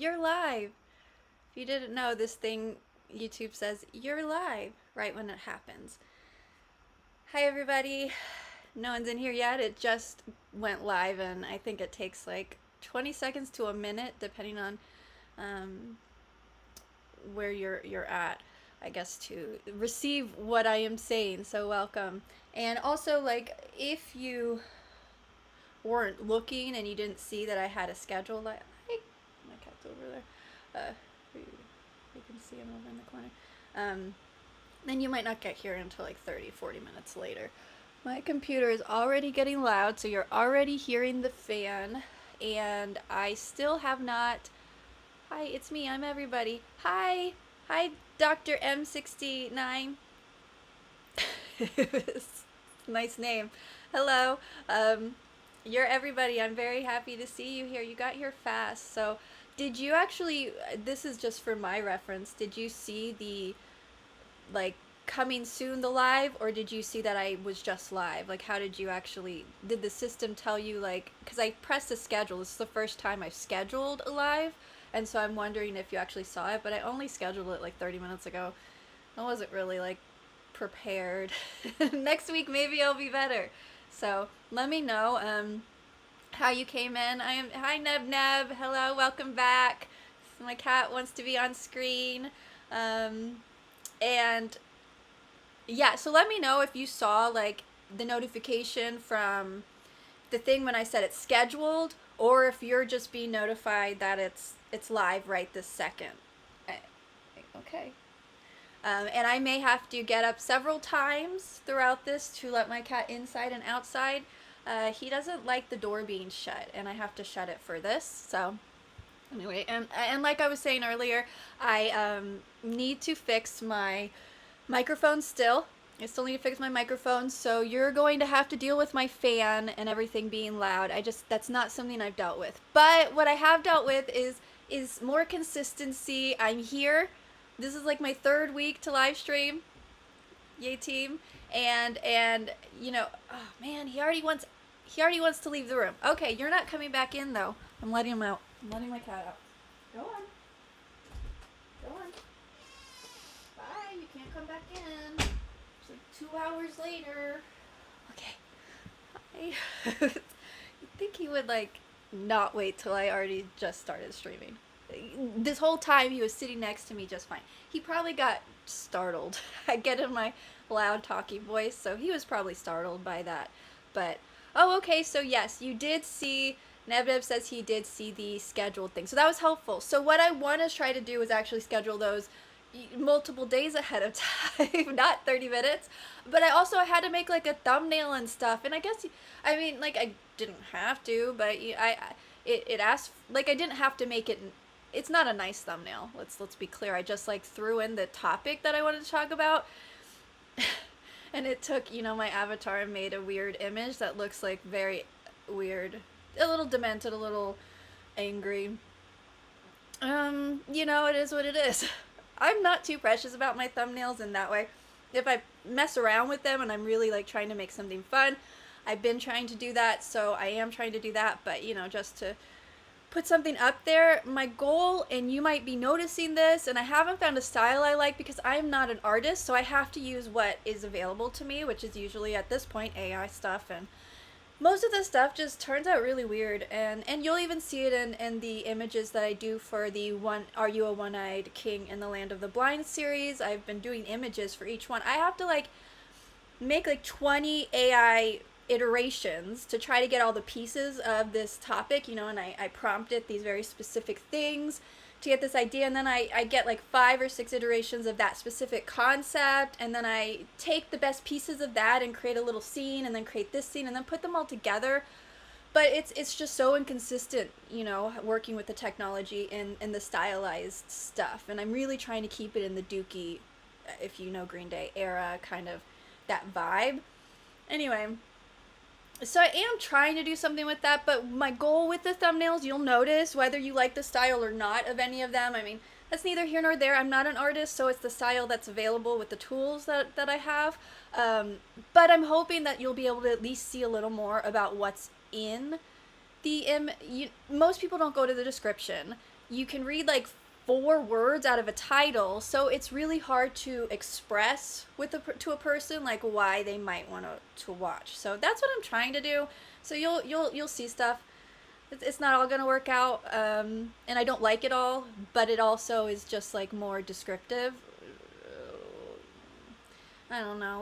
you're live. If you didn't know, this thing, YouTube says you're live right when it happens. Hi, everybody. No one's in here yet. It just went live, and I think it takes like 20 seconds to a minute, depending on where you're at, I guess, to receive what I am saying. So welcome. And also, like, if you weren't looking and you didn't see that I had a schedule, like, hey, my cat's over there. You can see him over in the corner. Then you might not get here until like 30, 40 minutes later. My computer is already getting loud, so you're already hearing the fan, and I still have not. Hi, it's me. I'm everybody. Hi, Dr. M69. Nice name. Hello. You're everybody. I'm very happy to see you here. You got here fast. So, did you actually? This is just for my reference. Did you see the like coming soon the live, or did you see that I was just live? Like, how did you actually, did the system tell you, like, because I pressed the schedule, this is the first time I've scheduled a live, and so I'm wondering if you actually saw it, but I only scheduled it like 30 minutes ago. I wasn't really like prepared. Next week maybe I'll be better. So let me know how you came in. Hi Neb Neb, hello, welcome back. My cat wants to be on screen. And yeah, so let me know if you saw like the notification from the thing when I said it's scheduled, or if you're just being notified that it's live right this second. Okay. And I may have to get up several times throughout this to let my cat inside and outside. He doesn't like the door being shut, and I have to shut it for this. So anyway, and like I was saying earlier, I need to fix my microphone still. I still need to fix my microphone, so you're going to have to deal with my fan and everything being loud. That's not something I've dealt with. But what I have dealt with is more consistency. I'm here. This is like my third week to live stream. Yay team. And you know, oh man, he already wants to leave the room. Okay, you're not coming back in though. I'm letting him out. I'm letting my cat out. Go on. Go on. Bye. You can't come back in. It's like 2 hours later. Okay. Hi. You'd think he would like not wait till I already just started streaming. This whole time he was sitting next to me just fine. He probably got startled. I get in my loud talky voice, so he was probably startled by that. But oh, okay, so yes, you did see, Nebnev says he did see the scheduled thing. So that was helpful. So what I want to try to do is actually schedule those multiple days ahead of time, not 30 minutes. But I also had to make like a thumbnail and stuff. And I guess, I mean, like I didn't have to, but it asked, like I didn't have to make it. It's not a nice thumbnail. Let's be clear. I just like threw in the topic that I wanted to talk about. And it took, you know, my avatar and made a weird image that looks like very weird, a little demented, a little angry. You know, it is what it is. I'm not too precious about my thumbnails in that way. If I mess around with them and I'm really like trying to make something fun, I've been trying to do that, so I am trying to do that, but you know, just to put something up there. My goal, and you might be noticing this, and I haven't found a style I like because I'm not an artist, so I have to use what is available to me, which is usually at this point AI stuff, and most of the stuff just turns out really weird, and you'll even see it in the images that I do for the Are You a One-Eyed King in the Land of the Blind series. I've been doing images for each one. I have to like make like 20 AI iterations to try to get all the pieces of this topic, you know, and I prompted these very specific things to get this idea, and then I get like 5 or 6 iterations of that specific concept, and then I take the best pieces of that and create a little scene, and then create this scene, and then put them all together. But it's just so inconsistent, you know, working with the technology and the stylized stuff, and I'm really trying to keep it in the Dookie, if you know Green Day era, kind of that vibe. Anyway, so I am trying to do something with that, but my goal with the thumbnails, you'll notice, whether you like the style or not of any of them, I mean, that's neither here nor there. I'm not an artist, so it's the style that's available with the tools that I have. But I'm hoping that you'll be able to at least see a little more about what's in the most people don't go to the description. you can read like 4 words out of a title, so it's really hard to express to a person like why they might want to watch. So that's what I'm trying to do. So you'll see stuff. It's not all gonna work out, and I don't like it all, but it also is just like more descriptive. I don't know.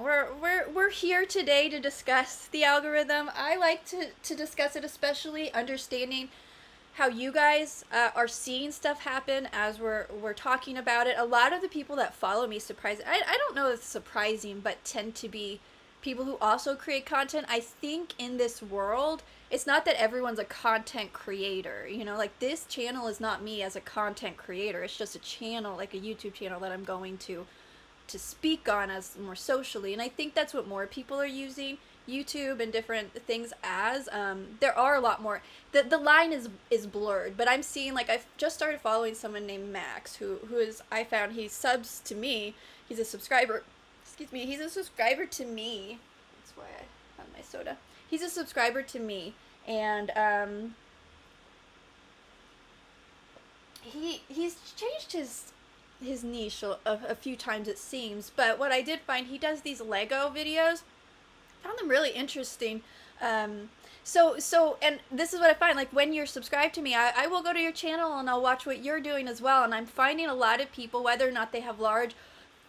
We're here today to discuss the algorithm. I like to discuss it, especially understanding how you guys are seeing stuff happen as we're talking about it. A lot of the people that follow me, I don't know if it's surprising, but tend to be people who also create content. I think in this world, it's not that everyone's a content creator. You know, like this channel is not me as a content creator. It's just a channel, like a YouTube channel that I'm going to speak on as more socially. And I think that's what more people are using YouTube and different things as. There are a lot more. The line is blurred, but I'm seeing, like, I've just started following someone named Max who is, I found he subs to me. He's a subscriber. Excuse me. He's a subscriber to me. That's why I have my soda. He's a subscriber to me, and he's changed his niche a few times, it seems. But what I did find, he does these Lego videos. I found them really interesting. So and this is what I find, like, when you're subscribed to me, I will go to your channel and I'll watch what you're doing as well. And I'm finding a lot of people, whether or not they have large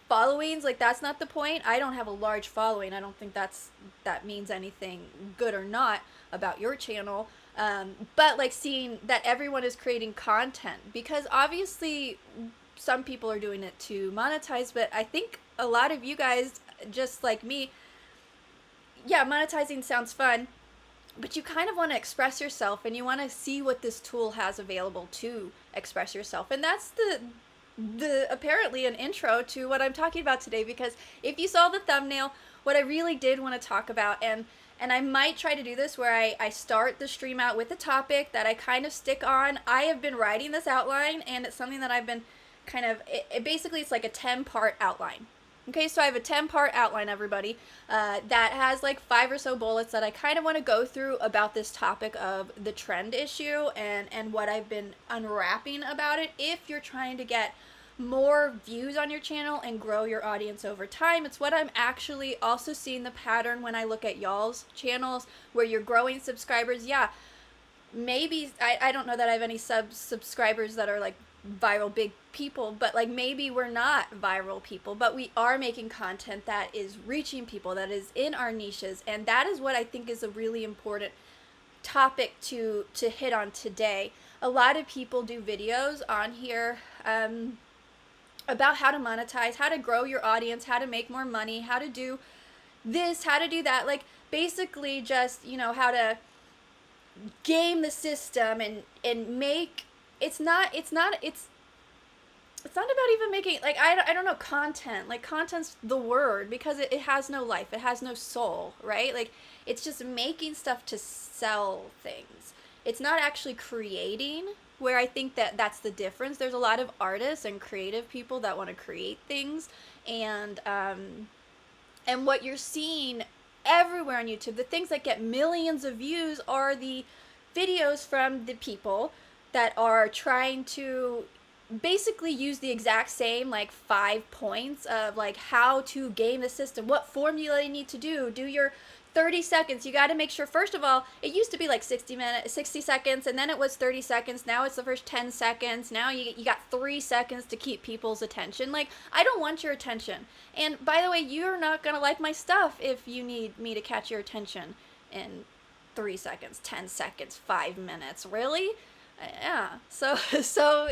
followings, like, that's not the point. I don't have a large following. I don't think that means anything good or not about your channel. But like seeing that everyone is creating content, because obviously some people are doing it to monetize, but I think a lot of you guys, just like me, yeah, monetizing sounds fun, but you kind of want to express yourself, and you want to see what this tool has available to express yourself. And that's the apparently an intro to what I'm talking about today, because if you saw the thumbnail, what I really did want to talk about, and I might try to do this where I start the stream out with a topic that I kind of stick on. I have been writing this outline, and it's something that I've been kind of, basically it's like a 10-part outline. Okay, so I have a 10-part outline, everybody, that has like 5 or so bullets that I kind of want to go through about this topic of the trend issue and what I've been unwrapping about it. If you're trying to get more views on your channel and grow your audience over time, it's what I'm actually also seeing the pattern when I look at y'all's channels where you're growing subscribers. Yeah, maybe, I don't know that I have any subscribers that are like viral big people, but like maybe we're not viral people, but we are making content that is reaching people, that is in our niches. And that is what I think is a really important topic to hit on today. A lot of people do videos on here about how to monetize, how to grow your audience, how to make more money, how to do this, how to do that, like basically just, you know, how to game the system and make, it's not about even making, like, I don't know, content. Like, content's the word, because it has no life. It has no soul, right? Like, it's just making stuff to sell things. It's not actually creating, where I think that's the difference. There's a lot of artists and creative people that want to create things. And what you're seeing everywhere on YouTube, the things that get millions of views are the videos from the people that are trying to basically use the exact same like 5 points of like how to game the system, what formula you need to do your 30 seconds. You got to make sure, first of all, it used to be like 60 seconds, and then it was 30 seconds. Now it's the first 10 seconds. Now you got 3 seconds to keep people's attention. Like, I don't want your attention. And by the way, you're not going to like my stuff if you need me to catch your attention in 3 seconds, 10 seconds, 5 minutes. Really? Yeah, so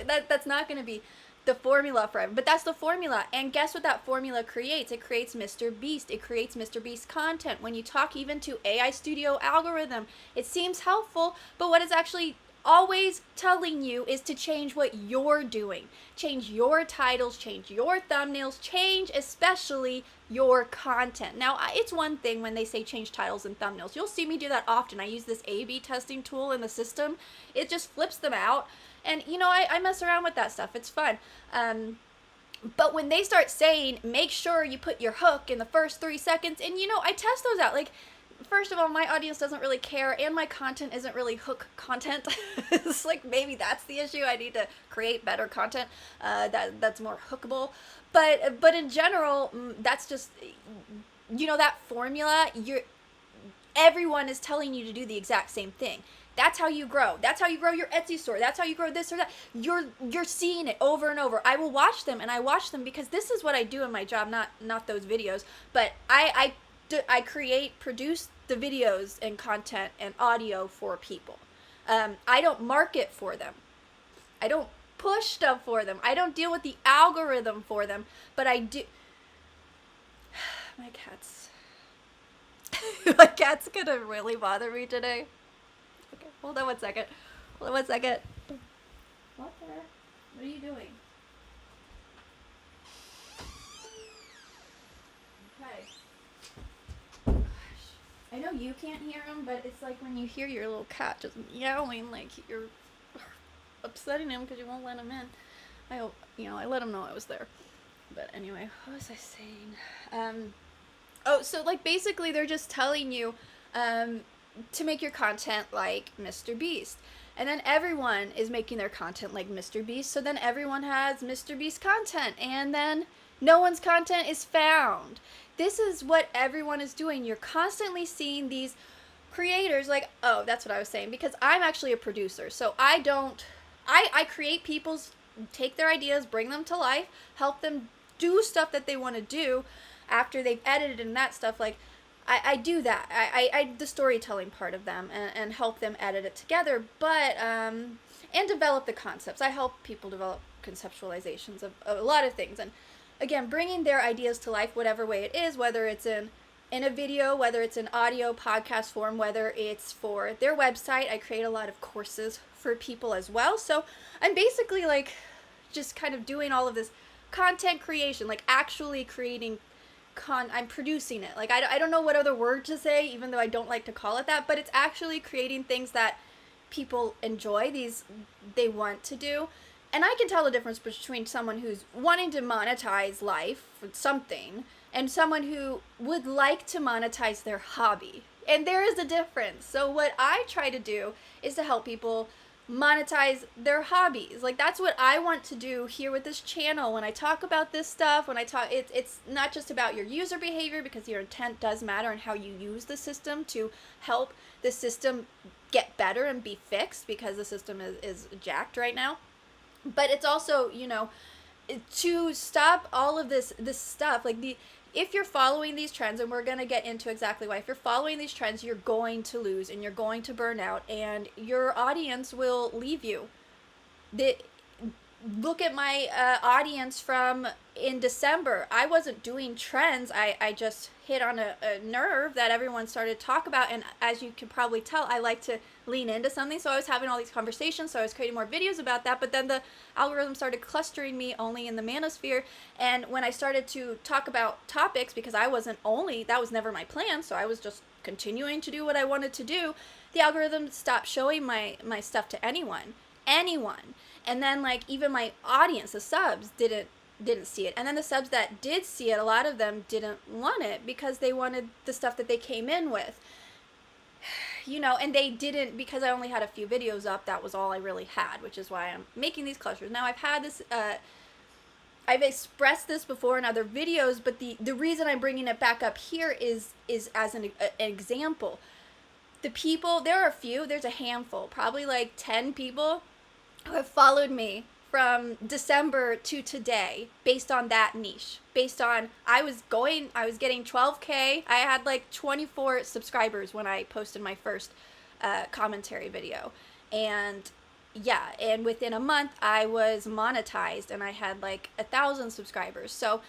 that's not going to be the formula for it, but that's the formula. And guess what that formula creates? It creates Mr. Beast. It creates Mr. Beast content. When you talk even to AI Studio algorithm, it seems helpful, but what it's actually always telling you is to change what you're doing. Change your titles, change your thumbnails, change especially your content. Now, it's one thing when they say change titles and thumbnails. You'll see me do that often. I use this A/B testing tool in the system. It just flips them out. And, you know, I mess around with that stuff. It's fun. But when they start saying, make sure you put your hook in the first 3 seconds, and, you know, I test those out. Like, first of all, my audience doesn't really care, and my content isn't really hook content. It's like maybe that's the issue. I need to create better content that's more hookable. But in general, that's just, that formula. Everyone is telling you to do the exact same thing. That's how you grow. That's how you grow your Etsy store. That's how you grow this or that. You're seeing it over and over. I will watch them, and I watch them because this is what I do in my job, not those videos. But I produce the videos and content and audio for people. I don't market for them. I don't push stuff for them. I don't deal with the algorithm for them. But I do. My cat's gonna really bother me today. Okay, hold on one second. Walter, what are you doing? Okay. Gosh. I know you can't hear him, but it's like when you hear your little cat just meowing like you're upsetting him because you won't let him in. I let him know I was there. But anyway, what was I saying? So like basically they're just telling you to make your content like Mr. Beast. And then everyone is making their content like Mr. Beast, so then everyone has Mr. Beast content, and then no one's content is found. This is what everyone is doing. You're constantly seeing these creators like, oh, that's what I was saying, because I'm actually a producer. So I create people's, take their ideas, bring them to life, help them do stuff that they want to do after they've edited and that stuff. Like, I do that. I the storytelling part of them and help them edit it together, but and develop the concepts. I help people develop conceptualizations of a lot of things, and again, bringing their ideas to life, whatever way it is, whether it's in a video, whether it's an audio podcast form, whether it's for their website. I create a lot of courses for people as well. So I'm basically like just kind of doing all of this content creation, like actually creating I'm producing it. Like, I don't know what other word to say, even though I don't like to call it that, but it's actually creating things that people enjoy, they want to do. And I can tell the difference between someone who's wanting to monetize life with something and someone who would like to monetize their hobby. And there is a difference. So what I try to do is to help people monetize their hobbies. Like, that's what I want to do here with this channel. When I talk about this stuff, it's not just about your user behavior, because your intent does matter, and how you use the system to help the system get better and be fixed, because the system is jacked right now. But it's also, to stop all of this stuff, like if you're following these trends, and we're going to get into exactly why, if you're following these trends, you're going to lose, and you're going to burn out, and your audience will leave you. Look at my audience from in December. I wasn't doing trends. I just hit on a nerve that everyone started to talk about, and as you can probably tell, I like to lean into something, so I was having all these conversations, so I was creating more videos about that, but then the algorithm started clustering me only in the manosphere, and when I started to talk about topics, because that was never my plan, so I was just continuing to do what I wanted to do, the algorithm stopped showing my stuff to anyone. And then, like, even my audience, the subs, didn't see it. And then the subs that did see it, a lot of them didn't want it because they wanted the stuff that they came in with. And they didn't, because I only had a few videos up, that was all I really had, which is why I'm making these clusters. Now, I've had this, I've expressed this before in other videos, but the reason I'm bringing it back up here is as an example. The people, there's a handful, probably like 10 people who have followed me from December to today based on that niche. Based on, I was getting 12K. I had like 24 subscribers when I posted my first commentary video. And yeah, and within a month I was monetized and I had like 1,000 subscribers. So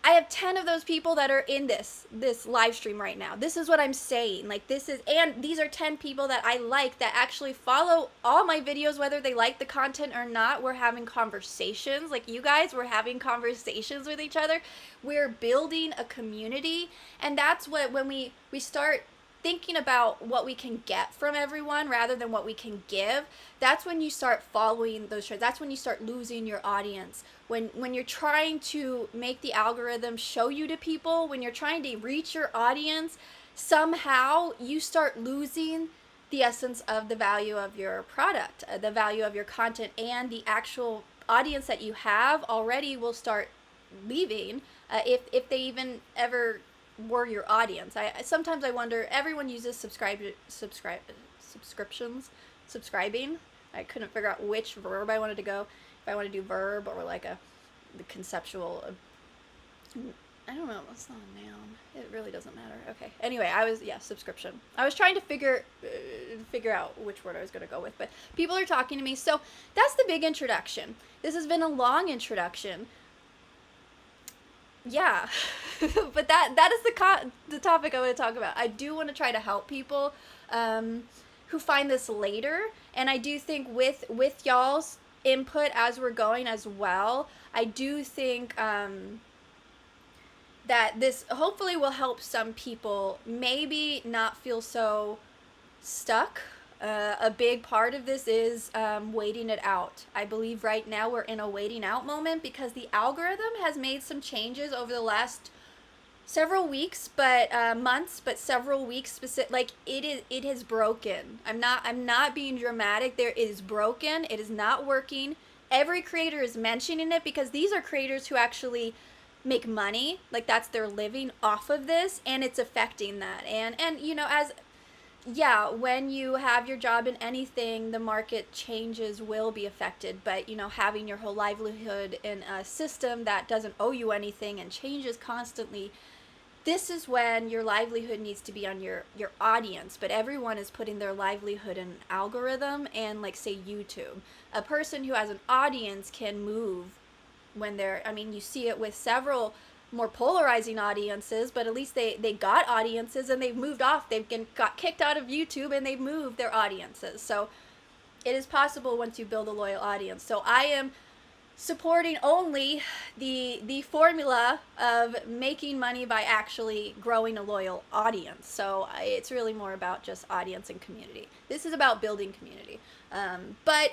I have 10 of those people that are in this live stream right now. This is what I'm saying. Like, and these are 10 people that I like, that actually follow all my videos, whether they like the content or not. We're having conversations. Like, you guys, we're having conversations with each other. We're building a community. And that's what, when we start thinking about what we can get from everyone rather than what we can give, that's when you start following those trends. That's when you start losing your audience. When you're trying to make the algorithm show you to people, when you're trying to reach your audience, somehow you start losing the essence of the value of your product, the value of your content, and the actual audience that you have already will start leaving, if they even ever were your audience. Sometimes I wonder, everyone uses subscriptions, subscribing. I couldn't figure out which verb I wanted to go. If I want to do verb or like the conceptual. I don't know. It's not a noun. It really doesn't matter. Okay. Anyway, subscription. I was trying to figure out which word I was going to go with, but people are talking to me. So that's the big introduction. This has been a long introduction. Yeah, but that is the topic I want to talk about. I do want to try to help people who find this later, and I do think with y'all's input as we're going as well, I do think that this hopefully will help some people maybe not feel so stuck. A big part of this is waiting it out. I believe right now we're in a waiting out moment because the algorithm has made some changes over the last several weeks, but months, but several weeks like it is broken. I'm not being dramatic. It is broken. It is not working. Every creator is mentioning it because these are creators who actually make money, like that's their living off of this, and it's affecting that. And when you have your job in anything, the market changes will be affected, but having your whole livelihood in a system that doesn't owe you anything and changes constantly, this is when your livelihood needs to be on your audience. But everyone is putting their livelihood in an algorithm, and like say YouTube, a person who has an audience can move when you see it with several more polarizing audiences, but at least they got audiences and they've moved off. Got kicked out of YouTube and they've moved their audiences. So it is possible once you build a loyal audience. So I am supporting only the formula of making money by actually growing a loyal audience. So it's really more about just audience and community. This is about building community. But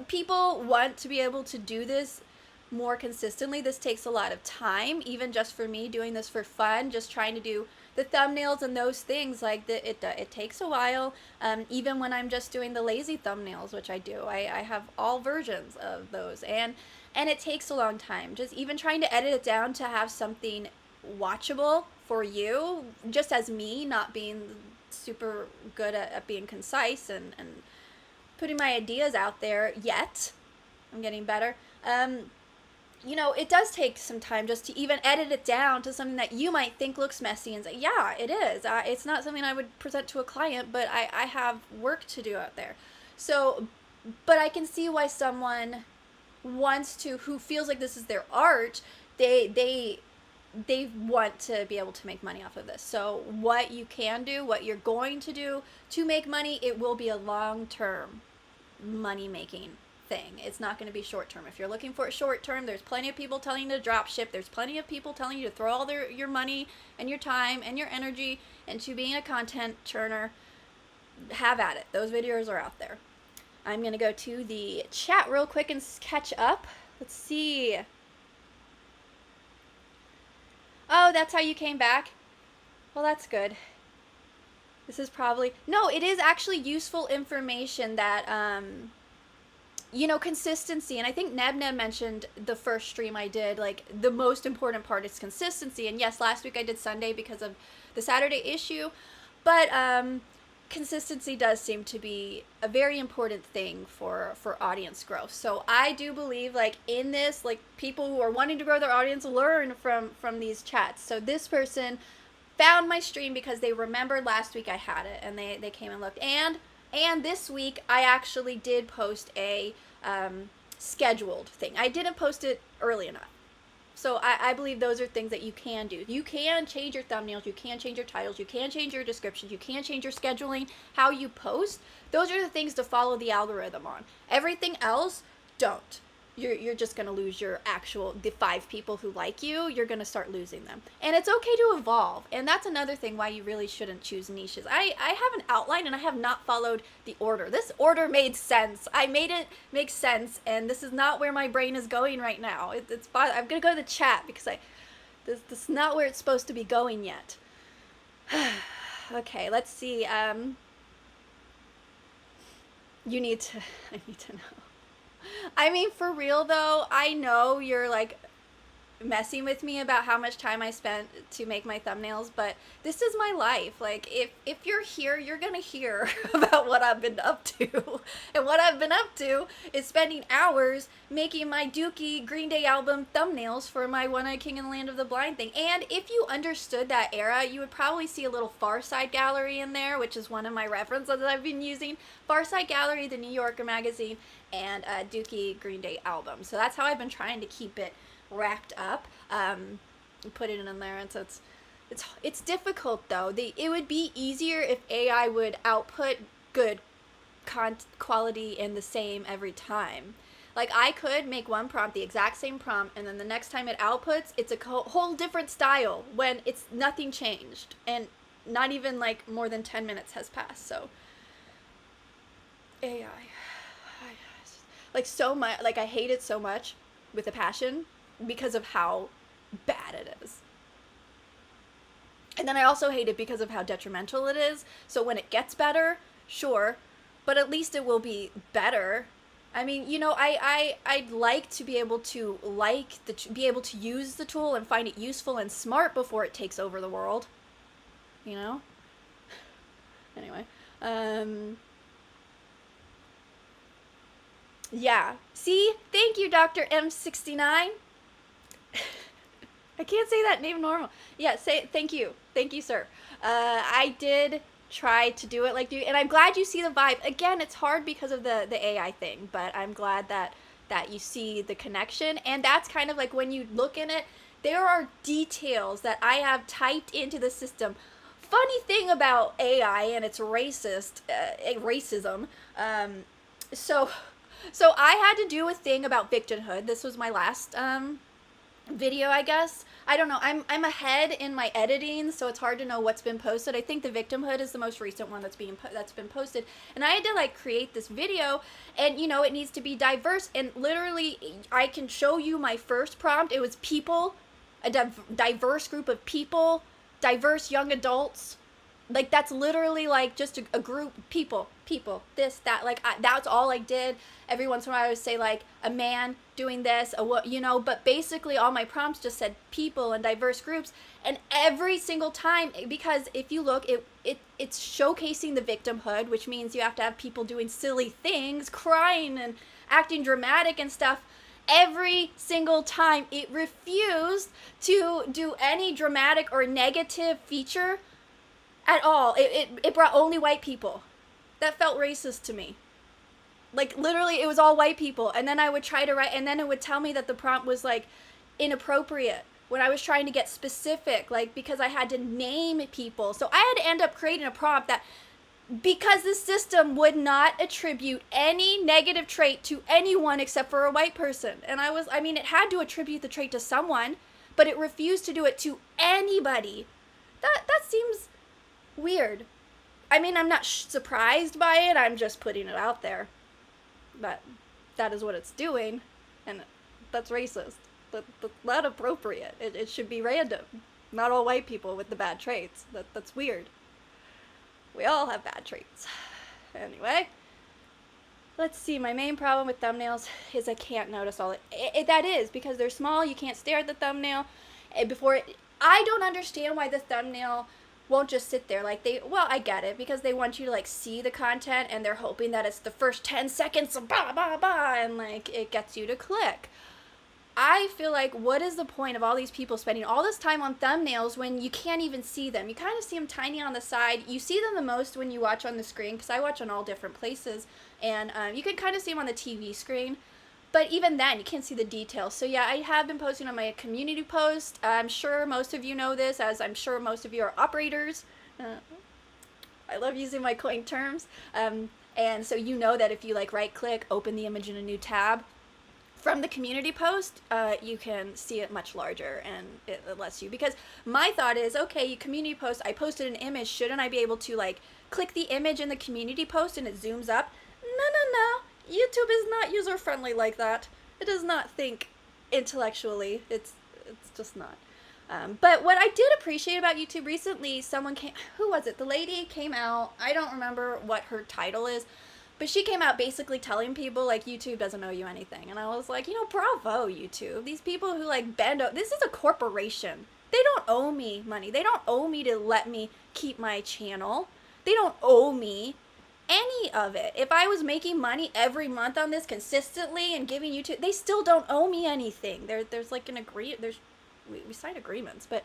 people want to be able to do this more consistently. This takes a lot of time, even just for me doing this for fun, just trying to do the thumbnails and those things. Like it takes a while, even when I'm just doing the lazy thumbnails, which I do. I have all versions of those, and it takes a long time, just even trying to edit it down to have something watchable for you, just as me not being super good at being concise and putting my ideas out there yet. I'm getting better. It does take some time just to even edit it down to something that you might think looks messy and say, yeah, it is. It's not something I would present to a client, but I have work to do out there. So, but I can see why someone who feels like this is their art, they want to be able to make money off of this. So what you can do, what you're going to do to make money, it will be a long-term money-making thing. It's not going to be short term. If you're looking for it short term, there's plenty of people telling you to drop ship. There's plenty of people telling you to throw all your money and your time and your energy into being a content churner. Have at it. Those videos are out there. I'm going to go to the chat real quick and catch up. Let's see. Oh, that's how you came back? Well, that's good. This is probably... No, it is actually useful information that... consistency. And I think Neb mentioned the first stream I did, like the most important part is consistency. And yes, last week I did Sunday because of the Saturday issue, but consistency does seem to be a very important thing for audience growth. So I do believe, like, in this, like, people who are wanting to grow their audience learn from these chats. So this person found my stream because they remembered last week I had it, and they came and looked. And this week, I actually did post a scheduled thing. I didn't post it early enough. So I believe those are things that you can do. You can change your thumbnails, you can change your titles, you can change your descriptions, you can change your scheduling, how you post. Those are the things to follow the algorithm on. Everything else, don't. You're just going to lose the 5 people who like you. You're going to start losing them. And it's okay to evolve. And that's another thing why you really shouldn't choose niches. I have an outline and I have not followed the order. This order made sense. I made it make sense, and this is not where my brain is going right now. I'm going to go to the chat because this is not where it's supposed to be going yet. Okay, let's see. You need to. I need to know. I mean, for real though, I know you're like messing with me about how much time I spent to make my thumbnails, but this is my life. Like if you're here, you're going to hear about what I've been up to. And what I've been up to is spending hours making my Dookie Green Day album thumbnails for my One Eyed King in the Land of the Blind thing. And if you understood that era, you would probably see a little Far Side Gallery in there, which is one of my references that I've been using. Far Side Gallery, the New Yorker magazine, and Dookie Green Day album. So that's how I've been trying to keep it racked up, put it in there, and so it's difficult though. It would be easier if AI would output good quality in the same every time. Like I could make one prompt the exact same prompt, and then the next time it outputs, it's a whole different style when it's nothing changed, and not even like more than 10 minutes has passed. So AI, like so much, like I hate it so much with a passion because of how bad it is. And then I also hate it because of how detrimental it is. So when it gets better, sure, but at least it will be better. I mean, you know, I'd like to be able to be able to use the tool and find it useful and smart before it takes over the world. You know? Anyway, yeah. See? Thank you, Dr. M69. I can't say that name normal. Yeah, say thank you. Thank you, sir. I did try to do it like you, and I'm glad you see the vibe. Again, it's hard because of the AI thing, but I'm glad that you see the connection. And that's kind of like when you look in it, there are details that I have typed into the system. Funny thing about AI and its racism. So I had to do a thing about victimhood. This was my last video, I guess. I don't know. I'm ahead in my editing, so it's hard to know what's been posted. I think the victimhood is the most recent one that's been posted, and I had to like create this video, and you know it needs to be diverse. And literally, I can show you my first prompt. It was people, a diverse group of people, diverse young adults. Like that's literally like just a group, people, this, that, like that's all I did. Every once in a while I would say like a man doing this, you know, but basically all my prompts just said people and diverse groups. And every single time, because if you look, it's showcasing the victimhood, which means you have to have people doing silly things, crying and acting dramatic and stuff. Every single time it refused to do any dramatic or negative feature at all. It brought only white people. That felt racist to me. Like literally it was all white people, and then I would try to write, and then it would tell me that the prompt was like inappropriate when I was trying to get specific, like because I had to name people. So I had to end up creating a prompt that, because the system would not attribute any negative trait to anyone except for a white person. And I mean it had to attribute the trait to someone, but it refused to do it to anybody. That seems weird. I mean, I'm not surprised by it. I'm just putting it out there. But that is what it's doing, and that's racist. That's not appropriate. It should be random. Not all white people with the bad traits. That's weird. We all have bad traits. Anyway, let's see. My main problem with thumbnails is I can't notice all it. That is because they're small. You can't stare at the thumbnail before it. I don't understand why the thumbnail won't just sit there. Like well, I get it, because they want you to like see the content, and they're hoping that it's the first 10 seconds of blah blah blah, and like it gets you to click. I feel like, what is the point of all these people spending all this time on thumbnails when you can't even see them? You kind of see them tiny on the side. You see them the most when you watch on the screen, because I watch on all different places, and you can kind of see them on the TV screen. But even then, you can't see the details. So yeah, I have been posting on my community post. I'm sure most of you know this, as I'm sure most of you are operators. I love using my coined terms. And so you know that if you like right click, open the image in a new tab, from the community post, you can see it much larger, and it lets you, because my thought is, okay, you community post, I posted an image, shouldn't I be able to like click the image in the community post and it zooms up? No. YouTube is not user-friendly like that. It does not think intellectually. It's just not. But what I did appreciate about YouTube recently, someone came, who was it? The lady came out, I don't remember what her title is, but she came out basically telling people, like, YouTube doesn't owe you anything. And I was like, bravo, YouTube. These people who, like, this is a corporation. They don't owe me money. They don't owe me to let me keep my channel. They don't owe me any of it. If I was making money every month on this consistently and giving YouTube, they still don't owe me anything. There's like an we sign agreements, but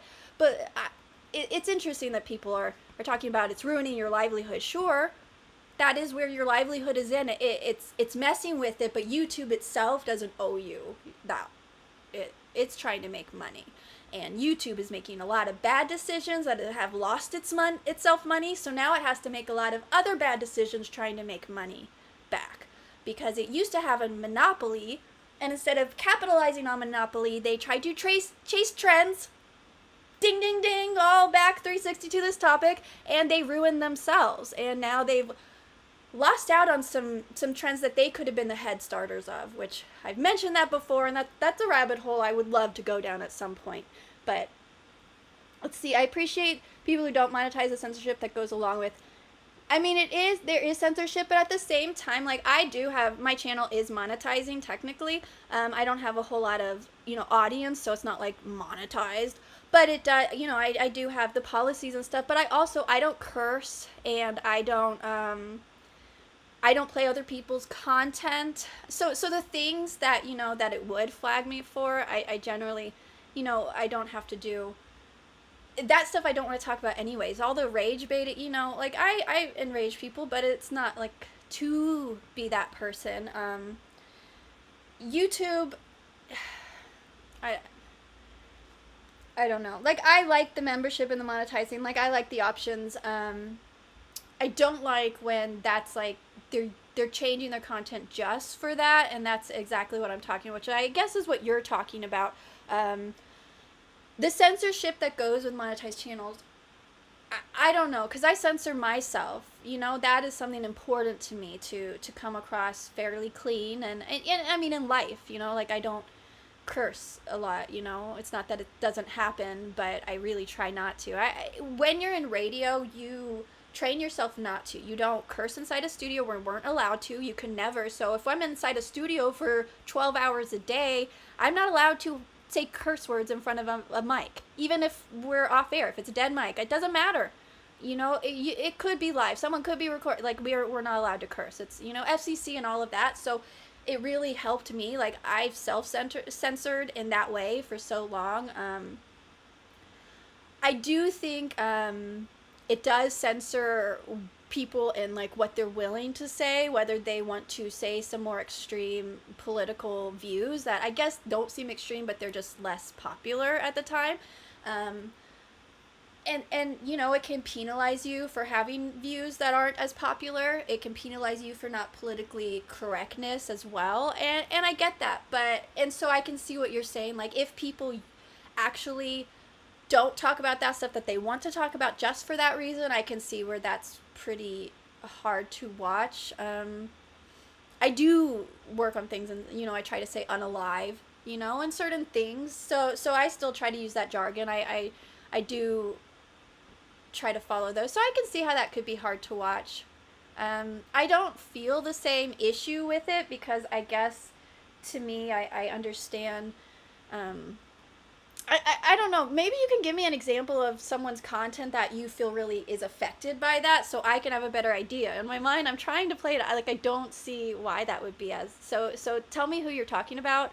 it's interesting that people are talking about it's ruining your livelihood. Sure, that is where your livelihood is in. It's messing with it, but YouTube itself doesn't owe you that. It's trying to make money. And YouTube is making a lot of bad decisions that have lost itself money, so now it has to make a lot of other bad decisions trying to make money back. Because it used to have a monopoly, and instead of capitalizing on monopoly, they tried to chase trends. Ding, ding, ding, all back 360 to this topic, and they ruined themselves. And now they've lost out on some trends that they could have been the head starters of, which I've mentioned that before, and that's a rabbit hole I would love to go down at some point. But let's see, I appreciate people who don't monetize the censorship that goes along with, I mean, there is censorship, but at the same time, like, my channel is monetizing technically. I don't have a whole lot of, audience, so it's not like monetized, but it does, I do have the policies and stuff, but I don't curse, and I don't play other people's content. So the things that, that it would flag me for, I generally, I don't have to do. That stuff I don't want to talk about anyways. All the rage bait, like, I enrage people, but it's not, like, to be that person. YouTube, I don't know. Like, I like the membership and the monetizing. Like, I like the options. I don't like when that's, like, they're changing their content just for that, and that's exactly what I'm talking about, which I guess is what you're talking about. The censorship that goes with monetized channels, I don't know, because I censor myself. That is something important to me, to come across fairly clean, and I mean, in life, like, I don't curse a lot, it's not that it doesn't happen, but I really try not to. When you're in radio, you train yourself not to. You don't curse inside a studio. We weren't allowed to. You can never. So if I'm inside a studio for 12 hours a day, I'm not allowed to say curse words in front of a mic, even if we're off air. If it's a dead mic, it doesn't matter. It could be live. Someone could be recorded. Like, we're not allowed to curse. It's, FCC and all of that. So it really helped me. Like, I've self-censored in that way for so long. I do think it does censor people in, like, what they're willing to say, whether they want to say some more extreme political views that I guess don't seem extreme, but they're just less popular at the time. And it can penalize you for having views that aren't as popular. It can penalize you for not politically correctness as well. And I get that. And so I can see what you're saying. Like, if people actually don't talk about that stuff that they want to talk about just for that reason, I can see where that's pretty hard to watch. I do work on things, and I try to say unalive, and certain things. So I still try to use that jargon. I do try to follow those. So I can see how that could be hard to watch. I don't feel the same issue with it, because I guess to me, I understand. I don't know. Maybe you can give me an example of someone's content that you feel really is affected by that, so I can have a better idea. In my mind, I'm trying to play it. I don't see why that would be as. So tell me who you're talking about.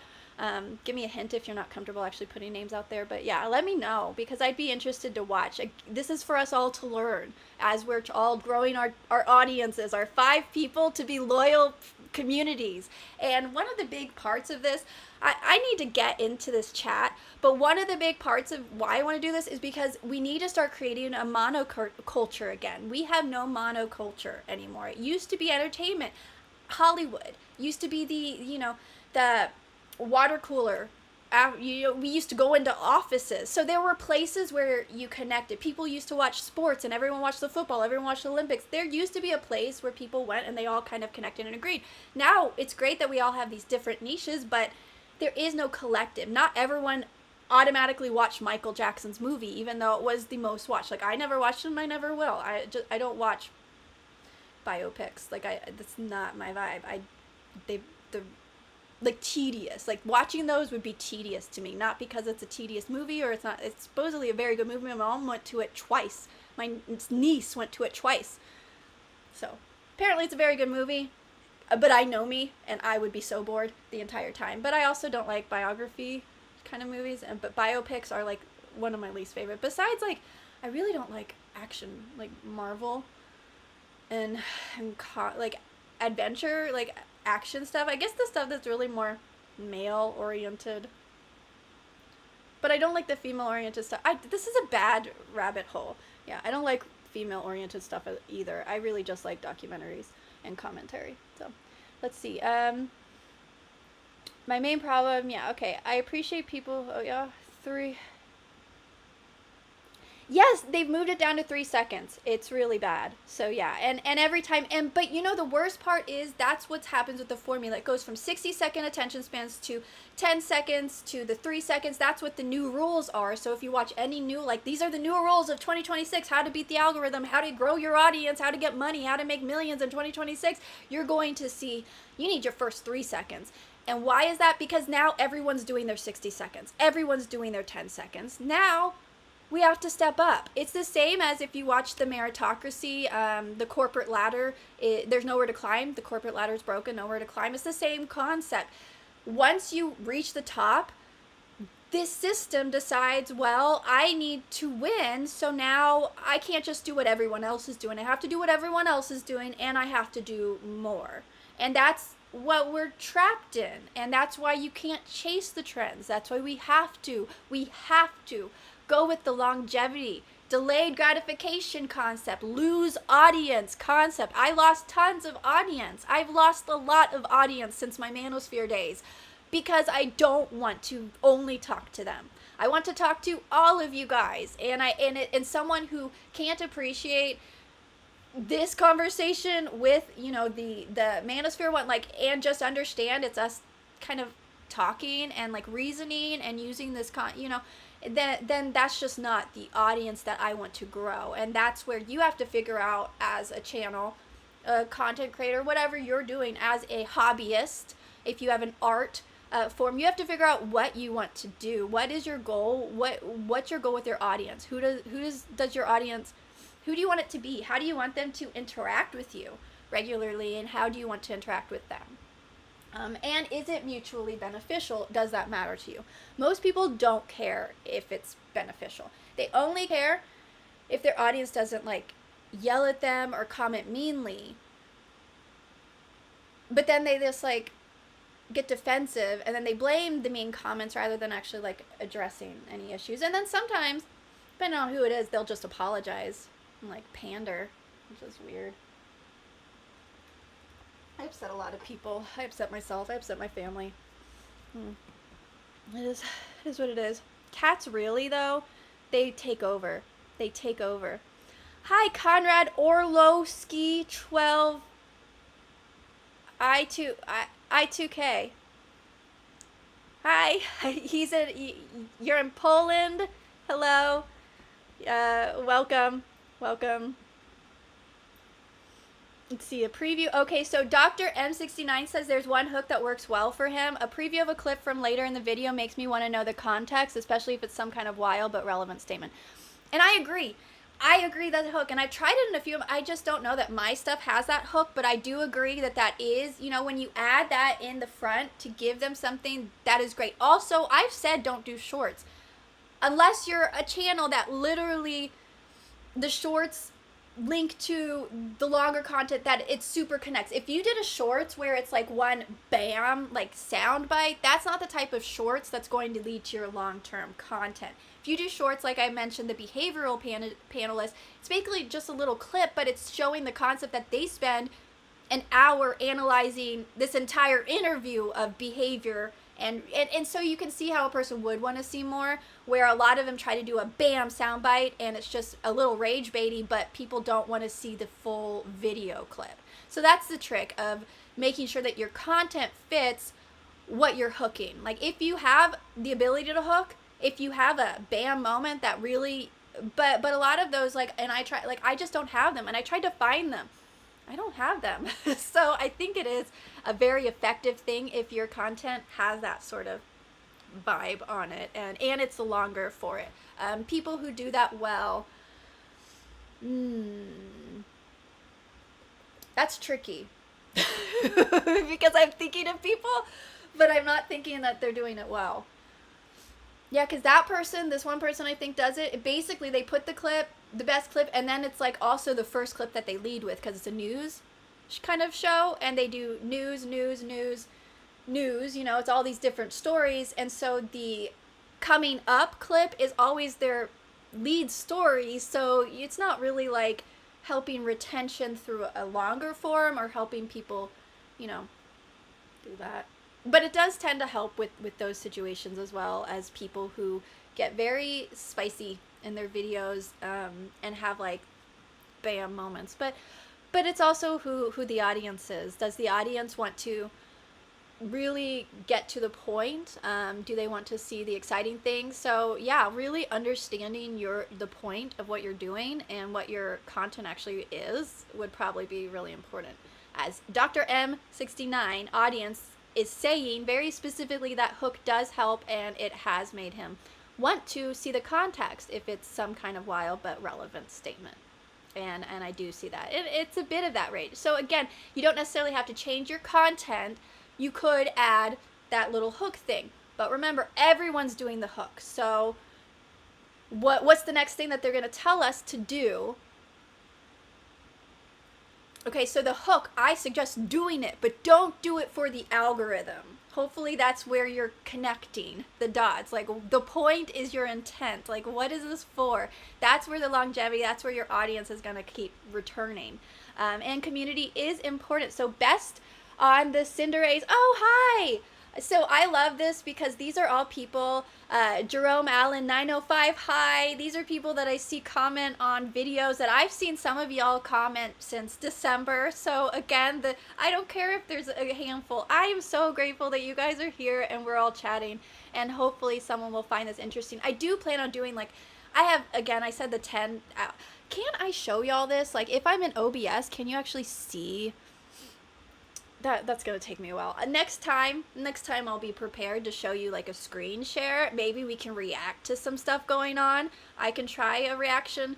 Give me a hint if you're not comfortable actually putting names out there. But yeah, let me know, because I'd be interested to watch. This is for us all to learn as we're all growing our audiences, our 5 people to be loyal communities. And one of the big parts of this, I need to get into this chat, but one of the big parts of why I want to do this is because we need to start creating a monoculture again. We have no monoculture anymore. It used to be entertainment. Hollywood used to be the water cooler. We used to go into offices. So there were places where you connected. People used to watch sports, and everyone watched the football, everyone watched the Olympics. There used to be a place where people went and they all kind of connected and agreed. Now, it's great that we all have these different niches, but there is no collective. Not everyone automatically watch Michael Jackson's movie, even though it was the most watched. Like, I never watched them, I never will. I don't watch biopics. Like, that's not my vibe. They're like tedious. Like, watching those would be tedious to me, not because it's a tedious movie or it's supposedly a very good movie. My mom went to it twice. My niece went to it twice. So apparently it's a very good movie, but I know me, and I would be so bored the entire time. But I also don't like biography kind of movies, but biopics are like one of my least favorite. Besides, like, I really don't like action, like Marvel and like adventure, like action stuff. I guess the stuff that's really more male oriented. But I don't like the female oriented stuff. This is a bad rabbit hole. Yeah, I don't like female oriented stuff either. I really just like documentaries and commentary. So, let's see. My main problem, yeah, okay. I appreciate people. Oh yeah, 3. Yes, they've moved it down to 3 seconds. It's really bad. So yeah, and every time, but you know the worst part is that's what happens with the formula. It goes from 60-second attention spans to 10 seconds to the 3 seconds. That's what the new rules are. So if you watch any new, like, these are the new rules of 2026, how to beat the algorithm, how to grow your audience, how to get money, how to make millions in 2026, you're going to see you need your first 3 seconds. And why is that? Because now everyone's doing their 60 seconds. Everyone's doing their 10 seconds. Now we have to step up. It's the same as if you watch the meritocracy, the corporate ladder. There's nowhere to climb. The corporate ladder is broken, nowhere to climb. It's the same concept. Once you reach the top, this system decides, well, I need to win, so now I can't just do what everyone else is doing. I have to do what everyone else is doing, and I have to do more. And that's what we're trapped in. And that's why you can't chase the trends. That's why we have to go with the longevity, delayed gratification concept, lose audience concept. I lost tons of audience. I've lost a lot of audience since my manosphere days because I don't want to only talk to them. I want to talk to all of you guys, and someone who can't appreciate this conversation with, you know, the manosphere one, like, and just understand it's us kind of talking and like reasoning and using this then that's just not the audience that I want to grow. And that's where you have to figure out, as a channel, a content creator, whatever you're doing, as a hobbyist, if you have an art form, you have to figure out what you want to do. What is your goal? What's your goal with your audience? Who does your audience, who do you want it to be? How do you want them to interact with you regularly, and how do you want to interact with them? And is it mutually beneficial? Does that matter to you? Most people don't care if it's beneficial. They only care if their audience doesn't, like, yell at them or comment meanly. But then they just, like, get defensive, and then they blame the mean comments rather than actually, like, addressing any issues. And then sometimes, depending on who it is, they'll just apologize and, like, pander, which is weird. I upset a lot of people. I upset myself. I upset my family. It is what it is. Cats really, though, they take over. They take over. Hi, Conrad Orlowski 12 I2K. Hi. You're in Poland. Hello. Welcome. Let's see, a preview. Okay, so Dr. M69 says there's one hook that works well for him. A preview of a clip from later in the video makes me want to know the context, especially if it's some kind of wild but relevant statement. And I agree. That hook, and I've tried it in a few. I just don't know that my stuff has that hook, but I do agree that is, you know, when you add that in the front to give them something, that is great. Also, I've said don't do shorts. Unless you're a channel that literally, the shorts link to the longer content, that it super connects. If you did a shorts where it's like one bam, like sound bite, that's not the type of shorts that's going to lead to your long-term content. If you do shorts, like I mentioned, the behavioral panelist, it's basically just a little clip, but it's showing the concept that they spend an hour analyzing this entire interview of behavior. And so you can see how a person would want to see more, where a lot of them try to do a bam soundbite and it's just a little rage baity, but people don't want to see the full video clip. So that's the trick of making sure that your content fits what you're hooking. Like, if you have the ability to hook, if you have a bam moment that really, but a lot of those, like, and I try, like, I just don't have them, and I tried to find them. I don't have them. So I think it is a very effective thing if your content has that sort of vibe on it, and it's longer for it. People who do that well, that's tricky. Because I'm thinking of people, but I'm not thinking that they're doing it well. Yeah, because that person, this one person I think does it. Basically, they put the clip, the best clip, and then it's like also the first clip that they lead with, because it's a news kind of show, and they do news, you know, it's all these different stories, and so the coming up clip is always their lead story, so it's not really like helping retention through a longer form or helping people, you know, do that. But it does tend to help with those situations, as well as people who get very spicy in their videos, and have like bam moments. But it's also who the audience is. Does the audience want to really get to the point? Do they want to see the exciting things? So yeah, really understanding the point of what you're doing and what your content actually is would probably be really important. As Dr. M69 audience is saying very specifically, that hook does help, and it has made him want to see the context if it's some kind of wild but relevant statement. And I do see that. It's a bit of that range. So again, you don't necessarily have to change your content. You could add that little hook thing. But remember, everyone's doing the hook. So what's the next thing that they're going to tell us to do? Okay, so the hook, I suggest doing it, but don't do it for the algorithm. Hopefully that's where you're connecting the dots. Like, the point is your intent. Like, what is this for? That's where the longevity, that's where your audience is going to keep returning. And community is important. So best on the Cinderays. Oh, hi! So I love this because these are all people, Jerome Allen 905, hi. These are people that I see comment on videos that I've seen some of y'all comment since December. So again, I don't care if there's a handful. I am so grateful that you guys are here and we're all chatting, and hopefully someone will find this interesting. I do plan on doing, like, I have, again, I said the 10, can I show y'all this? Like, if I'm in OBS, can you actually see? That's gonna take me a while. Next time I'll be prepared to show you like a screen share. Maybe we can react to some stuff going on. I can try a reaction,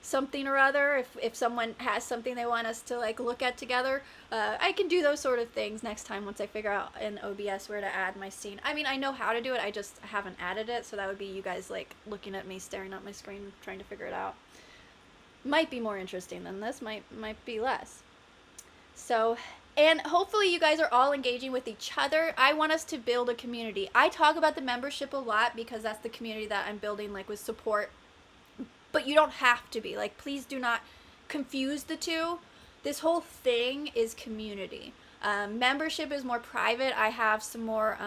something or other, if someone has something they want us to like look at together. I can do those sort of things next time once I figure out in OBS where to add my scene. I mean, I know how to do it, I just haven't added it, so that would be you guys like looking at me staring at my screen trying to figure it out. Might be more interesting than this, might be less. So, and hopefully you guys are all engaging with each other. I want us to build a community. I talk about the membership a lot because that's the community that I'm building, like with support. But you don't have to be. Like, please do not confuse the two. This whole thing is community. Membership is more private. I have some more,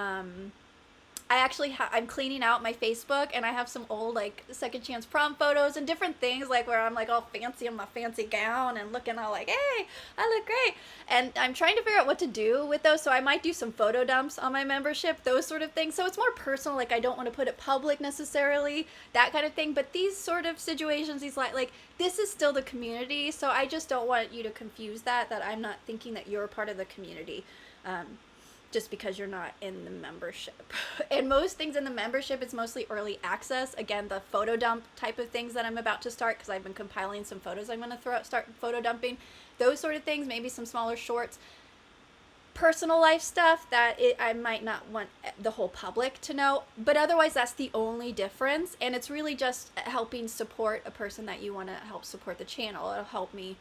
I'm cleaning out my Facebook, and I have some old like second chance prom photos and different things, like where I'm like all fancy in my fancy gown and looking all like, hey, I look great. And I'm trying to figure out what to do with those, so I might do some photo dumps on my membership, those sort of things. So it's more personal, like I don't want to put it public necessarily, that kind of thing. But these sort of situations, these like this is still the community, so I just don't want you to confuse that I'm not thinking that you're part of the community. Just because you're not in the membership. And most things in the membership, it's mostly early access. Again, the photo dump type of things that I'm about to start, because I've been compiling some photos I'm going to start photo dumping. Those sort of things, maybe some smaller shorts. Personal life stuff that I might not want the whole public to know. But otherwise, that's the only difference. And it's really just helping support a person that you want to help support the channel. It'll help me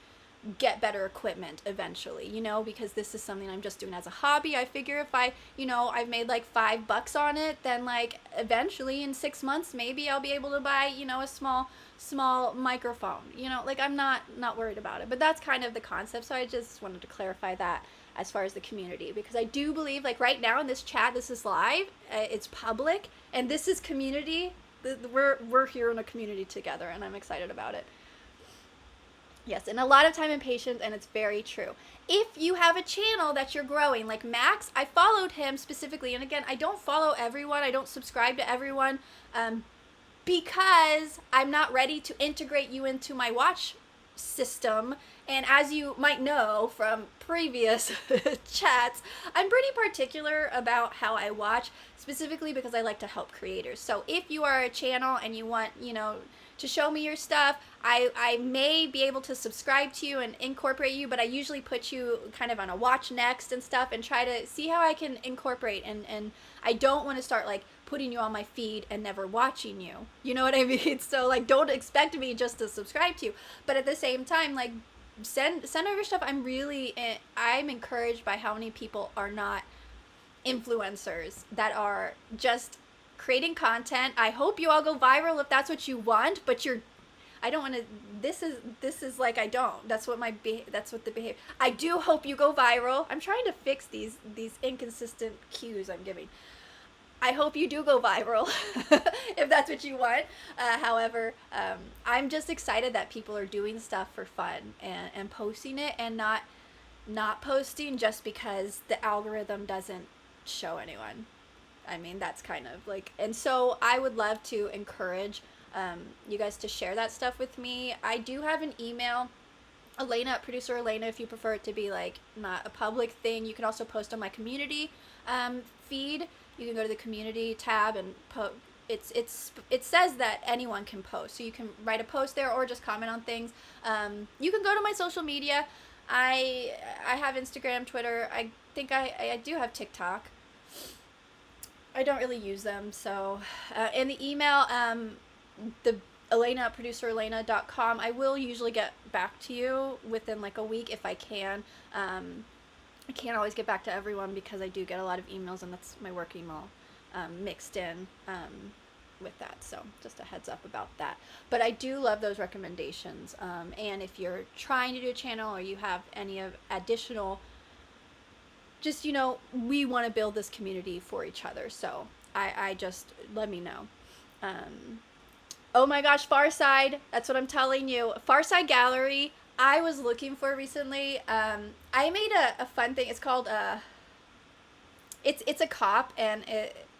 get better equipment eventually, you know, because this is something I'm just doing as a hobby. I figure if I, you know, I've made like $5 on it, then like eventually in 6 months maybe I'll be able to buy, you know, a small microphone, you know, like I'm not worried about it. But that's kind of the concept, so I just wanted to clarify that as far as the community, because I do believe, like right now in this chat, this is live, it's public, and this is community. We're here in a community together, and I'm excited about it. Yes, and a lot of time and patience, and it's very true. If you have a channel that you're growing, like Max, I followed him specifically, and again, I don't follow everyone, I don't subscribe to everyone, um, because I'm not ready to integrate you into my watch system. And as you might know from previous chats, I'm pretty particular about how I watch, specifically because I like to help creators. So if you are a channel and you want, to show me your stuff, I may be able to subscribe to you and incorporate you, but I usually put you kind of on a watch next and stuff and try to see how I can incorporate, and I don't want to start like putting you on my feed and never watching you. You know what I mean? So like don't expect me just to subscribe to you. But at the same time, like send over stuff. I'm encouraged by how many people are not influencers, that are just creating content. I hope you all go viral if that's what you want, but I don't want to. This is like I don't. That's what that's what the behavior. I do hope you go viral. I'm trying to fix these inconsistent cues I'm giving. I hope you do go viral if that's what you want. However, I'm just excited that people are doing stuff for fun and posting it, and not posting just because the algorithm doesn't show anyone. I mean, that's kind of like, and so I would love to encourage you guys to share that stuff with me. I do have an email, Alayna at Producer Alayna, if you prefer it to be like not a public thing. You can also post on my community feed. You can go to the community tab and it says that anyone can post, so you can write a post there or just comment on things. You can go to my social media. I have Instagram, Twitter. I think I do have TikTok. I don't really use them, so in the email, the Alayna at produceralayna.com, I will usually get back to you within like a week if I can. I can't always get back to everyone because I do get a lot of emails, and that's my work email mixed in with that. So just a heads up about that. But I do love those recommendations. And if you're trying to do a channel or you have any of additional, just, we want to build this community for each other. So I just, let me know. Oh my gosh, Farside, that's what I'm telling you. Farside Gallery, I was looking for recently. I made a fun thing. It's called it's a cop, and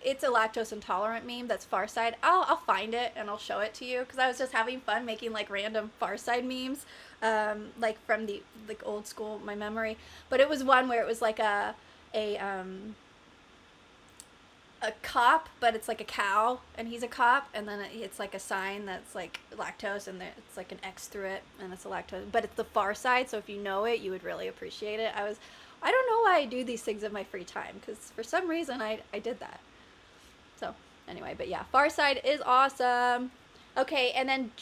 it's a lactose intolerant meme that's Farside. I'll find it and I'll show it to you, because I was just having fun making like random Farside memes, like from the like old school, my memory. But it was one where it was like a cop, but it's like a cow, and he's a cop, and then it's like a sign that's like lactose, and it's like an X through it, and it's a lactose, but it's the far side, so if you know it, you would really appreciate it. I don't know why I do these things in my free time, because for some reason I did that. So anyway, but yeah, far side is awesome. Okay, and then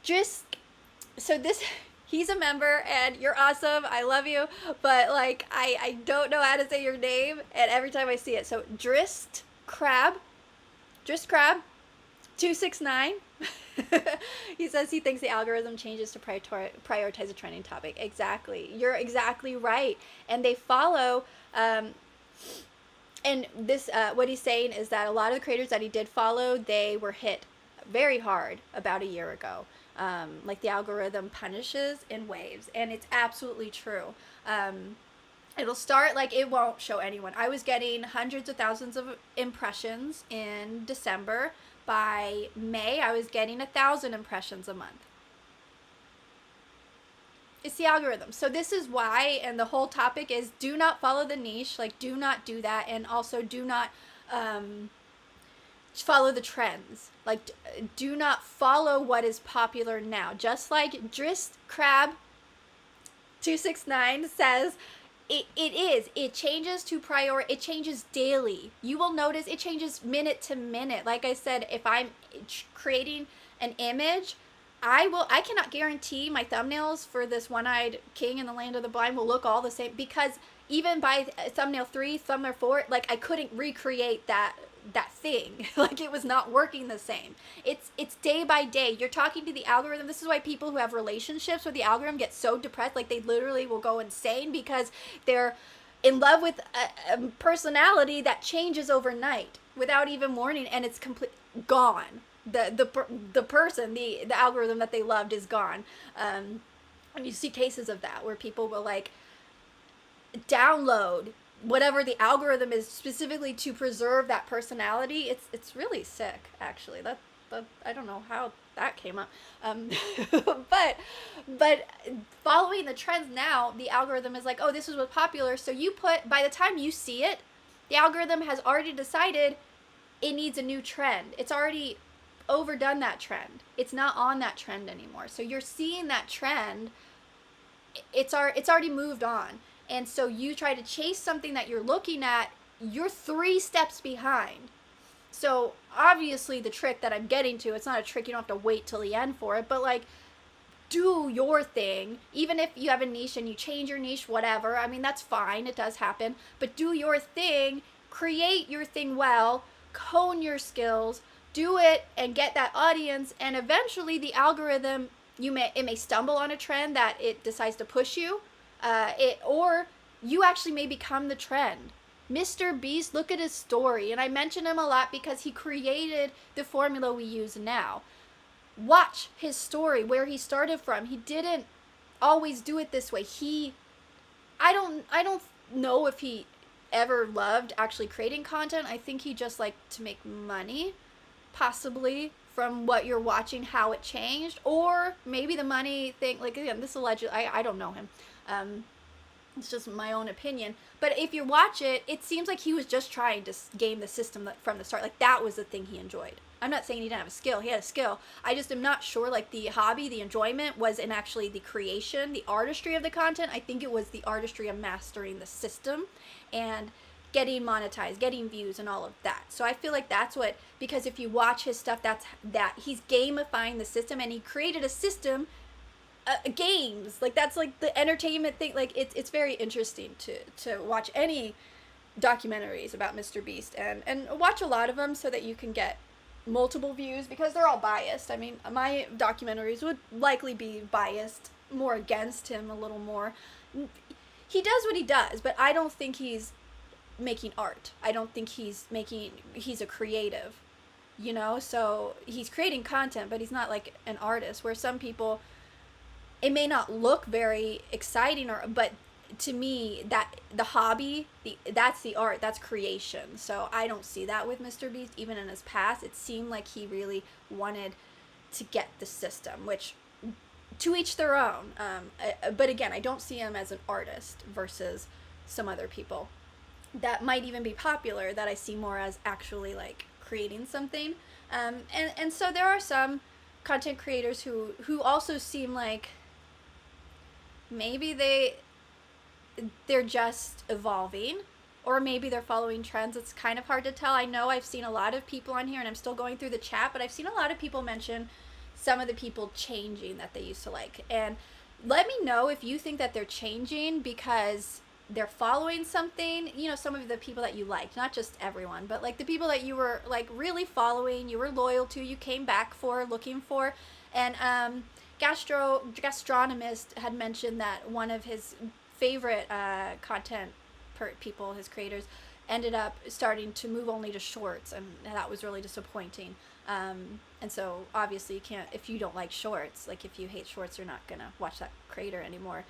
just, so this, he's a member, and you're awesome, I love you, but like I don't know how to say your name, and every time I see it, so Drist Crab 269. He says he thinks the algorithm changes to prioritize a trending topic. Exactly, you're exactly right, and they follow and this what he's saying is that a lot of the creators that he did follow, they were hit very hard about a year ago. Like the algorithm punishes in waves, and it's absolutely true. It'll start like it won't show anyone. I was getting hundreds of thousands of impressions in December. By May, I was getting 1,000 impressions a month. It's the algorithm. So this is why, and the whole topic is do not follow the niche. Like, do not do that, and also do not follow the trends. Like, do not follow what is popular now. Just like Drist Crab 269 says, it changes to it changes daily. You will notice it changes minute to minute. Like I said, if I'm creating an image, I cannot guarantee my thumbnails for this one-eyed king in the land of the blind will look all the same, because even by thumbnail 3, thumbnail 4, like I couldn't recreate that thing. Like it was not working the same. It's day by day. You're talking to the algorithm. This is why people who have relationships with the algorithm get so depressed. Like they literally will go insane because they're in love with a personality that changes overnight without even warning, and it's gone. The person, the algorithm that they loved is gone. And you see cases of that where people will like download whatever the algorithm is specifically to preserve that personality. It's really sick, actually. That I don't know how that came up, but following the trends now, the algorithm is like, oh, this is what's popular. So you put, by the time you see it, the algorithm has already decided it needs a new trend. It's already overdone that trend. It's not on that trend anymore. So you're seeing that trend. It's already moved on. And so you try to chase something that you're looking at, you're 3 steps behind. So obviously the trick that I'm getting to, it's not a trick, you don't have to wait till the end for it, but like, do your thing. Even if you have a niche and you change your niche, whatever, I mean, that's fine, it does happen, but do your thing, create your thing well, hone your skills, do it and get that audience, and eventually the algorithm, it may stumble on a trend that it decides to push you, or you actually may become the trend. Mr. Beast, look at his story, and I mention him a lot because he created the formula we use now. Watch his story, where he started from. He didn't always do it this way. I don't know if he ever loved actually creating content. I think he just liked to make money, possibly, from what you're watching, how it changed, or maybe the money thing, like, again, this alleged, I don't know him. It's just my own opinion. But if you watch it, it seems like he was just trying to game the system from the start. Like, that was the thing he enjoyed. I'm not saying he didn't have a skill. He had a skill. I just am not sure, like, the hobby, the enjoyment was in actually the creation, the artistry of the content. I think it was the artistry of mastering the system and getting monetized, getting views, and all of that. So I feel like that's what, because if you watch his stuff, that he's gamifying the system, and he created a system, games, like, that's like the entertainment thing. Like, it's very interesting to watch any documentaries about Mr. Beast, and watch a lot of them so that you can get multiple views, because they're all biased. I mean, my documentaries would likely be biased more against him a little more. He does what he does, but I don't think he's making art. I don't think he's a creative, you know? So he's creating content, but he's not like an artist, where some people, it may not look very exciting, but to me, that the hobby, that's the art, that's creation. So I don't see that with Mr. Beast. Even in his past, it seemed like he really wanted to get the system, which, to each their own. But again, I don't see him as an artist versus some other people that might even be popular, that I see more as actually like creating something. And so there are some content creators who also seem like maybe they're just evolving, or maybe they're following trends. It's kind of hard to tell. I know I've seen a lot of people on here, and I'm still going through the chat, but I've seen a lot of people mention some of the people changing that they used to like. And let me know if you think that they're changing because they're following something, you know, some of the people that you liked, not just everyone, but like the people that you were like really following, you were loyal to, you came back for, looking for. And Gastronomist had mentioned that one of his favorite content people, his creators, ended up starting to move only to shorts, and that was really disappointing. And so obviously you can't, if you don't like shorts, like if you hate shorts, you're not gonna watch that creator anymore.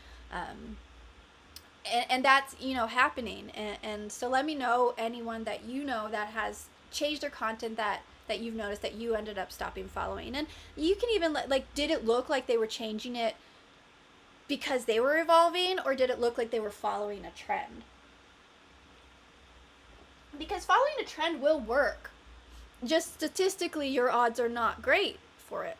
And that's, you know, happening. And so let me know, anyone that you know that has changed their content that you've noticed that you ended up stopping following. And you can even, like, did it look like they were changing it because they were evolving, or did it look like they were following a trend? Because following a trend will work. Just statistically, your odds are not great for it.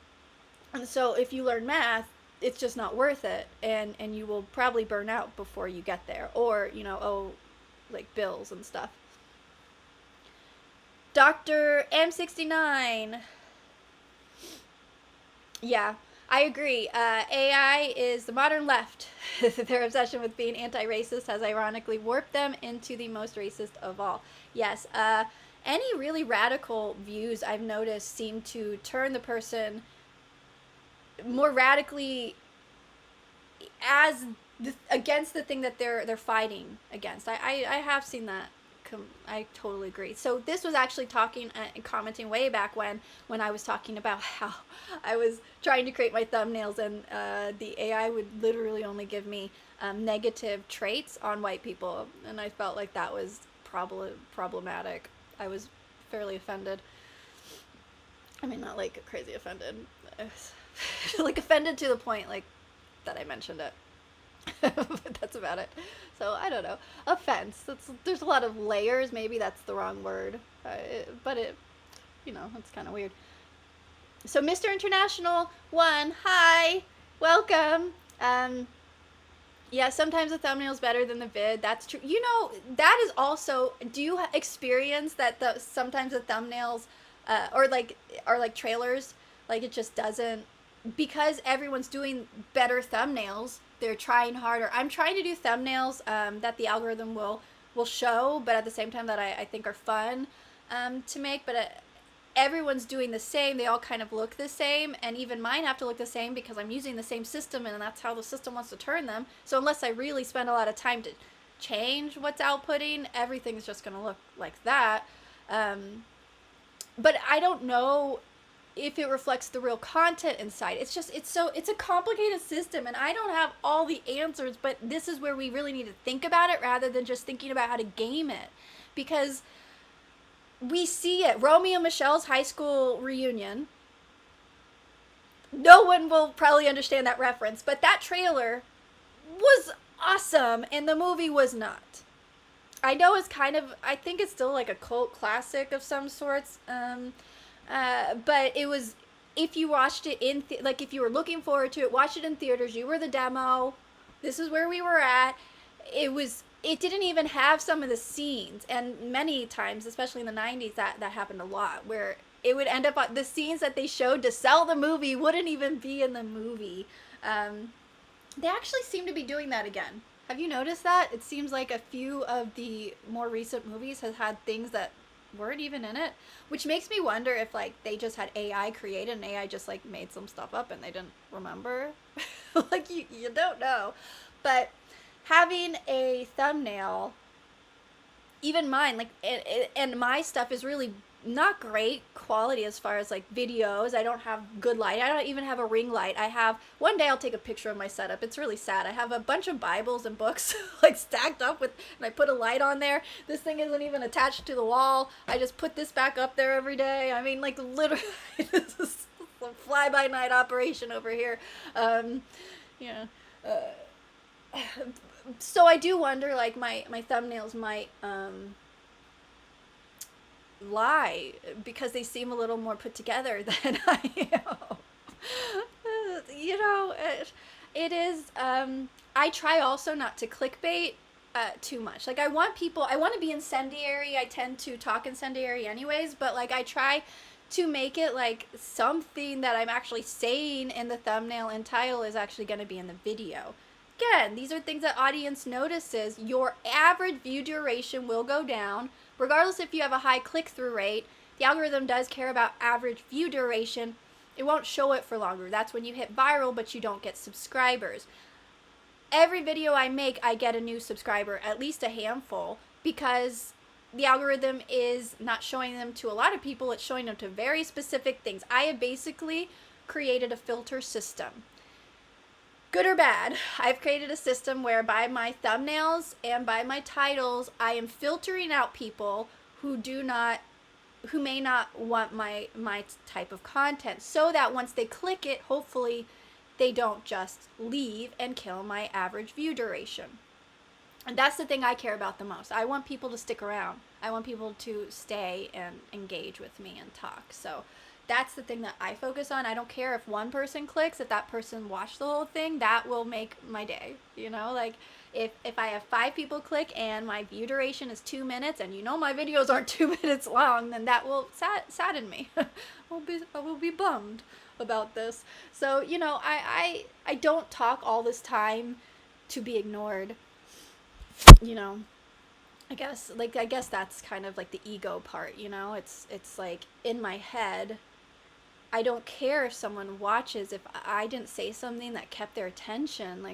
And so if you learn math, it's just not worth it, and you will probably burn out before you get there, or, you know, owe like bills and stuff. Dr. M69. Yeah, I agree. AI is the modern left. Their obsession with being anti-racist has ironically warped them into the most racist of all. Yes, any really radical views I've noticed seem to turn the person more radically against the thing that they're fighting against. I have seen that I totally agree. So this was actually talking and commenting way back when I was talking about how I was trying to create my thumbnails, and the AI would literally only give me negative traits on white people, and I felt like that was problematic. I was fairly offended. I mean, not like crazy offended. Like offended to the point like that I mentioned it. But that's about it. So I don't know. Offense. There's a lot of layers. Maybe that's the wrong word. But it, it's kind of weird. So Mr. International 1, hi, welcome. Yeah, sometimes the thumbnail's better than the vid. That's true. That is also. Do you experience that sometimes the thumbnails, are like trailers, like it just doesn't, because everyone's doing better thumbnails. They're trying harder. I'm trying to do thumbnails that the algorithm will show, but at the same time that I think are fun to make. But everyone's doing the same. They all kind of look the same, and even mine have to look the same because I'm using the same system, and that's how the system wants to turn them. So unless I really spend a lot of time to change what's outputting, everything's just going to look like that. But I don't know if it reflects the real content inside. It's a complicated system, and I don't have all the answers, but this is where we really need to think about it rather than just thinking about how to game it. Because we see it. Romeo and Michelle's high school reunion. No one will probably understand that reference, but that trailer was awesome, and the movie was not. I know it's I think it's still like a cult classic of some sorts. But it was, if you watched it if you were looking forward to it, watch it in theaters, you were the demo, this is where we were at. It didn't even have some of the scenes, and many times, especially in the 90s, that happened a lot, where it would end up, the scenes that they showed to sell the movie wouldn't even be in the movie. They actually seem to be doing that again. Have you noticed that? It seems like a few of the more recent movies has had things that weren't even in it, which makes me wonder if they just had AI created and AI just made some stuff up and they didn't remember. You don't know. But having a thumbnail, even mine, and my stuff is really not great quality as far as videos. I don't have good light. I don't even have a ring light. One day I'll take a picture of my setup. It's really sad. I have a bunch of Bibles and books stacked up and I put a light on there. This thing isn't even attached to the wall. I just put this back up there every day. I mean, literally, this is a fly-by-night operation over here. So I do wonder, my thumbnails might lie because they seem a little more put together than I am. It is. I try also not to clickbait too much. I want to be incendiary. I tend to talk incendiary anyways, but I try to make it something that I'm actually saying in the thumbnail and title is actually going to be in the video. Again, these are things that audience notices. Your average view duration will go down. Regardless if you have a high click-through rate, the algorithm does care about average view duration. It won't show it for longer. That's when you hit viral, but you don't get subscribers. Every video I make, I get a new subscriber, at least a handful, because the algorithm is not showing them to a lot of people. It's showing them to very specific things. I have basically created a filter system. Good or bad, I've created a system where by my thumbnails and by my titles, I am filtering out people who may not want my type of content, so that once they click it, hopefully they don't just leave and kill my average view duration. And that's the thing I care about the most. I want people to stick around. I want people to stay and engage with me and talk. So that's the thing that I focus on. I don't care if one person clicks, if that person watched the whole thing, that will make my day. If I have 5 people click and my view duration is 2 minutes, and my videos aren't 2 minutes long, then that will sadden me. I will be bummed about this. So, I don't talk all this time to be ignored. I guess that's kind of the ego part, it's in my head. I don't care if someone watches if I didn't say something that kept their attention.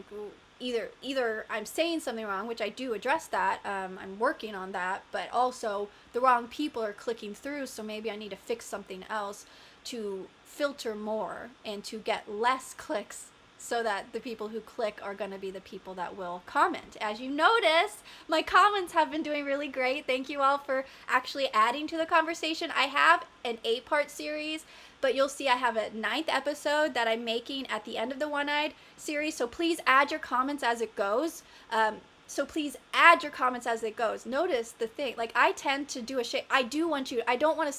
either I'm saying something wrong, which I do address that, I'm working on that, but also the wrong people are clicking through, so maybe I need to fix something else to filter more and to get less clicks, so that the people who click are going to be the people that will comment. As you noticed, my comments have been doing really great. Thank you all for actually adding to the conversation. I have an 8-part series, but you'll see I have a 9th episode that I'm making at the end of the One-Eyed series, so please add your comments as it goes. So please add your comments as it goes. Notice the thing, like I tend to do I don't want to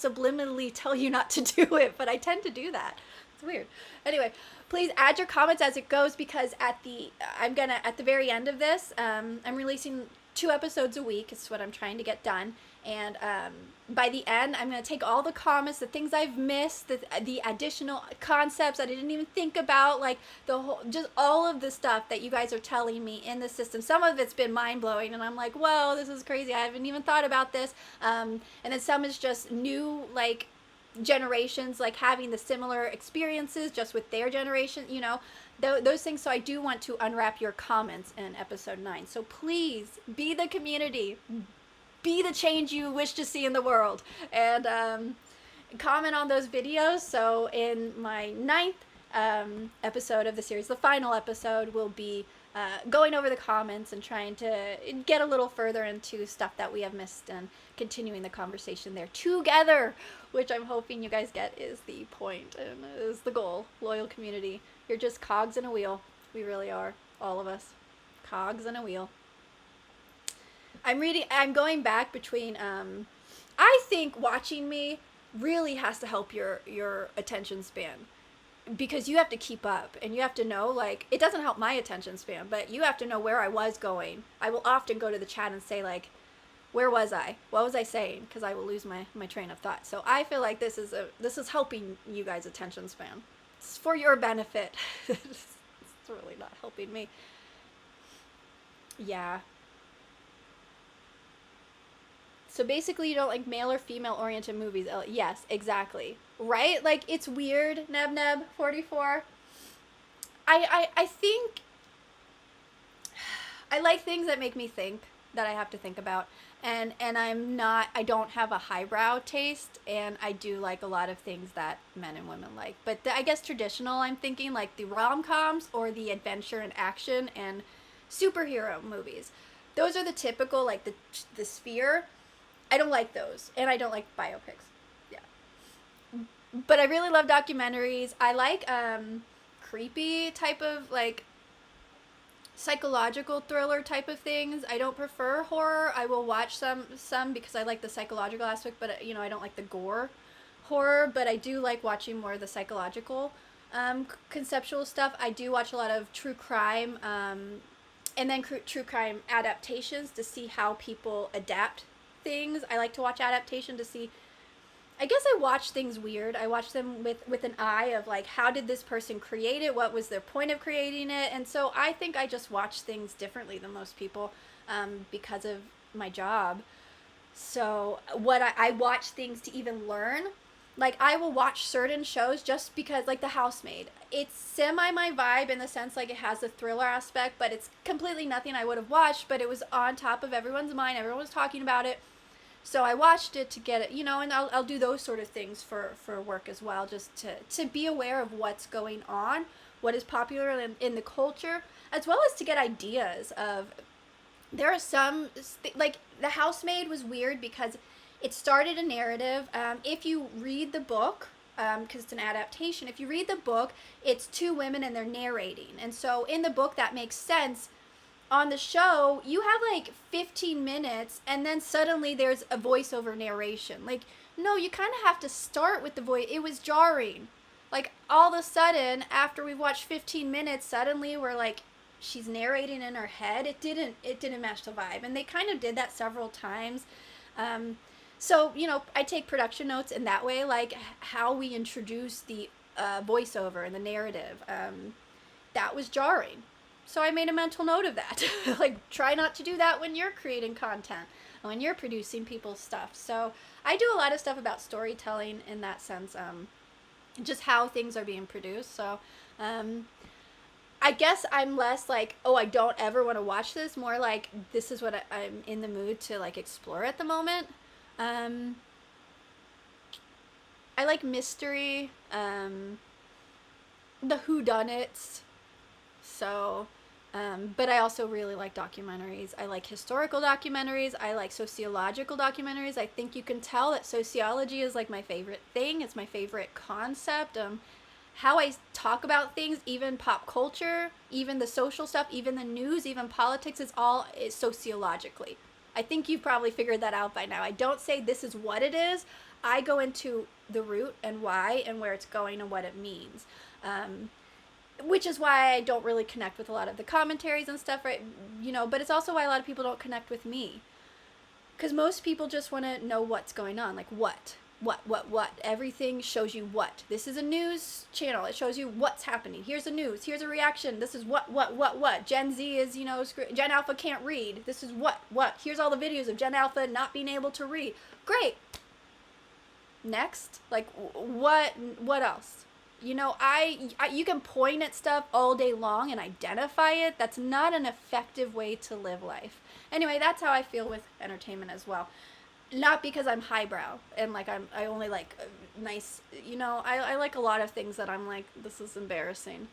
subliminally tell you not to do it, but I tend to do that. It's weird. Anyway, please add your comments as it goes, because at the very end of this, I'm releasing 2 episodes a week. It's what I'm trying to get done. And by the end, I'm going to take all the comments, the things I've missed, the additional concepts that I didn't even think about, like just all of the stuff that you guys are telling me in the system. Some of it's been mind-blowing, and I'm like, whoa, this is crazy. I haven't even thought about this. And then some is just new, like, generations, like having the similar experiences just with their generation, those things. So I do want to unwrap your comments in episode 9. So please be the community. Be the change you wish to see in the world, and comment on those videos. So in my 9th episode of the series, the final episode, will be going over the comments and trying to get a little further into stuff that we have missed and continuing the conversation there together, which I'm hoping you guys get is the point and is the goal. Loyal community. You're just cogs in a wheel. We really are. All of us. Cogs in a wheel. I'm going back between, I think watching me really has to help your attention span, because you have to keep up and you have to know, like, it doesn't help my attention span, but you have to know where I was going. I will often go to the chat and say, like, where was I? What was I saying? Because I will lose my train of thought. So I feel like this is helping you guys' attention span. It's for your benefit. It's really not helping me. Yeah. So basically, you don't like male or female oriented movies. Yes, exactly. Right? Like, it's weird, Neb44. I think I like things that make me think, that I have to think about. And I don't have a highbrow taste, and I do like a lot of things that men and women like. But I guess traditional, I'm thinking like the rom-coms or the adventure and action and superhero movies. Those are the typical, like the sphere. I don't like those, and I don't like biopics. Yeah. But I really love documentaries. I like creepy type of, like, psychological thriller type of things. I don't prefer horror. I will watch some because I like the psychological aspect, but I don't like the gore horror, but I do like watching more of the psychological conceptual stuff. I do watch a lot of true crime and then true crime adaptations to see how people adapt things. I like to watch adaptation to see, I guess I watch things weird. I watch them with an eye of, like, how did this person create it? What was their point of creating it? And so I think I just watch things differently than most people because of my job. So I watch things to even learn. Like, I will watch certain shows just because, like, The Housemaid. It's semi my vibe in the sense, like, it has a thriller aspect, but it's completely nothing I would have watched, but it was on top of everyone's mind. Everyone was talking about it. So I watched it to get it, and I'll do those sort of things for work as well, just to be aware of what's going on, what is popular in the culture, as well as to get ideas of, there are some, like, The Housemaid was weird because it started a narrative. If you read the book, because it's an adaptation, if you read the book, it's 2 women and they're narrating. And so in the book, that makes sense. On the show, you have like 15 minutes and then suddenly there's a voiceover narration. Like, no, you kind of have to start with the voice. It was jarring. Like, all of a sudden, after we watched 15 minutes, suddenly we're like, she's narrating in her head. It didn't match the vibe. And they kind of did that several times. So, I take production notes in that way, like how we introduce the voiceover and the narrative. That was jarring. So I made a mental note of that. Like, try not to do that when you're creating content, when you're producing people's stuff. So I do a lot of stuff about storytelling in that sense, just how things are being produced. So I guess I'm less like, oh, I don't ever want to watch this. More like, this is what I'm in the mood to like explore at the moment. Um, I like mystery, the whodunits. So, but I also really like documentaries. I like historical documentaries. I like sociological documentaries. I think you can tell that sociology is like my favorite thing. It's my favorite concept. How I talk about things, even pop culture, even the social stuff, even the news, even politics, is sociologically. I think you've probably figured that out by now. I don't say this is what it is. I go into the root and why and where it's going and what it means. Which is why I don't really connect with a lot of the commentaries and stuff, right? But it's also why a lot of people don't connect with me. Because most people just want to know what's going on. Like, what? What? Everything shows you what. This is a news channel. It shows you what's happening. Here's the news. Here's a reaction. This is what. Gen Z is, Gen Alpha can't read. This is what. Here's all the videos of Gen Alpha not being able to read. Great. Next. Like, what else? You can point at stuff all day long and identify it. That's not an effective way to live life. Anyway, that's how I feel with entertainment as well. Not because I'm highbrow and like I only like nice, I like a lot of things that I'm like, this is embarrassing,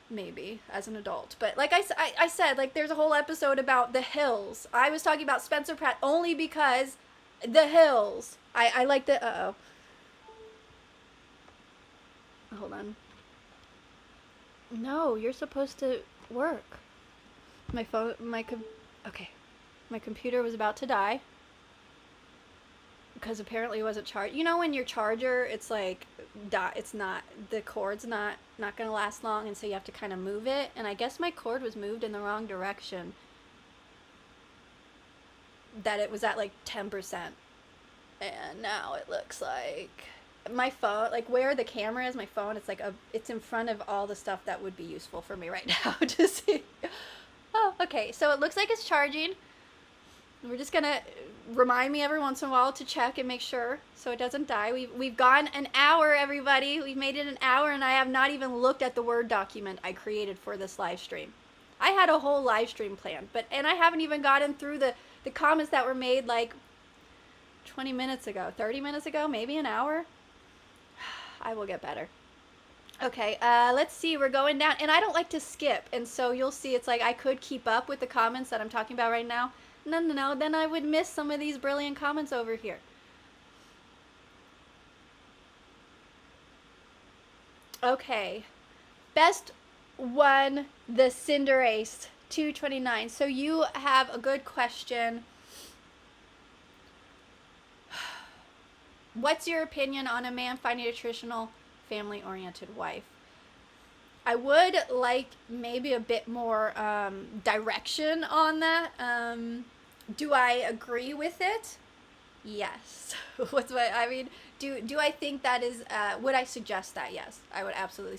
maybe as an adult. But like I said, like there's a whole episode about The Hills. I was talking about Spencer Pratt only because The Hills. I like the, hold on. No, you're supposed to work. Okay. My computer was about to die. Because apparently it wasn't charged. When your charger, it's like, the cord's not going to last long, and so you have to kind of move it. And I guess my cord was moved in the wrong direction. That it was at like 10%. And now it looks like my phone, like where the camera is, my phone, it's in front of all the stuff that would be useful for me right now to see. Oh, okay. So it looks like it's charging. We're just gonna remind me every once in a while to check and make sure so it doesn't die. We've gone an hour, everybody. We've made it an hour, and I have not even looked at the Word document I created for this live stream. I had a whole live stream planned, and I haven't even gotten through the comments that were made like 20 minutes ago, 30 minutes ago, maybe an hour. I will get better. Okay, let's see. We're going down, and I don't like to skip, and so you'll see it's like I could keep up with the comments that I'm talking about right now. No, then I would miss some of these brilliant comments over here. Okay. Best one, the Cinderace 229. So you have a good question. What's your opinion on a man finding a traditional family-oriented wife? I would like maybe a bit more direction on that. Do I agree with it? Yes. Do I think that is? Would I suggest that? Yes, I would absolutely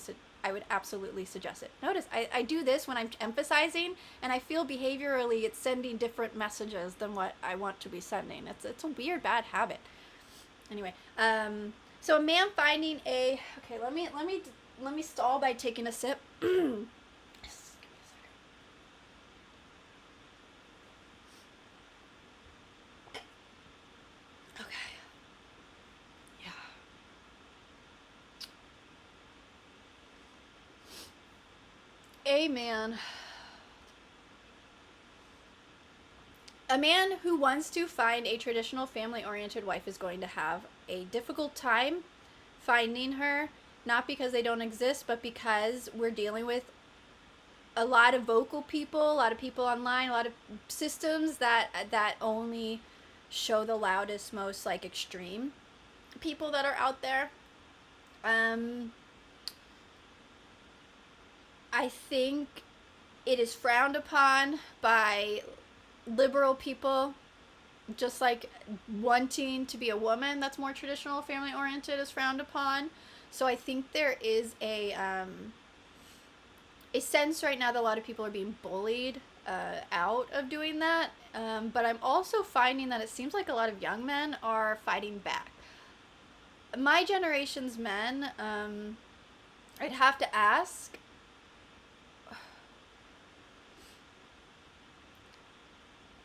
suggest it. Notice I do this when I'm emphasizing, and I feel behaviorally it's sending different messages than what I want to be sending. It's a weird bad habit. Anyway, so a man finding a, okay, let me stall by taking a sip. Okay. Yeah. A man who wants to find a traditional family-oriented wife is going to have a difficult time finding her, not because they don't exist, but because we're dealing with a lot of vocal people, a lot of people online, a lot of systems that only show the loudest, most like extreme people that are out there. I think it is frowned upon by liberal people, just like wanting to be a woman that's more traditional family oriented is frowned upon. So I think there is a sense right now that a lot of people are being bullied out of doing that. But I'm also finding that it seems like a lot of young men are fighting back. My generation's men, I'd have to ask,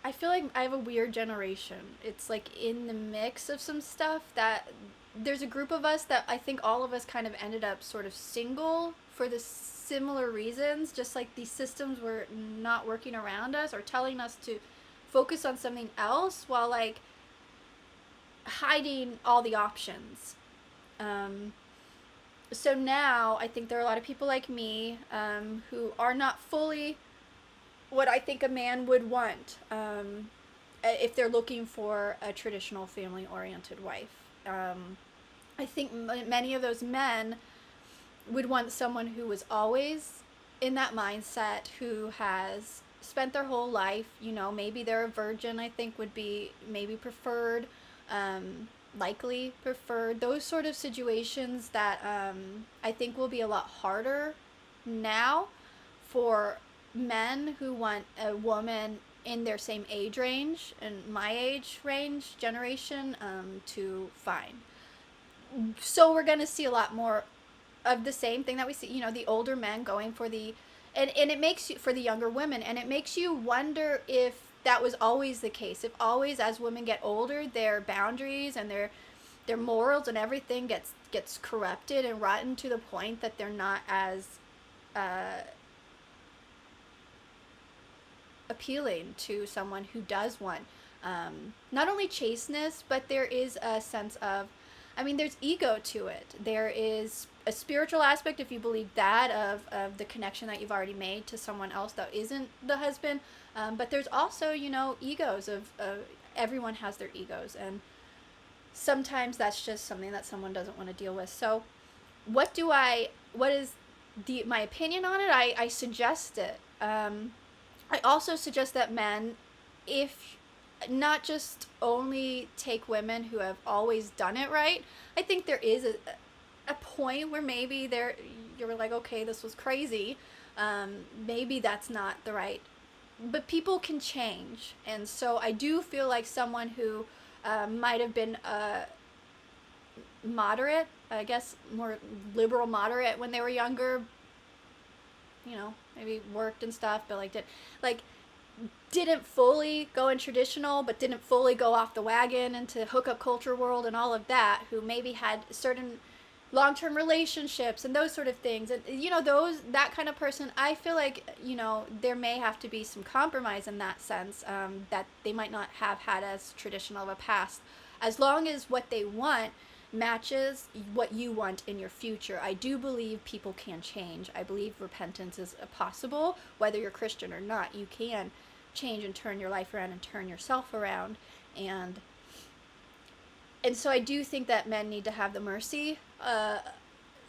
I feel like I have a weird generation. It's like in the mix of some stuff that there's a group of us that I think all of us kind of ended up sort of single for the similar reasons, just like these systems were not working around us or telling us to focus on something else while like hiding all the options. Um, so now I think there are a lot of people like me who are not fully what I think a man would want if they're looking for a traditional family oriented wife. I think many of those men would want someone who was always in that mindset, who has spent their whole life, maybe they're a virgin, I think would be maybe preferred, likely preferred. Those sort of situations that I think will be a lot harder now for men who want a woman in their same age range and my age range generation to find. So we're going to see a lot more of the same thing that we see, the older men going for and it makes you, for the younger women, and it makes you wonder if that was always the case. If always, as women get older, their boundaries and their morals and everything gets corrupted and rotten to the point that they're not as appealing to someone who does want not only chasteness, but there is a sense of, there's ego to it. There is a spiritual aspect, if you believe that, of the connection that you've already made to someone else that isn't the husband. But there's also, egos of everyone has their egos. And sometimes that's just something that someone doesn't want to deal with. So what is my opinion on it? I suggest it. I also suggest that men, if not just only take women who have always done it right. I think there is a point where maybe you're like, okay, this was crazy. Maybe that's not the right. But people can change. And so I do feel like someone who might have been moderate, I guess more liberal moderate when they were younger, maybe worked and stuff, but didn't fully go in traditional, but didn't fully go off the wagon into hookup culture world and all of that, who maybe had certain long-term relationships and those sort of things. And, that kind of person, I feel like, there may have to be some compromise in that sense, that they might not have had as traditional of a past, as long as what they want matches what you want in your future. I do believe people can change. I believe repentance is possible, whether you're Christian or not. You can change and turn your life around and turn yourself around, and so I do think that men need to have the mercy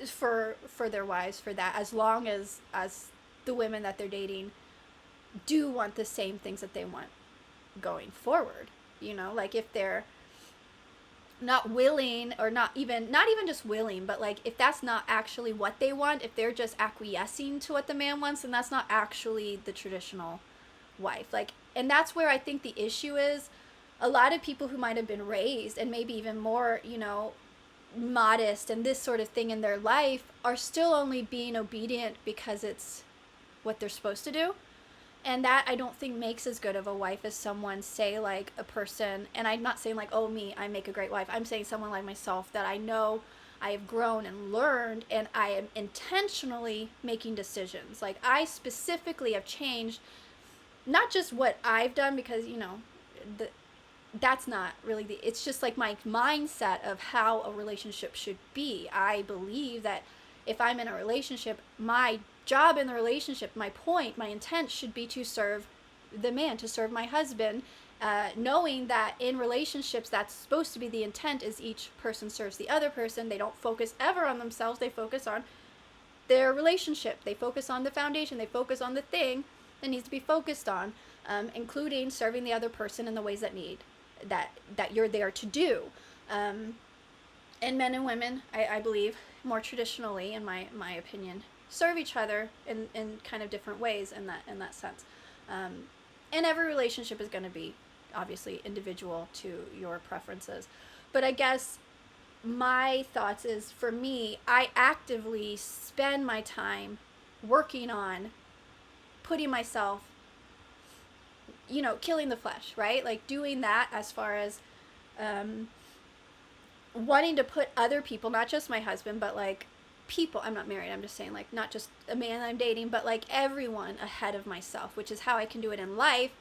for their wives for that, as long as the women that they're dating do want the same things that they want going forward. If they're not willing, or not even just willing, but if that's not actually what they want, if they're just acquiescing to what the man wants, then that's not actually the traditional wife. And that's where I think the issue is. A lot of people who might have been raised and maybe even more, modest and this sort of thing in their life are still only being obedient because it's what they're supposed to do. And that I don't think makes as good of a wife as someone, say, like a person, and I'm not saying oh, me, I make a great wife. I'm saying someone like myself, that I know I have grown and learned, and I am intentionally making decisions. I specifically have changed, not just what I've done, because, that's not really it's just my mindset of how a relationship should be. I believe that if I'm in a relationship, my job in the relationship, my intent should be to serve the man, to serve my husband, knowing that in relationships, that's supposed to be the intent, is each person serves the other person. They don't focus ever on themselves. They focus on their relationship. They focus on the foundation. They focus on the thing that needs to be focused on, including serving the other person in the ways that you're there to do. And men and women, I believe, more traditionally, in my opinion, serve each other in kind of different ways in that sense. And every relationship is going to be obviously individual to your preferences. But I guess my thoughts is, for me, I actively spend my time working on putting myself, killing the flesh, right? Like doing that as far as wanting to put other people, not just my husband, but like people, I'm not married, I'm just saying, like, not just a man I'm dating, but like everyone ahead of myself, which is how I can do it in life,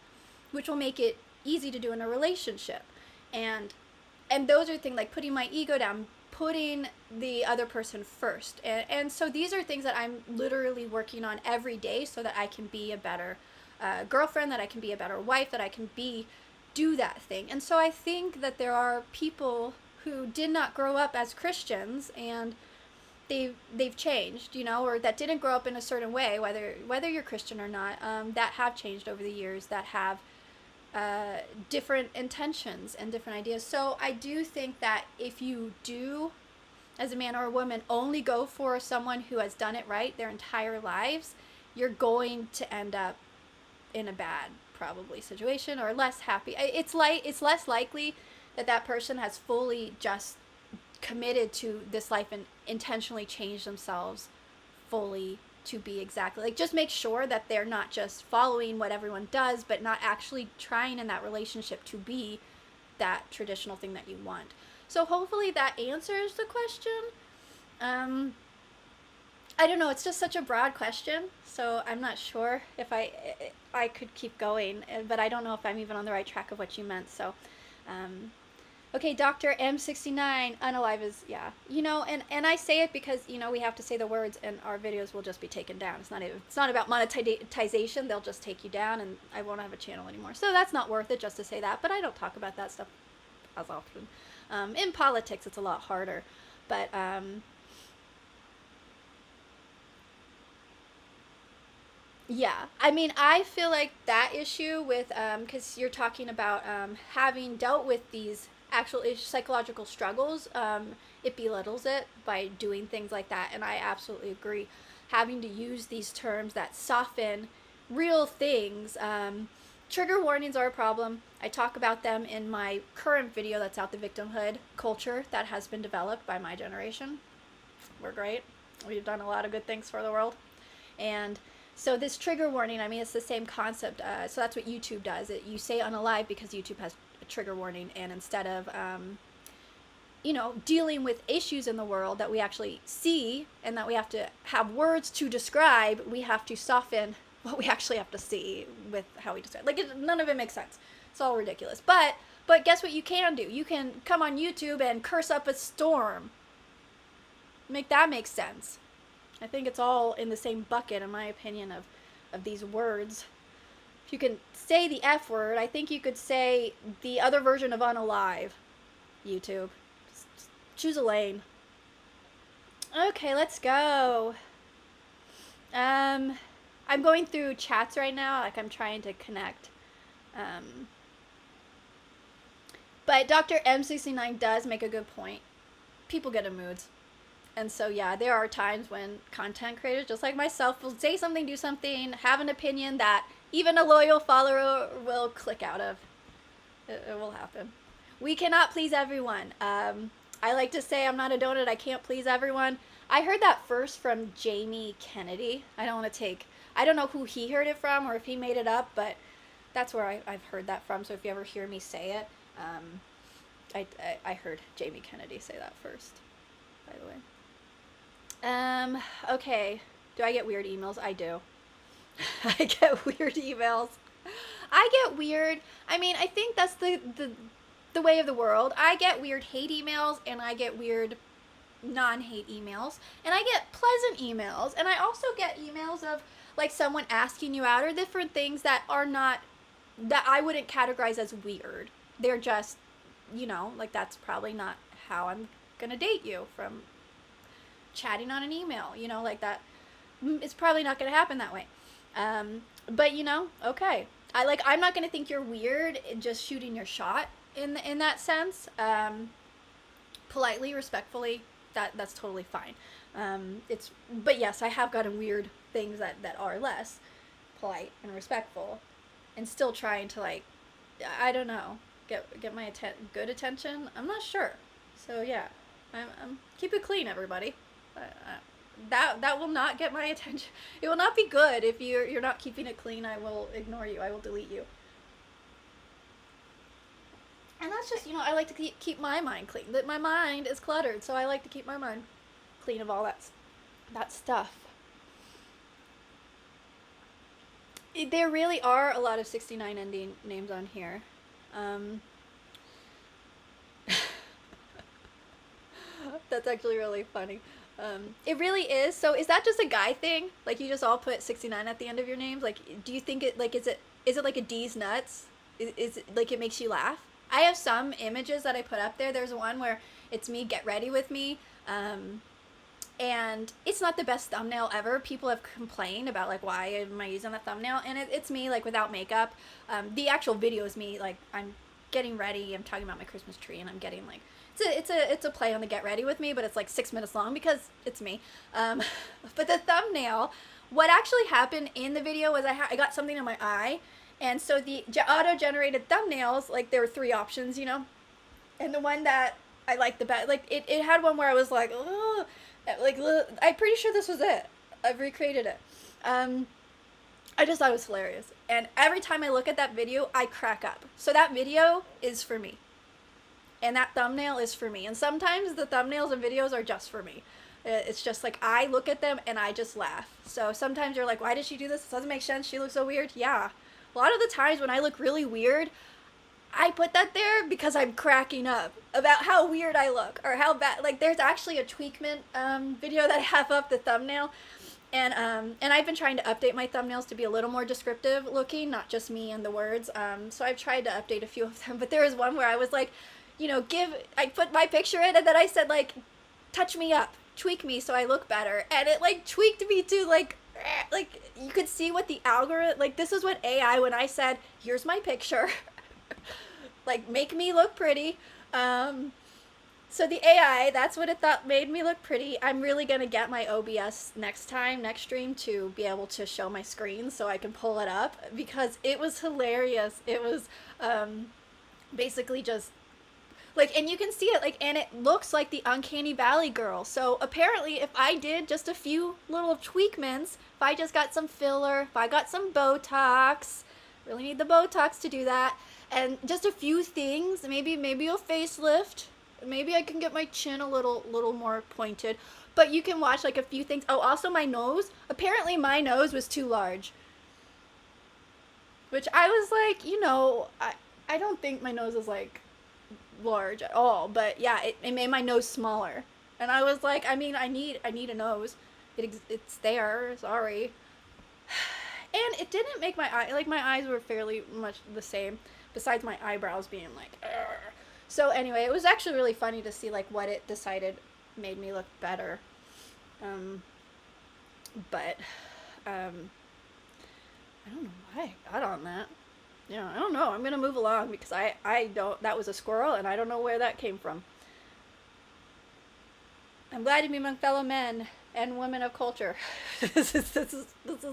which will make it easy to do in a relationship. And those are things like putting my ego down, putting the other person first. And so these are things that I'm literally working on every day so that I can be a better girlfriend, that I can be a better wife, that I can do that thing. And so I think that there are people who did not grow up as Christians, and they've changed, or that didn't grow up in a certain way, whether you're Christian or not, that have changed over the years, that have different intentions and different ideas. So I do think that if you do, as a man or a woman, only go for someone who has done it right their entire lives, you're going to end up in a bad, probably, situation, or less happy. It's less likely that person has fully just committed to this life and intentionally changed themselves fully to be exactly, like, just make sure that they're not just following what everyone does, but not actually trying in that relationship to be that traditional thing that you want. So hopefully that answers the question. I don't know, it's just such a broad question, so I'm not sure if I could keep going, but I don't know if I'm even on the right track of what you meant. So okay, Dr. M69, unalive is, yeah. And I say it because, we have to say the words and our videos will just be taken down. It's not about monetization. They'll just take you down and I won't have a channel anymore. So that's not worth it just to say that. But I don't talk about that stuff as often. In politics, it's a lot harder. But yeah, I mean, I feel like that issue with, because you're talking about having dealt with these actual psychological struggles, it belittles it by doing things like that. And I absolutely agree. Having to use these terms that soften real things. Trigger warnings are a problem. I talk about them in my current video that's out, the victimhood culture that has been developed by my generation. We're great. We've done a lot of good things for the world. And so this trigger warning, I mean, it's the same concept. So that's what YouTube does. You say unalive because YouTube has a trigger warning. And instead of, dealing with issues in the world that we actually see and that we have to have words to describe, we have to soften what we actually have to see with how we describe. Like, none of it makes sense. It's all ridiculous. But guess what you can do? You can come on YouTube and curse up a storm. Make that make sense. I think it's all in the same bucket, in my opinion, of these words. If you can say the F word, I think you could say the other version of unalive. YouTube. Just choose a lane. Okay, let's go. I'm going through chats right now, like I'm trying to connect. But Dr. M69 does make a good point. People get in moods. And so, yeah, there are times when content creators, just like myself, will say something, do something, have an opinion that even a loyal follower will click out of. It will happen. We cannot please everyone. I like to say I'm not a donut. I can't please everyone. I heard that first from Jamie Kennedy. I don't know who he heard it from or if he made it up, but that's where I've heard that from. So if you ever hear me say it, I heard Jamie Kennedy say that first, by the way. Okay. Do I get weird emails? I do. I get weird emails. I get weird. I mean, I think that's the way of the world. I get weird hate emails and I get weird non-hate emails and I get pleasant emails and I also get emails of like someone asking you out or different things that are not, that I wouldn't categorize as weird. They're just, like that's probably not how I'm gonna date you, from chatting on an email, like that. It's probably not going to happen that way. But okay. I'm not going to think you're weird just shooting your shot in that sense. Politely, respectfully, that's totally fine. But yes, I have gotten weird things that are less polite and respectful and still trying to, like, I don't know, get my good attention. I'm not sure. So yeah, I'm keep it clean, everybody. That will not get my attention. It will not be good if you're not keeping it clean. I will ignore you. I will delete you. And that's just, I like to keep my mind clean. That my mind is cluttered, so I like to keep my mind clean of all that stuff. There really are a lot of 69 ending names on here. That's actually really funny. It really is. So is that just a guy thing? Like you just all put 69 at the end of your names? Like, do you think it, like, is it like a D's nuts? Is it like it makes you laugh? I have some images that I put up there. There's one where it's me, get ready with me. And it's not the best thumbnail ever. People have complained about like, why am I using that thumbnail? And it's me like without makeup. The actual video is me like I'm getting ready. I'm talking about my Christmas tree, and I'm getting like it's a play on the get ready with me, but it's like 6 minutes long because it's me. But the thumbnail, what actually happened in the video was I got something in my eye, and so the auto-generated thumbnails, like there were 3 options, and the one that I liked the best, like it had one where I was like, oh, like I'm pretty sure this was it. I've recreated it. I just thought it was hilarious, and every time I look at that video, I crack up. So that video is for me. And that thumbnail is for me. And sometimes the thumbnails and videos are just for me. It's just like I look at them and I just laugh. So sometimes you're like, why did she do this? It doesn't make sense. She looks so weird. Yeah. A lot of the times when I look really weird, I put that there because I'm cracking up about how weird I look or how bad. Like there's actually a Tweakment video that I have up, the thumbnail. And I've been trying to update my thumbnails to be a little more descriptive looking, not just me and the words. So I've tried to update a few of them. But there was one where I was like, I put my picture in, and then I said like, touch me up, tweak me so I look better, and it like tweaked me to like you could see what the algorithm, like this is what AI, when I said, here's my picture, like make me look pretty, so the AI, that's what it thought made me look pretty. I'm really gonna get my OBS next stream, to be able to show my screen so I can pull it up, because it was hilarious. It was basically just like, and you can see it, like, and it looks like the Uncanny Valley girl. So apparently if I did just a few little tweakments, if I just got some filler, if I got some Botox, really need the Botox to do that, and just a few things, maybe a facelift, maybe I can get my chin a little more pointed, but you can watch like a few things. Oh, also my nose, apparently my nose was too large, which I was like, I don't think my nose is like large at all, but yeah, it made my nose smaller, and I was like, I mean, I need a nose. It's there, sorry. And it didn't make my eye, like my eyes were fairly much the same, besides my eyebrows being like, argh. So anyway, it was actually really funny to see like what it decided made me look better. But I don't know why I got on that. Yeah, I don't know. I'm going to move along because I don't, that was a squirrel and I don't know where that came from. I'm glad to be among fellow men and women of culture. This is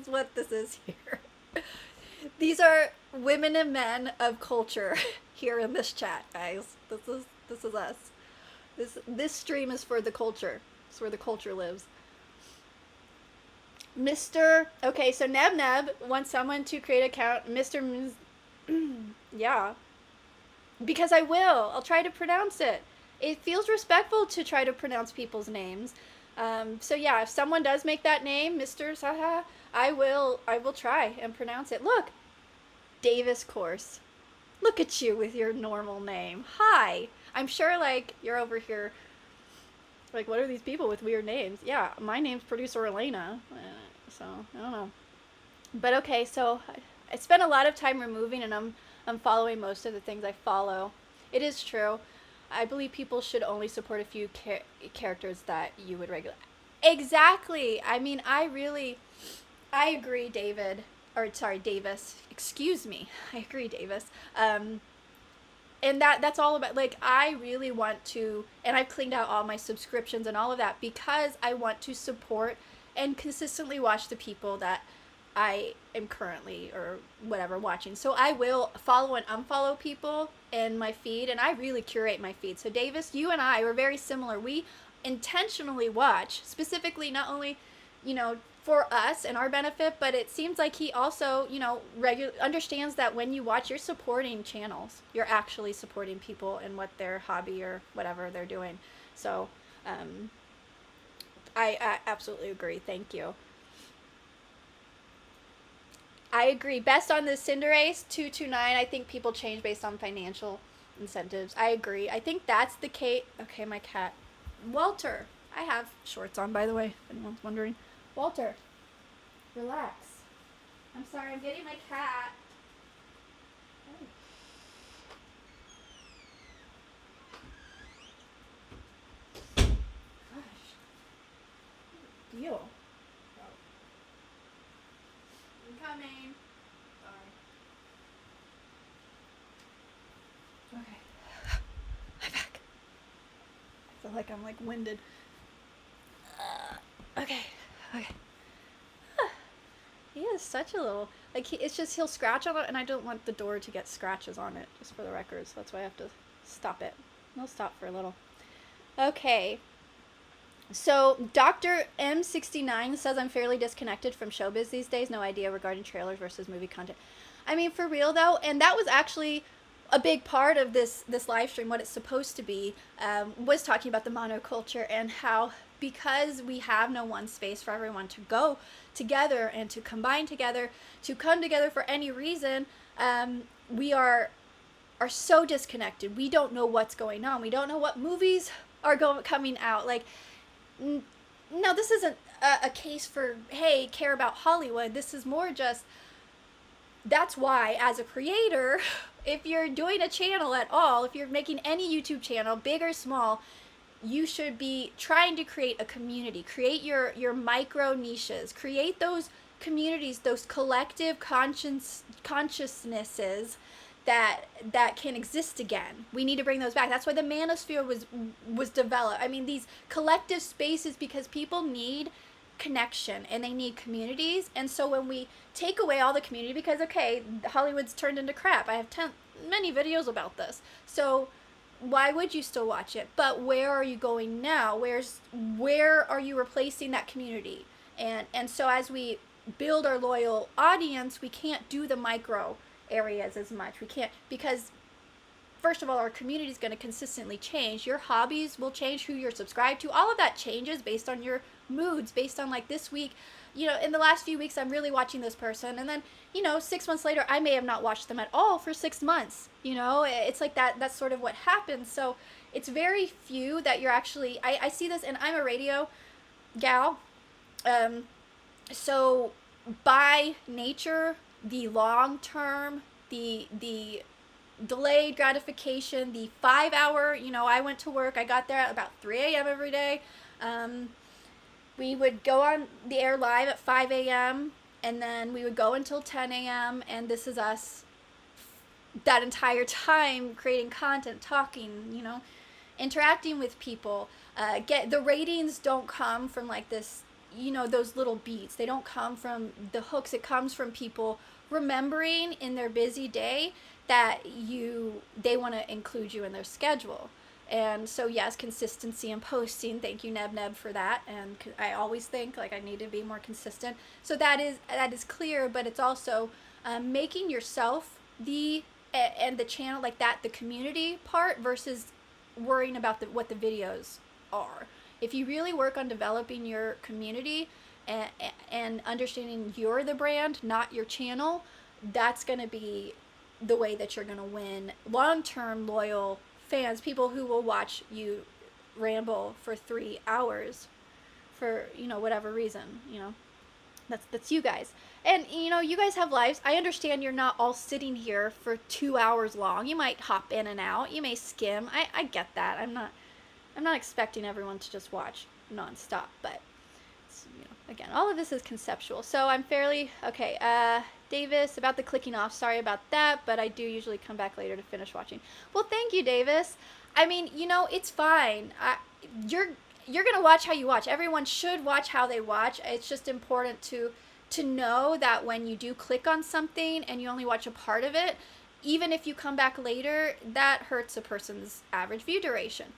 what this is here. These are women and men of culture here in this chat, guys. This is us. This stream is for the culture. It's where the culture lives. Okay, so Neb wants someone to create an account. Mr. Yeah, because I'll try to pronounce it. It feels respectful to try to pronounce people's names. So yeah, if someone does make that name, Mr. Saha, I will try and pronounce it. Look, Davis Course. Look at you with your normal name. Hi. I'm sure like you're over here like, what are these people with weird names? Yeah, my name's Producer Alayna. So I don't know. But okay, so I spent a lot of time removing and I'm following most of the things I follow. It is true. I believe people should only support a few characters that you would regularly. Exactly. I mean, I agree, David. Or sorry, Davis. Excuse me. I agree, Davis. And that's all about, like, I really want to, and I've cleaned out all my subscriptions and all of that because I want to support and consistently watch the people that I am currently or whatever watching. So I will follow and unfollow people in my feed, and I really curate my feed. So Davis, you and I were very similar. We intentionally watch, specifically not only, for us and our benefit, but it seems like he also, understands that when you watch, you're supporting channels. You're actually supporting people and what their hobby or whatever they're doing. So, I absolutely agree. Thank you. I agree. Best on the Cinderace 229. I think people change based on financial incentives. I agree. I think that's the case. Okay, my cat. Walter. I have shorts on, by the way, if anyone's wondering. Walter, relax. I'm sorry, I'm getting my cat. Oh. Gosh. Deal. I'm coming. Sorry. Okay. I'm back. I feel like I'm like winded. Okay. Okay. He is such a little, like, it's just he'll scratch on it, and I don't want the door to get scratches on it, just for the record, so that's why I have to stop it. He'll stop for a little. Okay. So, Dr. M69 says I'm fairly disconnected from showbiz these days. No idea regarding trailers versus movie content. I mean, for real though, and that was actually a big part of this live stream. What it's supposed to be was talking about the monoculture and how, because we have no one space for everyone to go together and to combine together, to come together for any reason, we are so disconnected. We don't know what's going on. We don't know what movies are coming out. Like, no, this isn't a case for, hey, care about Hollywood. This is more just, that's why, as a creator, if you're doing a channel at all, if you're making any YouTube channel, big or small, you should be trying to create a community. Create your micro niches. Create those communities, those collective consciousnesses that can exist again. We need to bring those back. That's why the manosphere was developed. I mean, these collective spaces, because people need connection and they need communities. And so when we take away all the community, because okay, Hollywood's turned into crap. I have many videos about this. So why would you still watch it? But where are you going now? Where are you replacing that community? And so as we build our loyal audience, we can't do the micro areas as much. We can't, because first of all, our community is going to consistently change. Your hobbies will change, who you're subscribed to. All of that changes based on your moods, based on, like, this week, in the last few weeks, I'm really watching this person. And then, 6 months later, I may have not watched them at all for 6 months. It's like that. That's sort of what happens. So it's very few that you're actually, I see this, and I'm a radio gal. So by nature, the long term, the delayed gratification, the 5 hour, I went to work, I got there at about 3 a.m. every day. We would go on the air live at 5 a.m. and then we would go until 10 a.m. and this is us that entire time creating content, talking, interacting with people. The ratings don't come from like this, those little beats. They don't come from the hooks. It comes from people remembering in their busy day that they want to include you in their schedule. And so yes, consistency in posting. Thank you, Neb for that. And I always think like I need to be more consistent. So that is clear, but it's also making yourself and the channel like that, the community part, versus worrying about what the videos are. If you really work on developing your community and understanding you're the brand, not your channel, that's going to be the way that you're going to win long-term loyal fans, people who will watch you ramble for 3 hours for, whatever reason, that's you guys. And, you guys have lives. I understand you're not all sitting here for 2 hours long. You might hop in and out. You may skim. I get that. I'm not expecting everyone to just watch nonstop, but it's, again, all of this is conceptual. So I'm fairly, okay, Davis, about the clicking off, sorry about that, but I do usually come back later to finish watching. Well, thank you, Davis. I mean, it's fine. You're going to watch how you watch. Everyone should watch how they watch. It's just important to know that when you do click on something and you only watch a part of it, even if you come back later, that hurts a person's average view duration.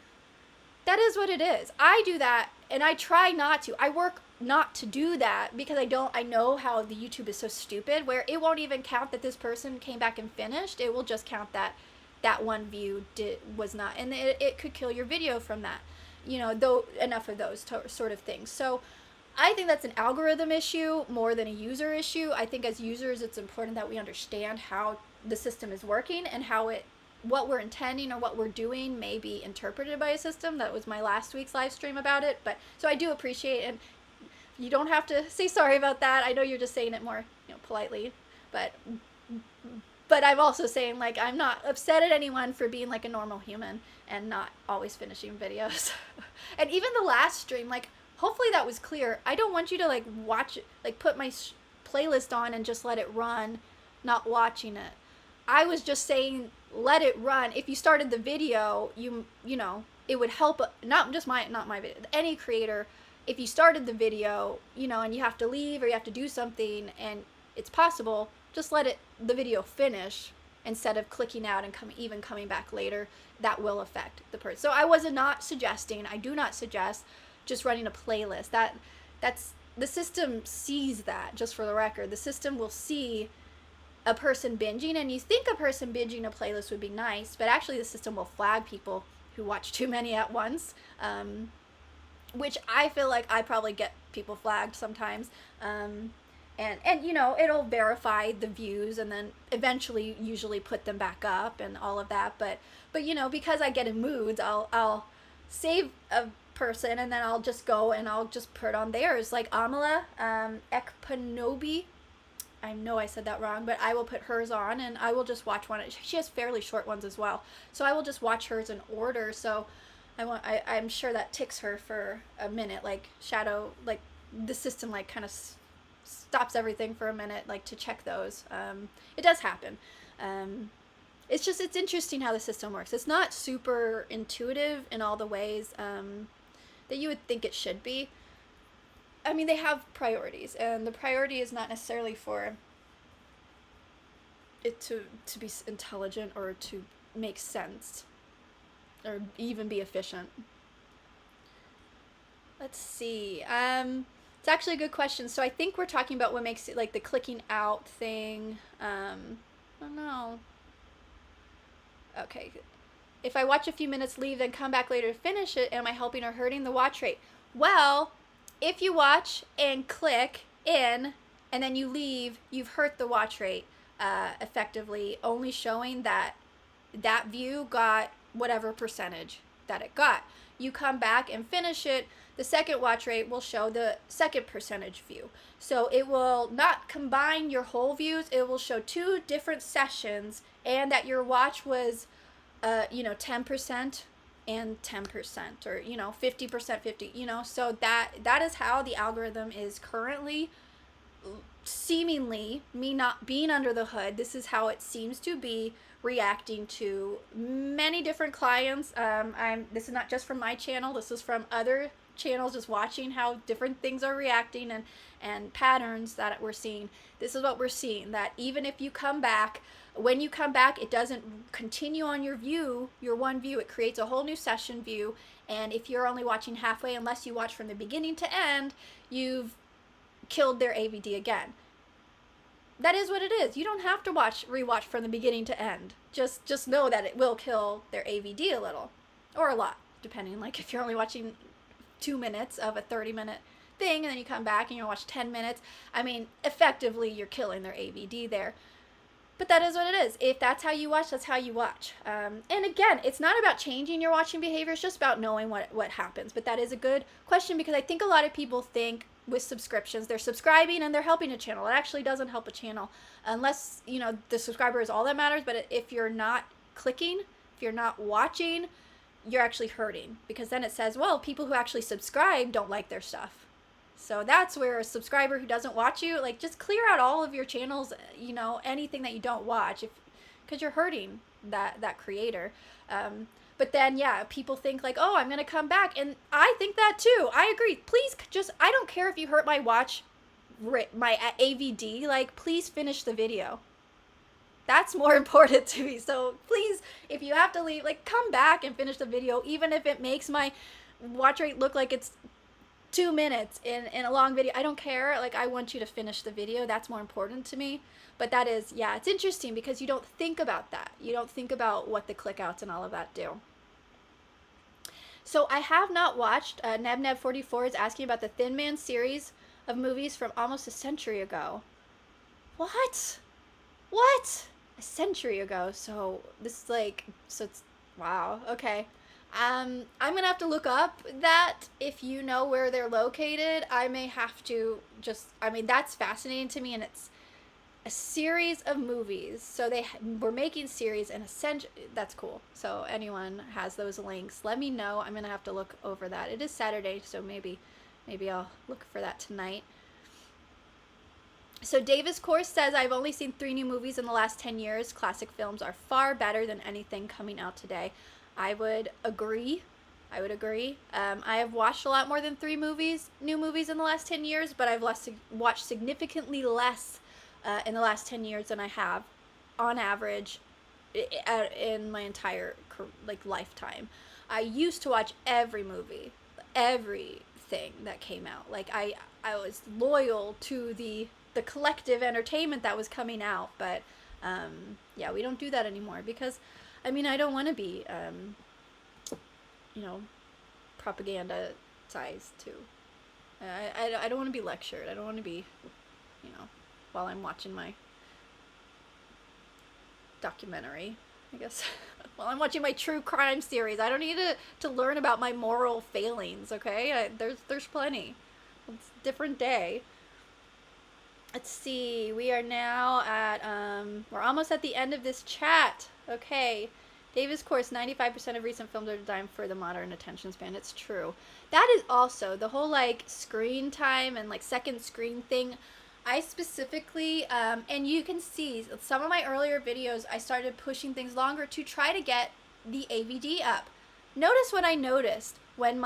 That is what it is. I do that, and I try not to. I work not to do that because I know how the YouTube is so stupid where it won't even count that this person came back and finished. It will just count that that one view was not, and it could kill your video from that, though enough of those sort of things. So I think that's an algorithm issue more than a user issue. I think as users it's important that we understand how the system is working and how what we're intending or what we're doing may be interpreted by a system. That was my last week's live stream about it. But so I do appreciate, and you don't have to say sorry about that. I know you're just saying it more, politely, but I'm also saying, like, I'm not upset at anyone for being like a normal human and not always finishing videos. And even the last stream, like, hopefully that was clear. I don't want you to like watch it, like put my playlist on and just let it run, not watching it. I was just saying let it run. If you started the video, you know, it would help, not my video, any creator. If you started the video, and you have to leave or you have to do something and it's possible, just let the video finish instead of clicking out and coming back later. That will affect the person. So I I do not suggest just running a playlist. That's the system sees that, just for the record. The system will see a person binging, and you think a person binging a playlist would be nice, but actually the system will flag people who watch too many at once, which I feel like I probably get people flagged sometimes. And it'll verify the views and then eventually usually put them back up and all of that. But because I get in moods, I'll save a person and then I'll just go and I'll just put on theirs, like Amala Ekpanobi. I know I said that wrong, but I will put hers on and I will just watch one. She has fairly short ones as well, so I will just watch hers in order. So I'm sure that ticks her for a minute, like shadow, like the system like kind of stops everything for a minute, like to check those. It does happen. It's interesting how the system works. It's not super intuitive in all the ways that you would think it should be. I mean, they have priorities, and the priority is not necessarily for it to be intelligent or to make sense or even be efficient. Let's see. It's actually a good question. So I think we're talking about what makes it, like, the clicking out thing. I don't know. Okay. If I watch a few minutes, leave, then come back later to finish it, am I helping or hurting the watch rate? Well, if you watch and click in and then you leave, you've hurt the watch rate effectively, only showing that view got whatever percentage that it got. You come back and finish it, the second watch rate will show the second percentage view. So it will not combine your whole views, it will show two different sessions, and that your watch was 10% and 10%, or 50%, 50, so that is how the algorithm is currently, seemingly, me not being under the hood, this is how it seems to be reacting to many different clients. This is not just from my channel, this is from other channels, just watching how different things are reacting and patterns that we're seeing. This is what we're seeing, that even if you come back, when you come back, it doesn't continue on your one view. It creates a whole new session view. And if you're only watching halfway, unless you watch from the beginning to end, you've killed their AVD again. That is what it is. You don't have to rewatch from the beginning to end. Just know that it will kill their AVD a little, or a lot, depending. Like if you're only watching 2 minutes of a 30-minute thing, and then you come back and you watch 10 minutes. I mean, effectively, you're killing their AVD there. But that is what it is. If that's how you watch, that's how you watch. And again, it's not about changing your watching behavior. It's just about knowing what happens. But that is a good question, because I think a lot of people think with subscriptions, they're subscribing and they're helping a channel. It actually doesn't help a channel unless, the subscriber is all that matters. But if you're not clicking, if you're not watching, you're actually hurting. Because then it says, well, people who actually subscribe don't like their stuff. So that's where a subscriber who doesn't watch you, like, just clear out all of your channels, anything that you don't watch, because you're hurting that creator. But then, yeah, people think like, oh, I'm going to come back. And I think that too. I agree. Please I don't care if you hurt my my AVD, like, please finish the video. That's more important to me. So please, if you have to leave, like, come back and finish the video, even if it makes my watch rate look like it's 2 minutes in a long video. I don't care. Like, I want you to finish the video. That's more important to me. But that is, yeah, it's interesting because you don't think about that. You don't think about what the click outs and all of that do. So I have not watched, NebNeb44 is asking about the Thin Man series of movies from almost a century ago. What? What? A century ago. So this is like, so it's, wow, okay. I'm gonna have to look up that. If you know where they're located, I may have to just, I mean, that's fascinating to me, and it's a series of movies. So they were making series in a century. That's cool. So anyone has those links, let me know. I'm gonna have to look over that. It is Saturday, so maybe I'll look for that tonight. So Davis Course says, I've only seen 3 new movies in the last 10 years. Classic films are far better than anything coming out today. I would agree. I have watched a lot more than 3 new movies in the last 10 years, but I've watched significantly less in the last 10 years than I have on average in my entire lifetime. I used to watch every movie, everything that came out. Like, I was loyal to the collective entertainment that was coming out, but yeah, we don't do that anymore because, I mean, I don't want to be propaganda-sized too. I don't want to be lectured. I don't want to be, while I'm watching my documentary, I guess. While I'm watching my true crime series, I don't need to learn about my moral failings, okay? There's plenty. It's a different day. Let's see, we are now at, we're almost at the end of this chat. Okay. Davis Course, 95% of recent films are designed for the modern attention span. It's true. That is also the whole, like, screen time and, like, second screen thing. I specifically, and you can see some of my earlier videos, I started pushing things longer to try to get the AVD up. Notice what I noticed when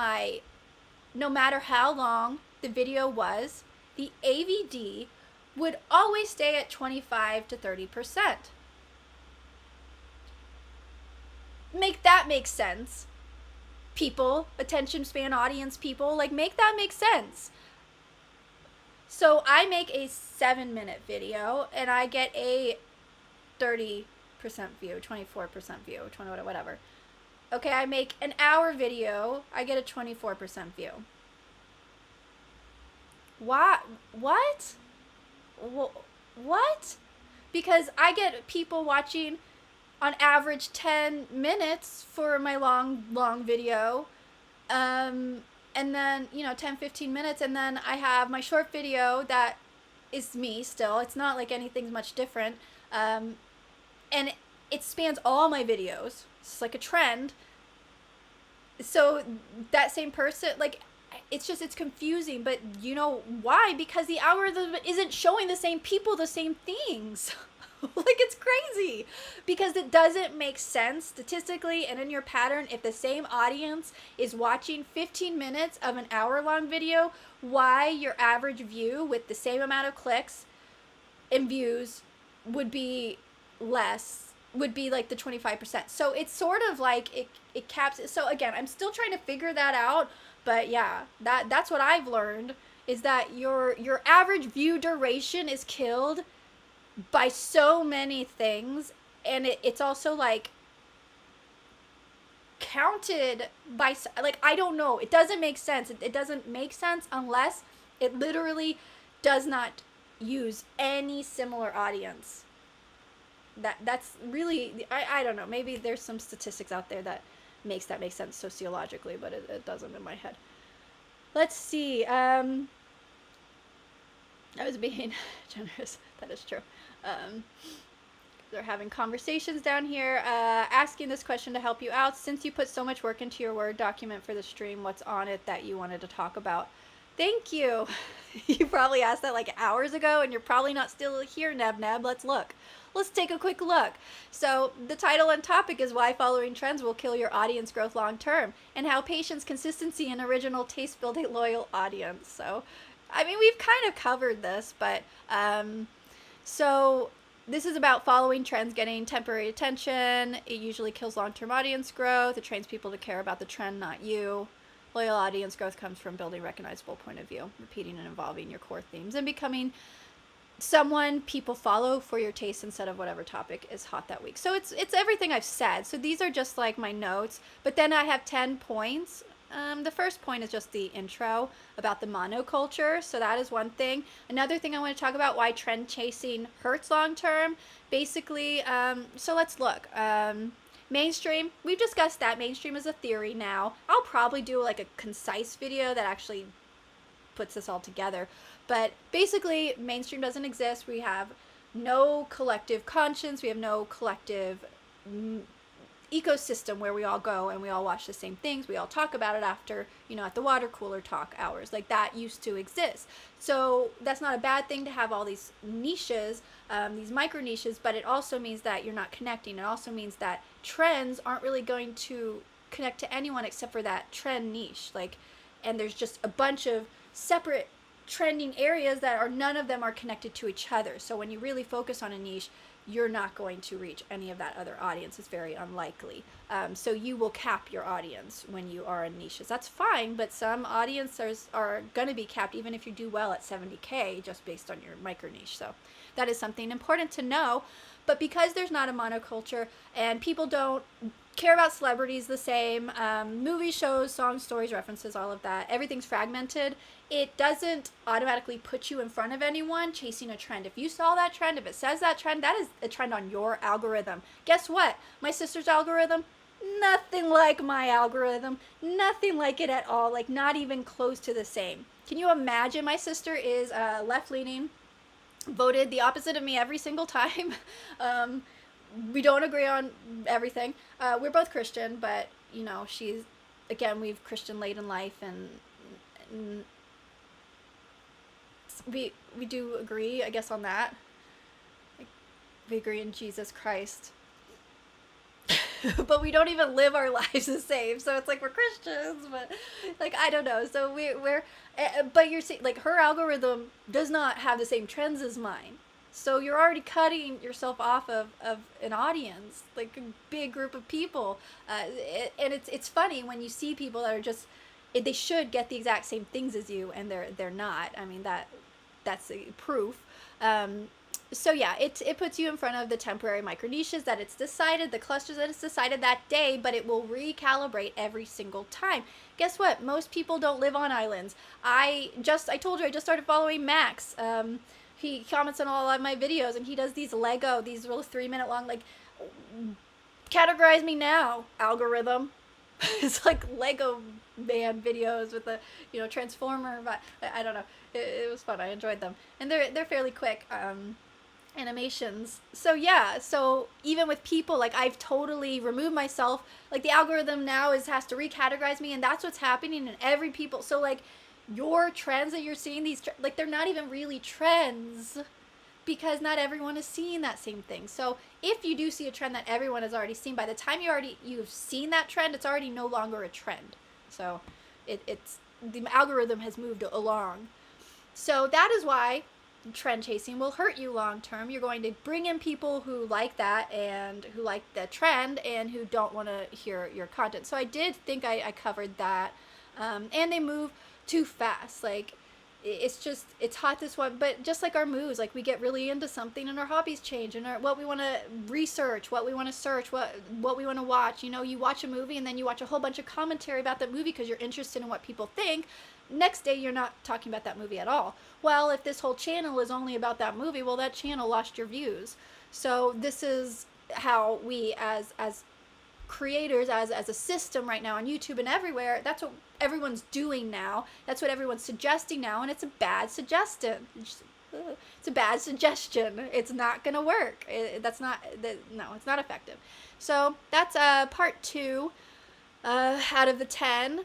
no matter how long the video was, the AVD would always stay at 25 to 30%. Make that make sense. People, attention span audience people, like, make that make sense. So I make a 7-minute video and I get a 30% view, 24% view, 20, whatever. Okay, I make an hour video, I get a 24% view. What? What? Because I get people watching on average 10 minutes for my long video, and then 10-15 minutes, and then I have my short video that is me still. It's not like anything's much different, and it spans all my videos. It's like a trend. So that same person, like, it's confusing, but you know why? Because the algorithm isn't showing the same people the same things. Like, it's crazy because it doesn't make sense statistically and in your pattern. If the same audience is watching 15 minutes of an hour-long video, why your average view with the same amount of clicks and views would be less, would be like the 25%. So it's sort of like it caps it. So again, I'm still trying to figure that out, but yeah, that's what I've learned, is that your average view duration is killed by so many things, and it's also like counted by, like, I don't know, it doesn't make sense. It doesn't make sense unless it literally does not use any similar audience. That's really, I don't know, maybe there's some statistics out there that makes that make sense sociologically, but it doesn't in my head. Let's see. I was being generous. That is true. They're having conversations down here, asking this question to help you out. Since you put so much work into your Word document for the stream, what's on it that you wanted to talk about? Thank you. You probably asked that like hours ago, and you're probably not still here, Neb. Let's look. Let's take a quick look. So the title and topic is Why Following Trends Will Kill Your Audience Growth Long Term, and how patience, consistency, and original taste build a loyal audience. So, I mean, we've kind of covered this, but so this is about following trends, getting temporary attention. It usually kills long-term audience growth. It trains people to care about the trend, not you. Loyal audience growth comes from building a recognizable point of view, repeating and evolving your core themes, and becoming someone people follow for your taste instead of whatever topic is hot that week. So it's everything I've said. So these are just like my notes, but then I have 10 points. The first point is just the intro about the monoculture. So that is one thing. Another thing I want to talk about, why trend chasing hurts long term. Basically, so let's look. Mainstream, we've discussed that. Mainstream is a theory now. I'll probably do like a concise video that actually puts this all together. But basically, mainstream doesn't exist. We have no collective conscience. We have no collective ecosystem where we all go and we all watch the same things. We all talk about it after, at the water cooler talk hours. Like, that used to exist. So that's not a bad thing to have all these niches, these micro niches, but it also means that you're not connecting. It also means that trends aren't really going to connect to anyone except for that trend niche. And there's just a bunch of separate trending areas that are, none of them are connected to each other. So when you really focus on a niche, you're not going to reach any of that other audience. It's very unlikely. So you will cap your audience when you are in niches. That's fine, but some audiences are going to be capped even if you do well at 70K just based on your micro niche. So that is something important to know. But because there's not a monoculture and people don't care about celebrities the same, movies, shows, songs, stories, references, all of that, everything's fragmented, it doesn't automatically put you in front of anyone chasing a trend. If you saw that trend, if it says that trend, that is a trend on your algorithm. Guess what? My sister's algorithm, nothing like my algorithm, nothing like it at all, like not even close to the same. Can you imagine? My sister is left-leaning, voted the opposite of me every single time. We don't agree on everything. We're both Christian, but she's, again, we've Christian late in life, and we do agree, I guess, on that. We agree in Jesus Christ. But we don't even live our lives the same. So it's like we're Christians, but I don't know. So we're but you're seeing, her algorithm does not have the same trends as mine. So you're already cutting yourself off of an audience, like a big group of people. And it's funny when you see people that are just, they should get the exact same things as you, and they're not. I mean, that's a proof. So yeah, it puts you in front of the temporary micro niches that it's decided, the clusters that it's decided that day, but it will recalibrate every single time. Guess what? Most people don't live on islands. I told you I just started following Max. He comments on all of my videos, and he does these these little 3-minute long, categorize me now, algorithm. It's like Lego man videos with the, transformer, but I don't know. It was fun. I enjoyed them. And they're fairly quick animations. So yeah, so even with people, I've totally removed myself. The algorithm now has to recategorize me, and that's what's happening in every people. So your trends that you're seeing, they're not even really trends, because not everyone is seeing that same thing. So if you do see a trend that everyone has already seen, by the time you've seen that trend, it's already no longer a trend. So it's the algorithm has moved along. So that is why trend chasing will hurt you long term. You're going to bring in people who like that and who like the trend and who don't want to hear your content. So I did think I covered that. And they move too fast. It's hot this one, but just like our moves, we get really into something and our hobbies change, and what we want to research, what we want to search, what we want to watch. You watch a movie and then you watch a whole bunch of commentary about that movie because you're interested in what people think. Next day you're not talking about that movie at all. Well, if this whole channel is only about that movie, well, that channel lost your views. So this is how we as creators, as a system right now on YouTube and everywhere, that's what everyone's doing now. That's what everyone's suggesting now, and it's a bad suggestion. It's a bad suggestion. It's not gonna work. It's not effective. So that's part 2 out of the 10.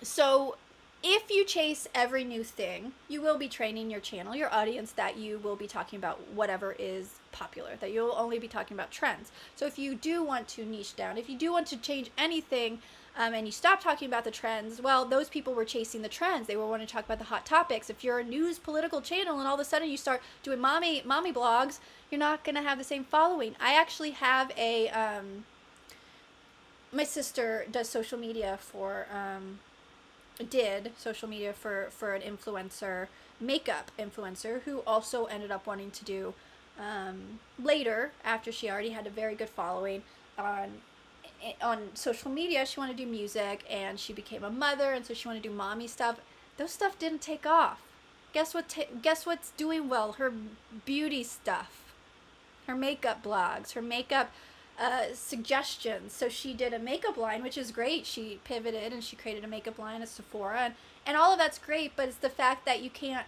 So if you chase every new thing, you will be training your channel, your audience, that you will be talking about whatever is popular, that you'll only be talking about trends. So if you do want to niche down, if you do want to change anything, and you stop talking about the trends, well, those people were chasing the trends. They were wanting to talk about the hot topics. If you're a news political channel and all of a sudden you start doing mommy blogs, you're not going to have the same following. I actually have my sister does social media for did social media for an influencer, makeup influencer, who also ended up wanting to do later, after she already had a very good following on social media, she wanted to do music, and she became a mother, and so she wanted to do mommy stuff. Those stuff didn't take off. Guess what's doing well? Her beauty stuff, her makeup blogs, her makeup suggestions. So she did a makeup line, which is great. She pivoted and she created a makeup line at Sephora, and all of that's great, but it's the fact that you can't,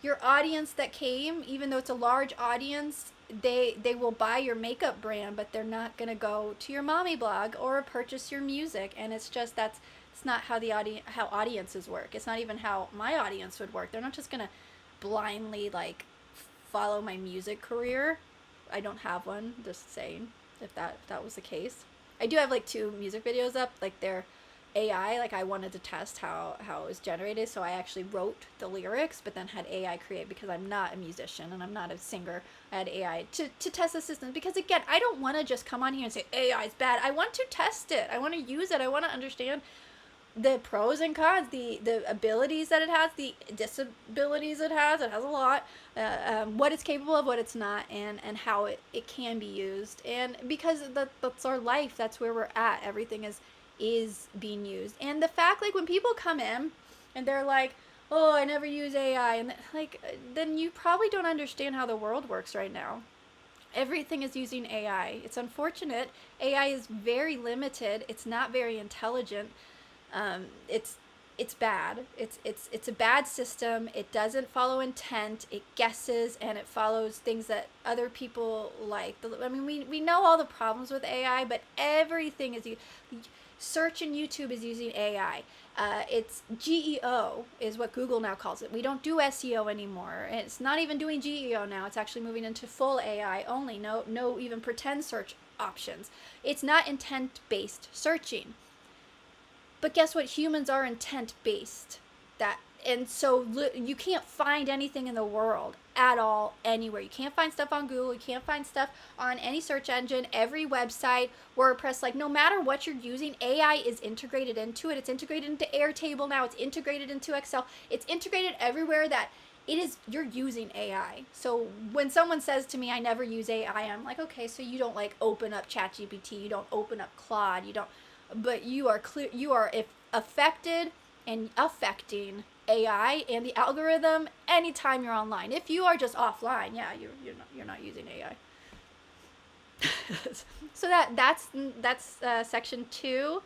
your audience that came, even though it's a large audience, they will buy your makeup brand, but they're not going to go to your mommy blog or purchase your music. And it's just, it's not how how audiences work. It's not even how my audience would work. They're not just going to blindly like follow my music career. I don't have one, just saying, if that was the case. I do have like 2 music videos up, like they're AI. Like I wanted to test how it was generated, so I actually wrote the lyrics, but then had AI create, because I'm not a musician and I'm not a singer. I had AI to test the system, because again, I don't want to just come on here and say AI is bad. I want to test it. I want to use it. I want to understand the pros and cons, the abilities that it has, the disabilities it has. It has a lot. What it's capable of, what it's not, and how it can be used. And because that's our life, that's where we're at. Everything is being used. And the fact, like, when people come in and they're like, oh, I never use AI, and like, then you probably don't understand how the world works right now. Everything is using AI. It's unfortunate. AI is very limited. It's not very intelligent. It's bad. It's a bad system. It doesn't follow intent. It guesses, and it follows things that other people like. I mean, we know all the problems with AI, but everything is search and YouTube is using AI. It's GEO is what Google now calls it. We don't do SEO anymore. It's not even doing GEO now. It's actually moving into full AI only. No even pretend search options. It's not intent-based searching. But guess what? Humans are intent-based. And so you can't find anything in the world at all anywhere. You can't find stuff on Google. You can't find stuff on any search engine, every website, WordPress. Like, no matter what you're using, AI is integrated into it. It's integrated into Airtable now. It's integrated into Excel. It's integrated everywhere that you're using AI. So when someone says to me, I never use AI, I'm like, okay, so you don't like open up ChatGPT, you don't open up Claude, but you are affected and affecting AI and the algorithm anytime you're online. If you are just offline, yeah, you're not using AI. So that's section 2.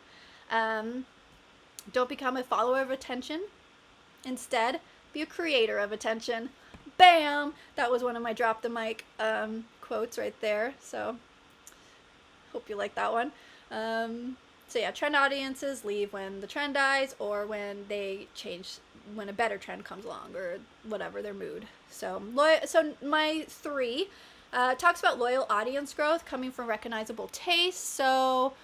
Don't become a follower of attention. Instead, be a creator of attention. Bam! That was one of my drop the mic quotes right there. So hope you like that one. So yeah, trend audiences leave when the trend dies, or when they change, when a better trend comes along, or whatever their mood. So my 3 talks about loyal audience growth coming from recognizable tastes. So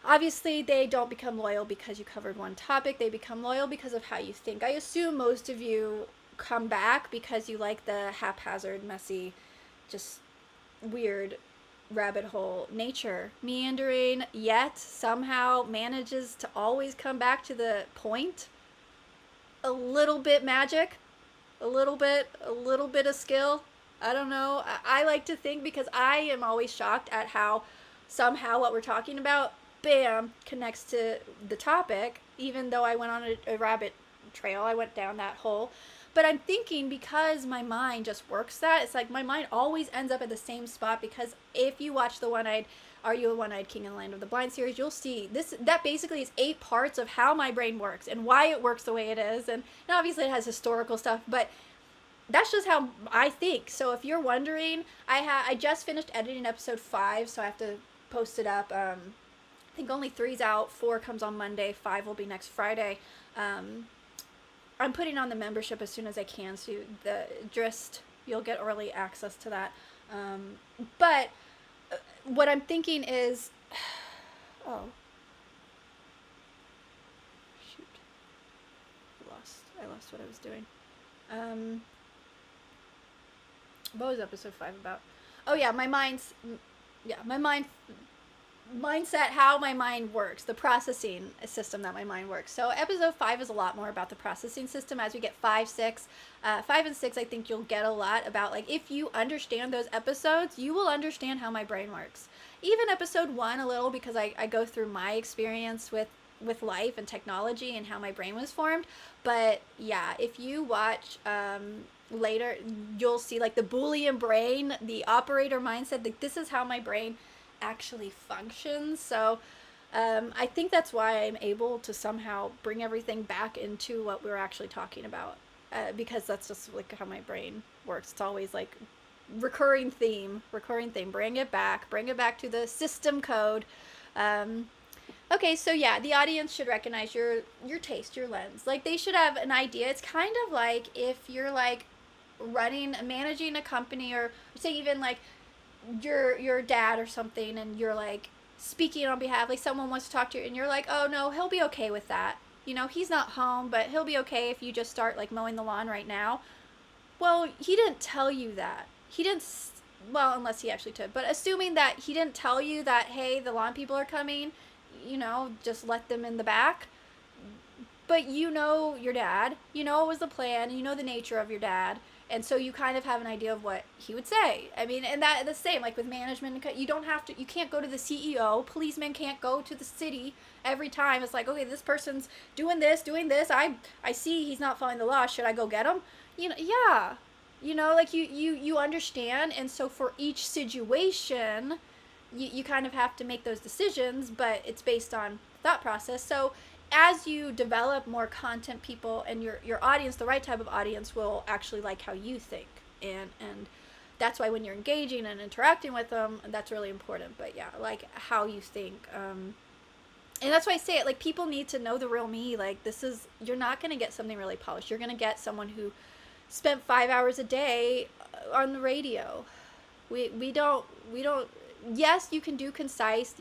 obviously they don't become loyal because you covered one topic. They become loyal because of how you think. I assume most of you come back because you like the haphazard, messy, just weird rabbit hole nature, meandering, yet somehow manages to always come back to the point. A little bit magic, a little bit of skill. I don't know. I like to think, because I am always shocked at how somehow what we're talking about, bam, connects to the topic, even though I went on a rabbit trail. I went down that hole. But I'm thinking, because my mind just works that, it's like my mind always ends up at the same spot. Because if you watch the Are You a One-Eyed King in the Land of the Blind series, you'll see that basically is 8 parts of how my brain works and why it works the way it is. And obviously it has historical stuff, but that's just how I think. So if you're wondering, I just finished editing episode 5, so I have to post it up. I think only 3's out, 4 comes on Monday, 5 will be next Friday. I'm putting on the membership as soon as I can, so the Drist, you'll get early access to that. But what I'm thinking is, oh, shoot, I lost what I was doing. What was episode 5 about? Oh yeah, my mind mindset, how my mind works, the processing system that my mind works. So episode 5 is a lot more about the processing system. As we get 5, 6, 5 and 6, I think you'll get a lot about, like, if you understand those episodes, you will understand how my brain works. Even episode 1 a little, because I go through my experience with life and technology and how my brain was formed. But yeah, if you watch later, you'll see like the Boolean brain, the operator mindset, like this is how my brain actually functions. So I think that's why I'm able to somehow bring everything back into what we're actually talking about, because that's just like how my brain works. It's always like recurring theme, bring it back to the system code. Okay, so yeah, the audience should recognize your taste, your lens. Like they should have an idea. It's kind of like if you're like managing a company, or say even like your dad or something, and you're like speaking on behalf, like someone wants to talk to you and you're like, oh no, he'll be okay with that, he's not home, but he'll be okay if you just start like mowing the lawn right now. Well, he didn't tell you that. He didn't, well, unless he actually did, but assuming that he didn't tell you that, hey, the lawn people are coming, just let them in the back. But your dad, it was the plan, the nature of your dad. And so you kind of have an idea of what he would say. I mean, and that the same, like with management, you can't go to the CEO. Policemen can't go to the city every time. It's like, okay, this person's doing this. I see he's not following the law. Should I go get him? Yeah. Like you understand. And so for each situation, you kind of have to make those decisions, but it's based on thought process. So as you develop more content, people and your audience, the right type of audience, will actually like how you think, and that's why when you're engaging and interacting with them, that's really important. But yeah, like how you think, and that's why I say it, like people need to know the real me. Like you're not going to get something really polished. You're going to get someone who spent 5 hours a day on the radio. We don't yes, you can do concise,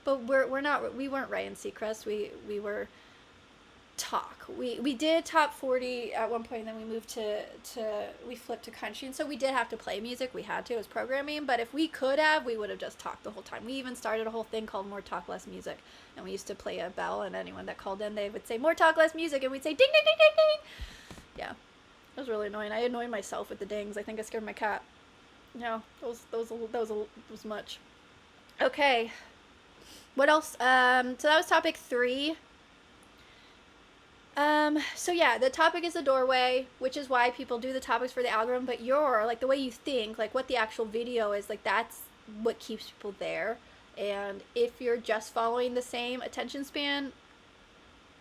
but we weren't Ryan Seacrest. We were talk. We did top 40 at one point, and then we moved to we flipped to country, and so we did have to play music. We had to, it was programming, but if we could have, we would have just talked the whole time. We even started a whole thing called More Talk Less Music, and we used to play a bell, and anyone that called in, they would say More Talk Less Music, and we'd say ding ding ding ding ding. Yeah, it was really annoying. I annoyed myself with the dings. I think I scared my cat. No, that was much. Okay. What else? So that was topic 3. So yeah, the topic is the doorway, which is why people do the topics for the algorithm, but like the way you think, like what the actual video is, like that's what keeps people there. And if you're just following the same attention span,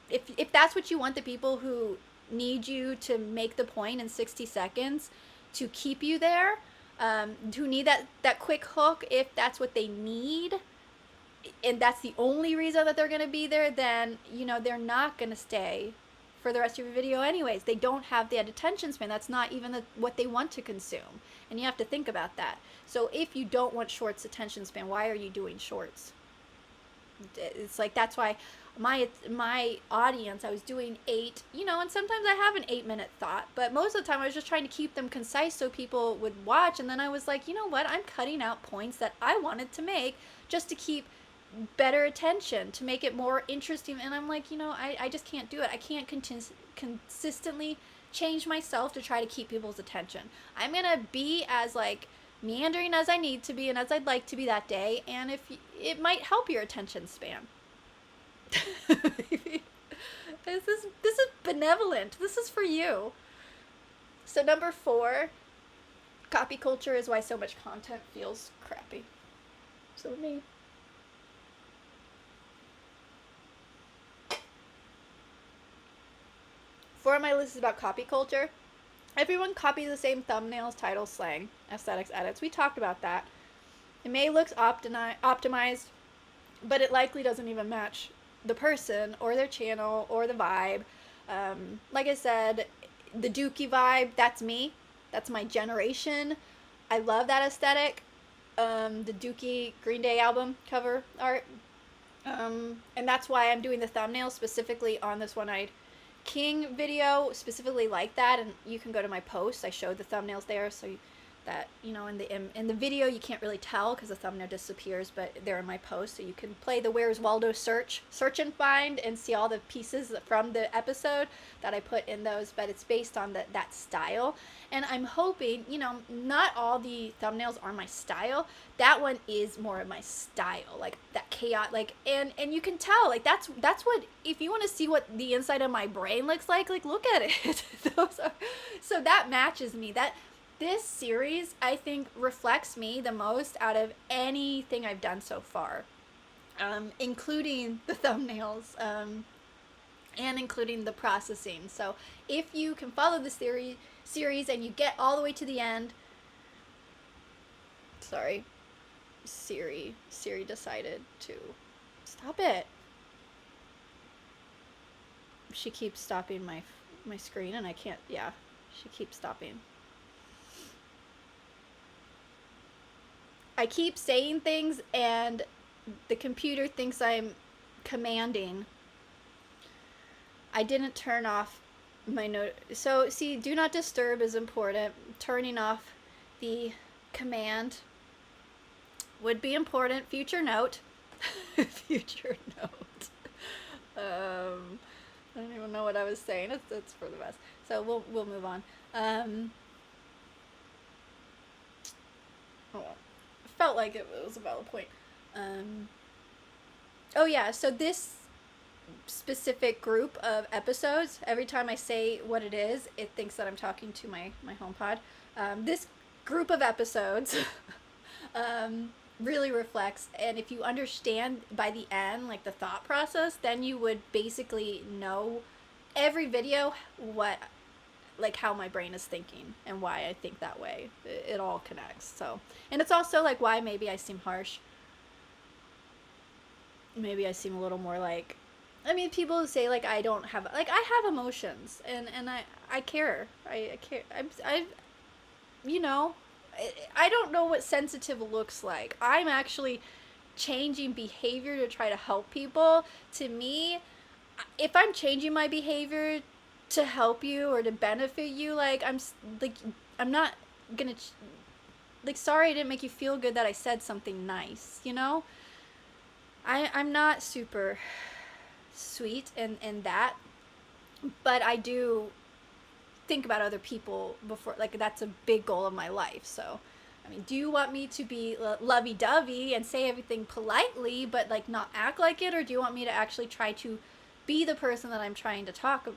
if that's what you want, the people who need you to make the point in 60 seconds to keep you there, who need that quick hook, if that's what they need, and that's the only reason that they're going to be there, then they're not going to stay for the rest of your video anyways. They don't have the attention span. That's not even what they want to consume, and you have to think about that. So if you don't want shorts attention span, why are you doing shorts? It's like, that's why my audience, I was doing 8, and sometimes I have an 8-minute thought, but most of the time I was just trying to keep them concise so people would watch. And then I was like, you know what, I'm cutting out points that I wanted to make just to keep better attention, to make it more interesting. And I'm like, I just can't do it. I can't consistently change myself to try to keep people's attention. I'm gonna be as like meandering as I need to be and as I'd like to be that day, and if it might help your attention span. This is benevolent. This is for you. So number 4, copy culture is why so much content feels crappy. So me. 4 on my list is about copy culture. Everyone copies the same thumbnails, titles, slang, aesthetics, edits. We talked about that. It may look optimized, but it likely doesn't even match the person or their channel or the vibe. Like I said, the Dookie vibe, that's me. That's my generation. I love that aesthetic. The Dookie Green Day album cover art. And that's why I'm doing the thumbnail specifically on this One-Eyed King video, specifically like that. And you can go to my post. I showed the thumbnails there, so that, you know, in the video you can't really tell because the thumbnail disappears, but they're in my post, so you can play the Where's Waldo search and find and see all the pieces from the episode that I put in those. But it's based on that style, and I'm hoping, you know, not all the thumbnails are my style. That one is more of my style, like that chaos, like, and you can tell, like, that's what, if you want to see what the inside of my brain looks like look at it. Those are, so that matches me. That this series, I think, reflects me the most out of anything I've done so far, including the thumbnails, and including the processing. So if you can follow the series and you get all the way to the end, sorry, Siri decided to stop it. She keeps stopping my screen, and I can't, yeah, she keeps stopping. I keep saying things and the computer thinks I'm commanding. I didn't turn off my note. So see, do not disturb is important. Turning off the command would be important. Future note. Future note. I don't even know what I was saying. It's for the best. So we'll move on. Oh well. Felt like it was a valid point. Oh yeah, so this specific group of episodes, every time I say what it is, it thinks that I'm talking to my HomePod. This group of episodes really reflects, and if you understand by the end, like, the thought process, then you would basically know every video like how my brain is thinking and why I think that way. It all connects. So, and it's also like why maybe I seem harsh. Maybe I seem a little more like, I mean, people say like I don't have, like, I have emotions, and I care. I care. I you know, I don't know what sensitive looks like. I'm actually changing behavior to try to help people. To me, if I'm changing my behavior to help you or to benefit you, like, I'm not gonna like, sorry I didn't make you feel good that I said something nice, you know. I'm not super sweet in that, but I do think about other people before, like, that's a big goal of my life. So I mean, do you want me to be lovey-dovey and say everything politely but like not act like it, or do you want me to actually try to be the person that I'm trying to talk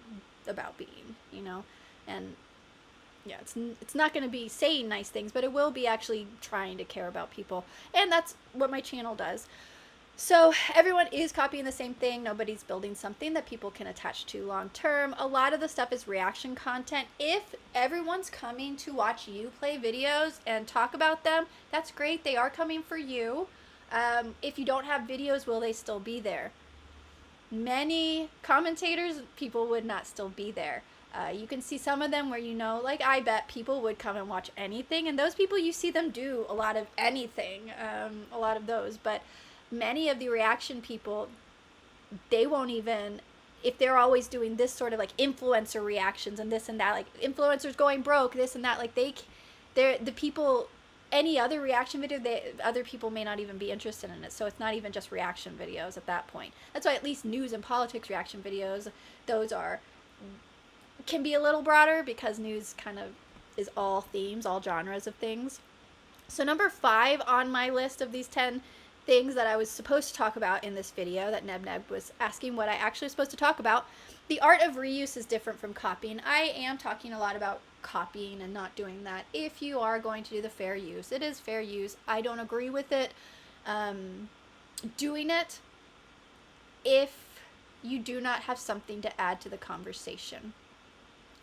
about being, you know? And yeah, it's not going to be saying nice things, but it will be actually trying to care about people, and that's what my channel does. So everyone is copying the same thing. Nobody's building something that people can attach to long term. A lot of the stuff is reaction content. If everyone's coming to watch you play videos and talk about them, that's great. They are coming for you. If you don't have videos, will they still be there? Many commentators, people would not still be there. You can see some of them where, you know, like, I bet people would come and watch anything, and those people, you see them do a lot of anything, a lot of those. But many of the reaction people, they won't even, if they're always doing this sort of like influencer reactions and this and that, like influencers going broke, this and that, like they're the people, any other reaction video, other people may not even be interested in it. So it's not even just reaction videos at that point. That's why at least news and politics reaction videos, those can be a little broader, because news kind of is all themes, all genres of things. So number 5 on my list of these 10 things that I was supposed to talk about in this video, that Neb was asking what I actually was supposed to talk about. The art of reuse is different from copying. I am talking a lot about copying and not doing that. If you are going to do the fair use, it is fair use. I don't agree with it. Doing it if you do not have something to add to the conversation.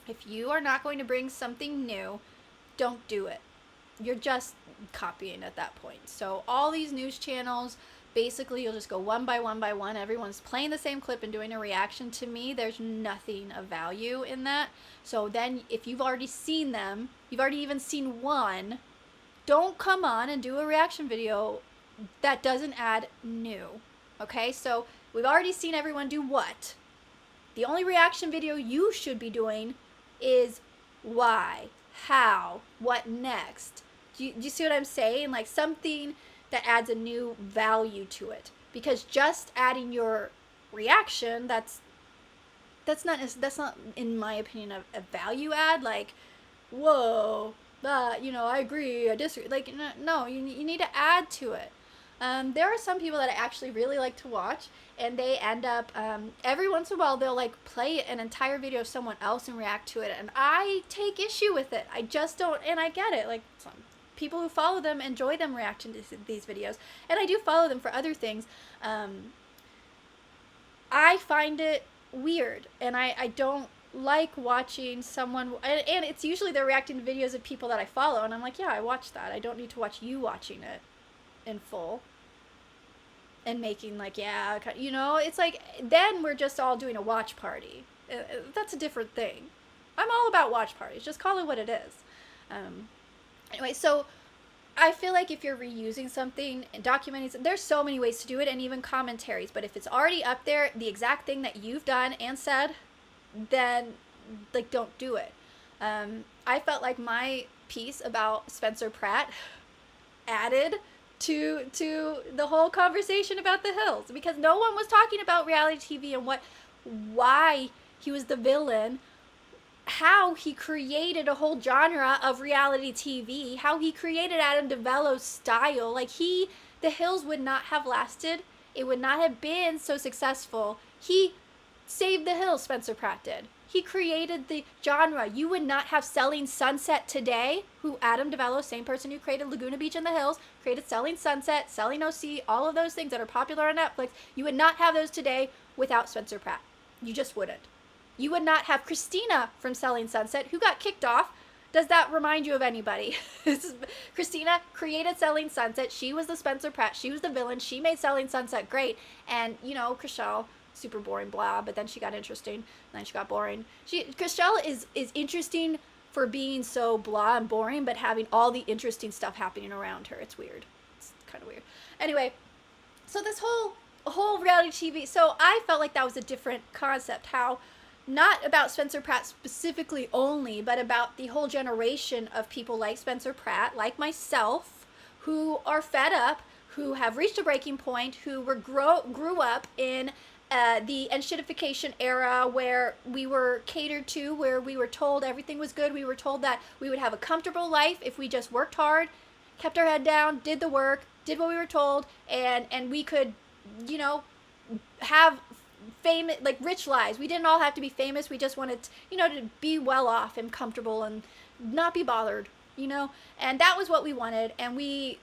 If you are not going to bring something new, don't do it. You're just copying at that point. So all these news channels, basically you'll just go one by one by one. Everyone's playing the same clip and doing a reaction. To me, there's nothing of value in that. So then if you've already seen them, you've already even seen one, don't come on and do a reaction video that doesn't add new. Okay, so we've already seen everyone do what? The only reaction video you should be doing is why, how, what next. do you see what I'm saying? Like something that adds a new value to it. Because just adding your reaction, that's not in my opinion a value add. Like, whoa, you know, I agree, I disagree. Like, no, you need to add to it. There are some people that I actually really like to watch, and they end up every once in a while they'll like play an entire video of someone else and react to it, and I take issue with it. I just don't, and I get it. Like, some people who follow them enjoy them reacting to these videos, and I do follow them for other things. I find it weird, and I don't like watching someone, and it's usually they're reacting to videos of people that I follow, and I'm like, yeah, I watched that. I don't need to watch you watching it in full and making like, yeah, you know, it's like, then we're just all doing a watch party. That's a different thing. I'm all about watch parties. Just call it what it is. Anyway, so I feel like if you're reusing something and documenting, there's so many ways to do it, and even commentaries. But if it's already up there, the exact thing that you've done and said, then like don't do it. I felt like my piece about Spencer Pratt added to the whole conversation about the hills, because no one was talking about reality TV and why he was the villain, how he created a whole genre of reality TV, how he created Adam DeVello's style. Like, the hills would not have lasted. It would not have been so successful. He saved the hills, Spencer Pratt did. He created the genre. You would not have Selling Sunset today, who Adam DeVello, same person who created Laguna Beach and the Hills, created Selling Sunset, Selling OC, all of those things that are popular on Netflix. You would not have those today without Spencer Pratt. You just wouldn't. You would not have Christina from Selling Sunset, who got kicked off. Does that remind you of anybody? Christina created Selling Sunset. She was the Spencer Pratt. She was the villain. She made Selling Sunset great. And, you know, Chriselle, super boring, blah, but then she got interesting, and then she got boring. Chriselle is interesting for being so blah and boring, but having all the interesting stuff happening around her. It's weird. It's kind of weird. Anyway, so this whole reality TV, so I felt like that was a different concept, how not about Spencer Pratt specifically only, but about the whole generation of people like Spencer Pratt, like myself, who are fed up, who have reached a breaking point, who grew up in the enshittification era, where we were catered to, where we were told everything was good. We were told that we would have a comfortable life if we just worked hard, kept our head down, did the work, did what we were told, and we could, you know, have famous, like, rich lives. We didn't all have to be famous. We just wanted, you know, to be well off and comfortable and not be bothered, you know, and that was what we wanted. And we,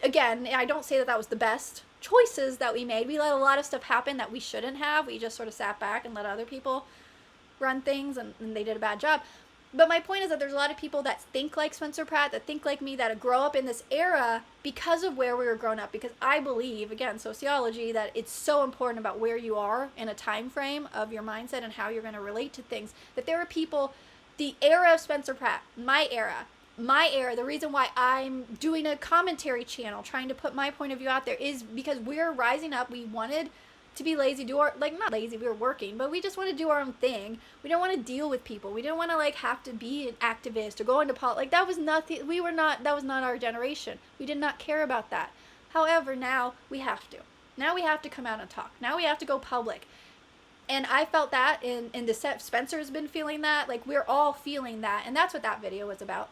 again, I don't say that that was the best choices that we made. We let a lot of stuff happen that we shouldn't have. We just sort of sat back and let other people run things, and they did a bad job. But my point is that there's a lot of people that think like Spencer Pratt, that think like me, that grow up in this era because of where we were growing up. Because I believe, again, sociology, that it's so important about where you are in a time frame of your mindset and how you're going to relate to things. That there are people, the era of Spencer Pratt, my era, the reason why I'm doing a commentary channel, trying to put my point of view out there, is because we're rising up. We wanted to be lazy, not lazy, we were working, but we just want to do our own thing. We don't want to deal with people. We don't want to, like, have to be an activist or go into politics. Like, that was nothing. That was not our generation. We did not care about that. However, now we have to. Now we have to come out and talk. Now we have to go public. And I felt that in the set. Spencer's been feeling that. Like, we're all feeling that. And that's what that video was about,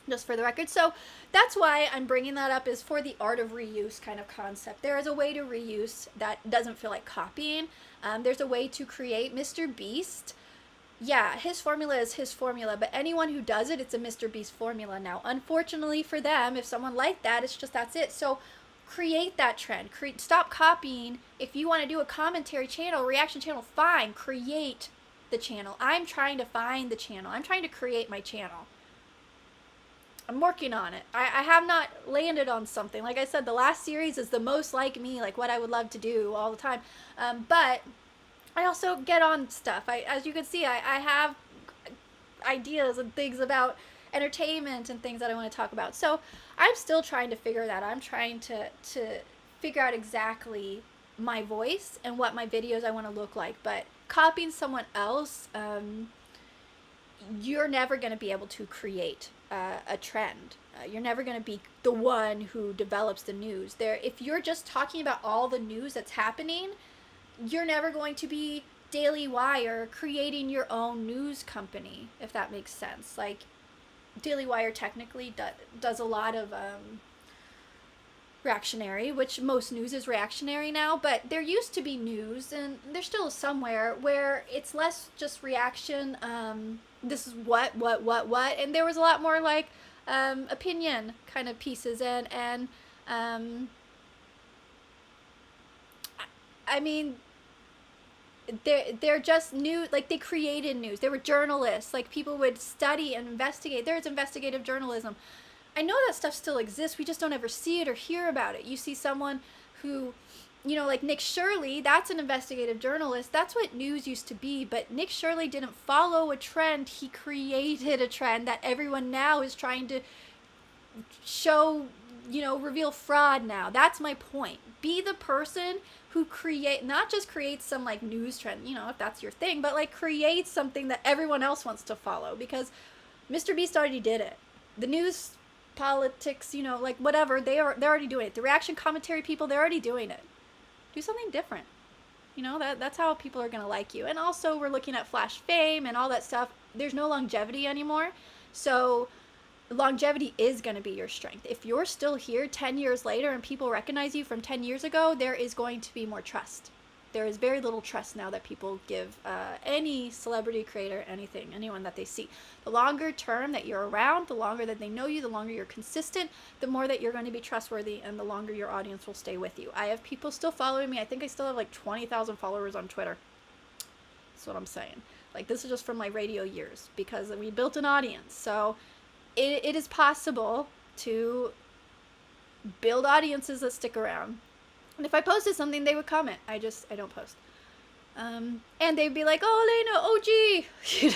just for the record. So that's why I'm bringing that up, is for the art of reuse kind of concept. There is a way to reuse that doesn't feel like copying. There's a way to create Mr. Beast. Yeah, his formula is his formula, but anyone who does it, it's a Mr. Beast formula now. Unfortunately for them, if someone liked that, it's just, that's it. So create that trend. Stop copying. If you want to do a commentary channel, reaction channel, fine. Create the channel. I'm trying to find the channel. I'm trying to create my channel. I'm working on it. I have not landed on something. Like I said, the last series is the most like me, like what I would love to do all the time. But I also get on stuff. As you can see, I have ideas and things about entertainment and things that I want to talk about. So I'm still trying to figure that out. I'm trying to figure out exactly my voice and what my videos I want to look like. But copying someone else, you're never going to be able to create a trend. You're never going to be the one who develops the news. If you're just talking about all the news that's happening, you're never going to be Daily Wire creating your own news company, if that makes sense. Like, Daily Wire technically does a lot of reactionary, which most news is reactionary now, but there used to be news, and there still is somewhere, where it's less just reaction, this is what, and there was a lot more like opinion kind of pieces, and I mean, they're just new, like they created news. They were journalists, like people would study and investigate. There's investigative journalism. I know that stuff still exists. We just don't ever see it or hear about it. You see someone who, like Nick Shirley, that's an investigative journalist. That's what news used to be. But Nick Shirley didn't follow a trend. He created a trend that everyone now is trying to show, reveal fraud now. That's my point. Be the person who not just creates some like news trend, if that's your thing, but like create something that everyone else wants to follow, because Mr. Beast already did it. The news, politics, like whatever, they're already doing it. The reaction commentary people, they're already doing it. Do something different. That's how people are going to like you. And also we're looking at flash fame and all that stuff. There's no longevity anymore. So longevity is going to be your strength. If you're still here 10 years later and people recognize you from 10 years ago, there is going to be more trust. There is very little trust now that people give any celebrity, creator, anyone that they see. The longer term that you're around, the longer that they know you, the longer you're consistent, the more that you're going to be trustworthy, and the longer your audience will stay with you. I have people still following me. I think I still have like 20,000 followers on Twitter. That's what I'm saying. Like, this is just from my radio years, because we built an audience. So it is possible to build audiences that stick around. And if I posted something, they would comment. I don't post. And they'd be like, oh, Alayna,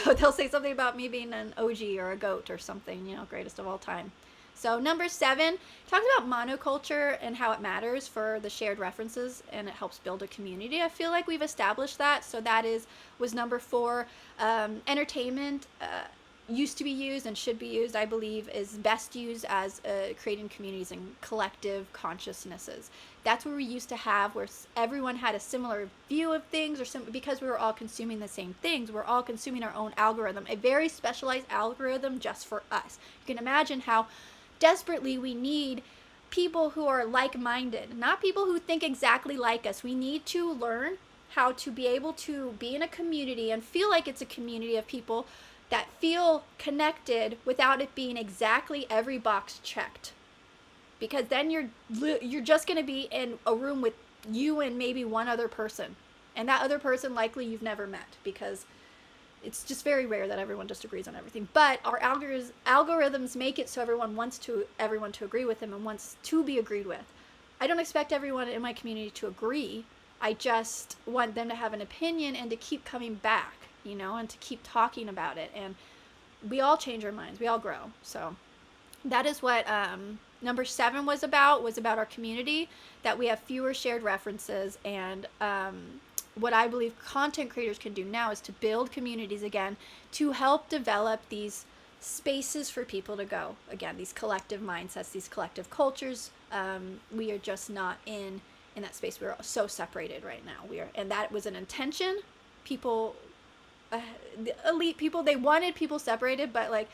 OG. They'll say something about me being an OG or a GOAT or something, greatest of all time. So number 7, talks about monoculture and how it matters for the shared references, and it helps build a community. I feel like we've established that. So that was number 4. Entertainment used to be used and should be used, I believe, is best used as creating communities and collective consciousnesses. That's where we used to have, where everyone had a similar view of things, or because we were all consuming the same things. We're all consuming our own algorithm, a very specialized algorithm just for us. You can imagine how desperately we need people who are like-minded, not people who think exactly like us. We need to learn how to be able to be in a community and feel like it's a community of people that feel connected without it being exactly every box checked. Because then you're just going to be in a room with you and maybe one other person. And that other person likely you've never met, because it's just very rare that everyone just agrees on everything. But our algorithms make it so everyone to agree with them and wants to be agreed with. I don't expect everyone in my community to agree. I just want them to have an opinion and to keep coming back, and to keep talking about it. And we all change our minds. We all grow. So that is what number 7 was about our community, that we have fewer shared references. And what I believe content creators can do now is to build communities again, to help develop these spaces for people to go. Again, these collective mindsets, these collective cultures. We are just not in that space. We're so separated right now. And that was an intention. People, the elite people, they wanted people separated, but like,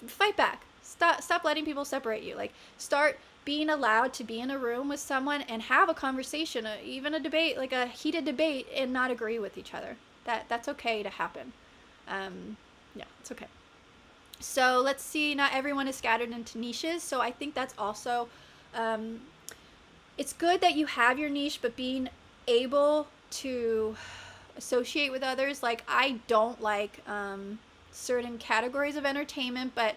fight back. Stop letting people separate you. Like, start being allowed to be in a room with someone and have a conversation, even a debate, like a heated debate, and not agree with each other. That's okay to happen. Yeah, it's okay. So let's see. Not everyone is scattered into niches. So I think that's also, it's good that you have your niche, but being able to associate with others. Like, I don't like certain categories of entertainment, but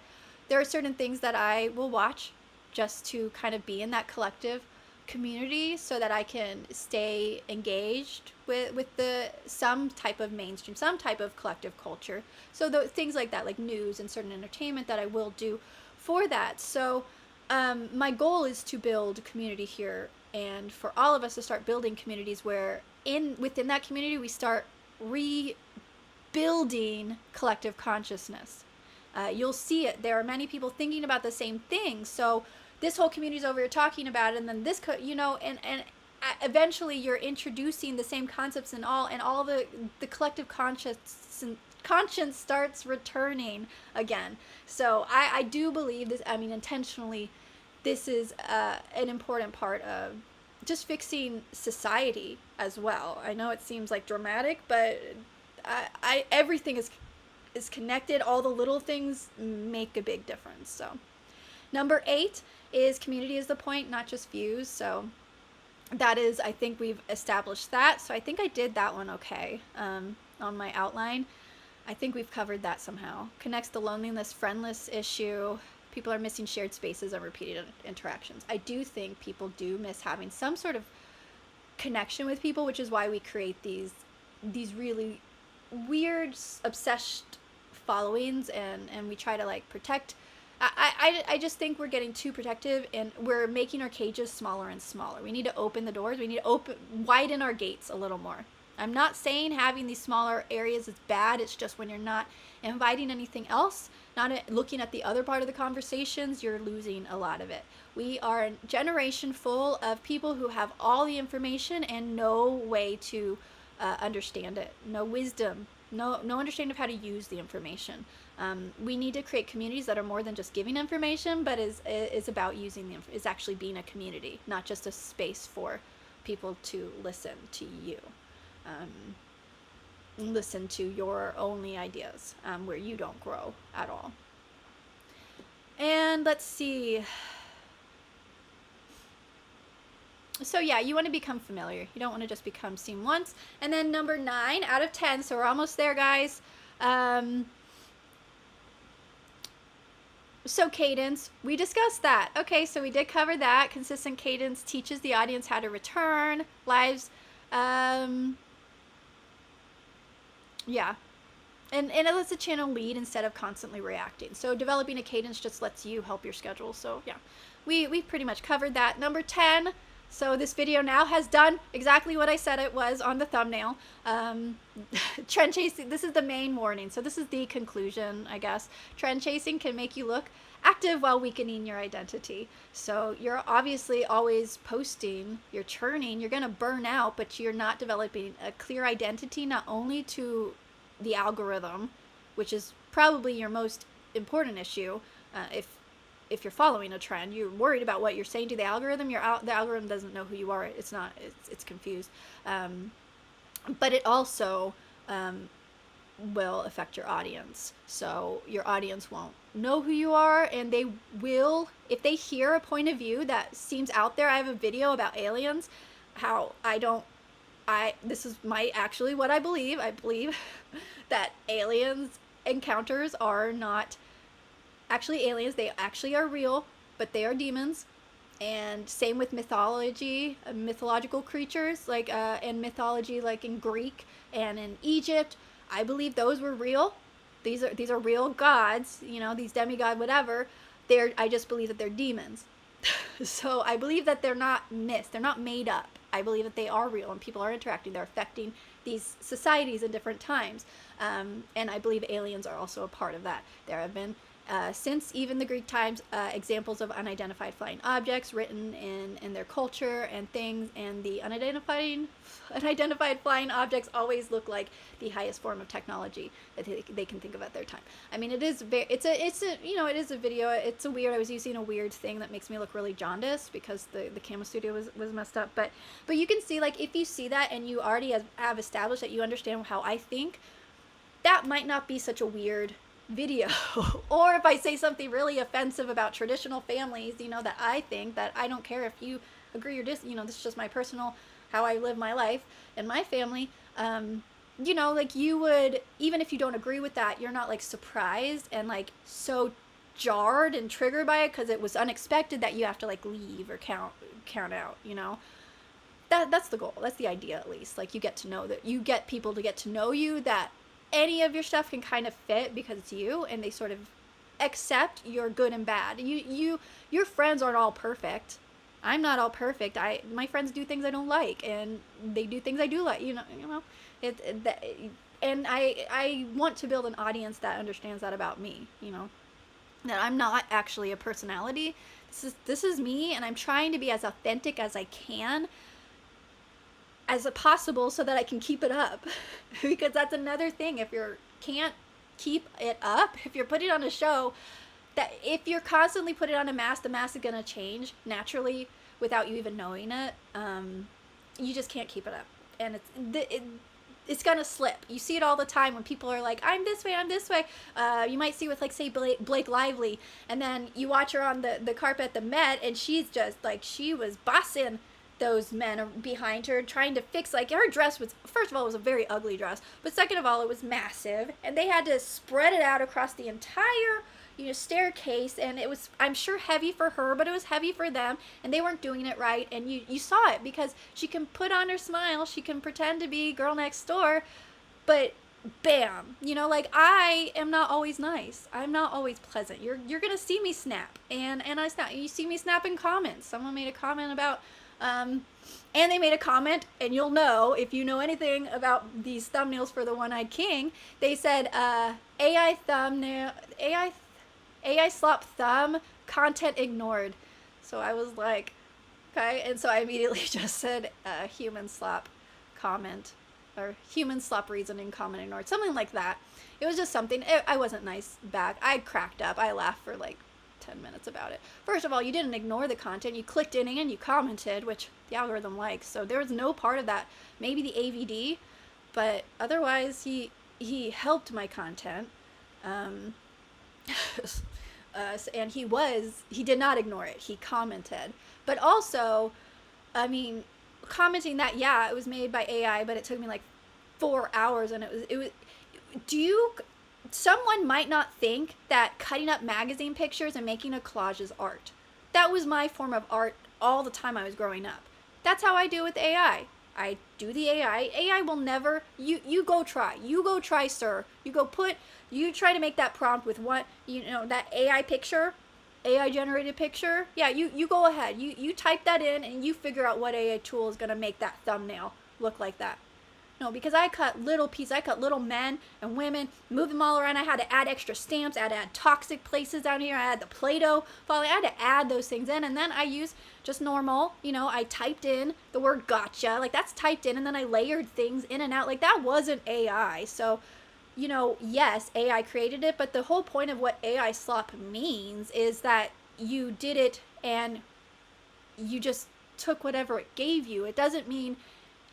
there are certain things that I will watch just to kind of be in that collective community, so that I can stay engaged with some type of mainstream, some type of collective culture. So things like that, like news and certain entertainment, that I will do for that. So my goal is to build community here, and for all of us to start building communities where within that community we start rebuilding collective consciousness. you'll see it. There are many people thinking about the same thing. So this whole community is over here talking about it, and then this, and eventually you're introducing the same concepts and all the collective conscience starts returning again. So I do believe this. I mean, intentionally, this is an important part of just fixing society as well. I know it seems like dramatic, but everything is connected. All the little things make a big difference. So number 8 is community is the point, not just views. So that is, I think we've established that. So I think I did that one okay on my outline. I think we've covered that somehow. Connects the loneliness, friendless issue. People are missing shared spaces and repeated interactions. I do think people do miss having some sort of connection with people, which is why we create these really weird, obsessed followings, and we try to like protect. I just think we're getting too protective, and we're making our cages smaller and smaller. We need to open the doors. We need to widen our gates a little more. I'm not saying having these smaller areas is bad. It's just when you're not inviting anything else, not looking at the other part of the conversations, you're losing a lot of it. We are a generation full of people who have all the information and no way to understand it, no wisdom, no understanding of how to use the information. We need to create communities that are more than just giving information, but is about using is actually being a community, not just a space for people to listen to you. Listen to your only ideas, where you don't grow at all. And let's see. So yeah, you want to become familiar. You don't want to just become seen once. And then number 9 out of 10. So we're almost there, guys. So cadence, we discussed that. Okay, so we did cover that. Consistent cadence teaches the audience how to return. Lives, yeah. And it lets the channel lead instead of constantly reacting. So developing a cadence just lets you help your schedule. So yeah, we pretty much covered that. Number 10. So this video now has done exactly what I said it was on the thumbnail. Trend chasing, this is the main warning. So this is the conclusion, I guess. Trend chasing can make you look active while weakening your identity. So you're obviously always posting, you're churning, you're going to burn out, but you're not developing a clear identity, not only to the algorithm, which is probably your most important issue. If you're following a trend, you're worried about what you're saying to the algorithm. The algorithm doesn't know who you are. It's confused. But it also will affect your audience. So your audience won't know who you are, and they will, if they hear a point of view that seems out there. I have a video about aliens, how this is actually what I believe. I believe that aliens encounters are not actually aliens. They actually are real, but they are demons. And same with mythology, mythological creatures, like in mythology, like in Greek and in Egypt. I believe those were real. These are real gods, these demigod, whatever. I just believe that they're demons. So I believe that they're not myths. They're not made up. I believe that they are real, and people are interacting. They're affecting these societies in different times. And I believe aliens are also a part of that. There have been since even the Greek times, examples of unidentified flying objects written in their culture and things, and the unidentified flying objects always look like the highest form of technology that they can think of at their time. I mean, it is a video. It's a weird. I was using a weird thing that makes me look really jaundiced because the camera studio was messed up. But you can see, like, if you see that and you already have established that you understand how I think, that might not be such a weird video. Or if I say something really offensive about traditional families, that I think, that I don't care if you agree or this is just my personal, how I live my life and my family, like, you would, even if you don't agree with that, you're not like surprised and like so jarred and triggered by it because it was unexpected that you have to like leave or count out. That's the goal. That's the idea, at least. Like, you get people to get to know you, that any of your stuff can kind of fit because it's you, and they sort of accept your good and bad. Your friends aren't all perfect. I'm not all perfect. My friends do things I don't like, and they do things I do like. and I want to build an audience that understands that about me, that I'm not actually a personality. This is me, and I'm trying to be as authentic as I can, as possible, so that I can keep it up. Because that's another thing. If you can't keep it up, if you're putting on a show, that if you're constantly putting on a mask, the mask is gonna change naturally without you even knowing it. You just can't keep it up, and it's gonna slip. You see it all the time when people are like, I'm this way, I'm this way. You might see with, like, say, Blake Lively, and then you watch her on the carpet at the Met, and she's just like, she was bossing those men behind her, trying to fix, like, her dress was, first of all, it was a very ugly dress, but second of all, it was massive, and they had to spread it out across the entire staircase, and it was, I'm sure, heavy for her, but it was heavy for them, and they weren't doing it right. And you saw it, because she can put on her smile, she can pretend to be girl next door, but bam, like, I am not always nice, I'm not always pleasant. You're gonna see me snap, and I snap. You see me snap in comments. Someone made a comment about and they made a comment, and you'll know if you know anything about these thumbnails for the One-Eyed King. They said AI thumbnail, AI slop thumb, content ignored. So I was like, okay, and so I immediately just said human slop comment, or human slop reasoning, comment ignored, something like that. It was just something. I wasn't nice back. I cracked up. I laughed for like 10 minutes about it. First of all, you didn't ignore the content. You clicked in and you commented, which the algorithm likes. So there was no part of that. Maybe the AVD, but otherwise he helped my content. And he did not ignore it. He commented. But also, I mean, commenting that, yeah, it was made by AI, but it took me like 4 hours, and it was someone might not think that cutting up magazine pictures and making a collage is art. That was my form of art all the time I was growing up. That's how I do with AI. I do the AI. AI will never, you go try, sir. You try to make that prompt with that AI picture, AI generated picture. Yeah, you go ahead. You type that in, and you figure out what AI tool is going to make that thumbnail look like that. No, because I cut little pieces. I cut little men and women, move them all around. I had to add extra stamps. I had to add toxic places down here. I had the Play-Doh falling. I had to add those things in. And then I used just normal, I typed in the word gotcha. Like, that's typed in. And then I layered things in and out. Like, that wasn't AI. So, yes, AI created it. But the whole point of what AI slop means is that you did it and you just took whatever it gave you. It doesn't mean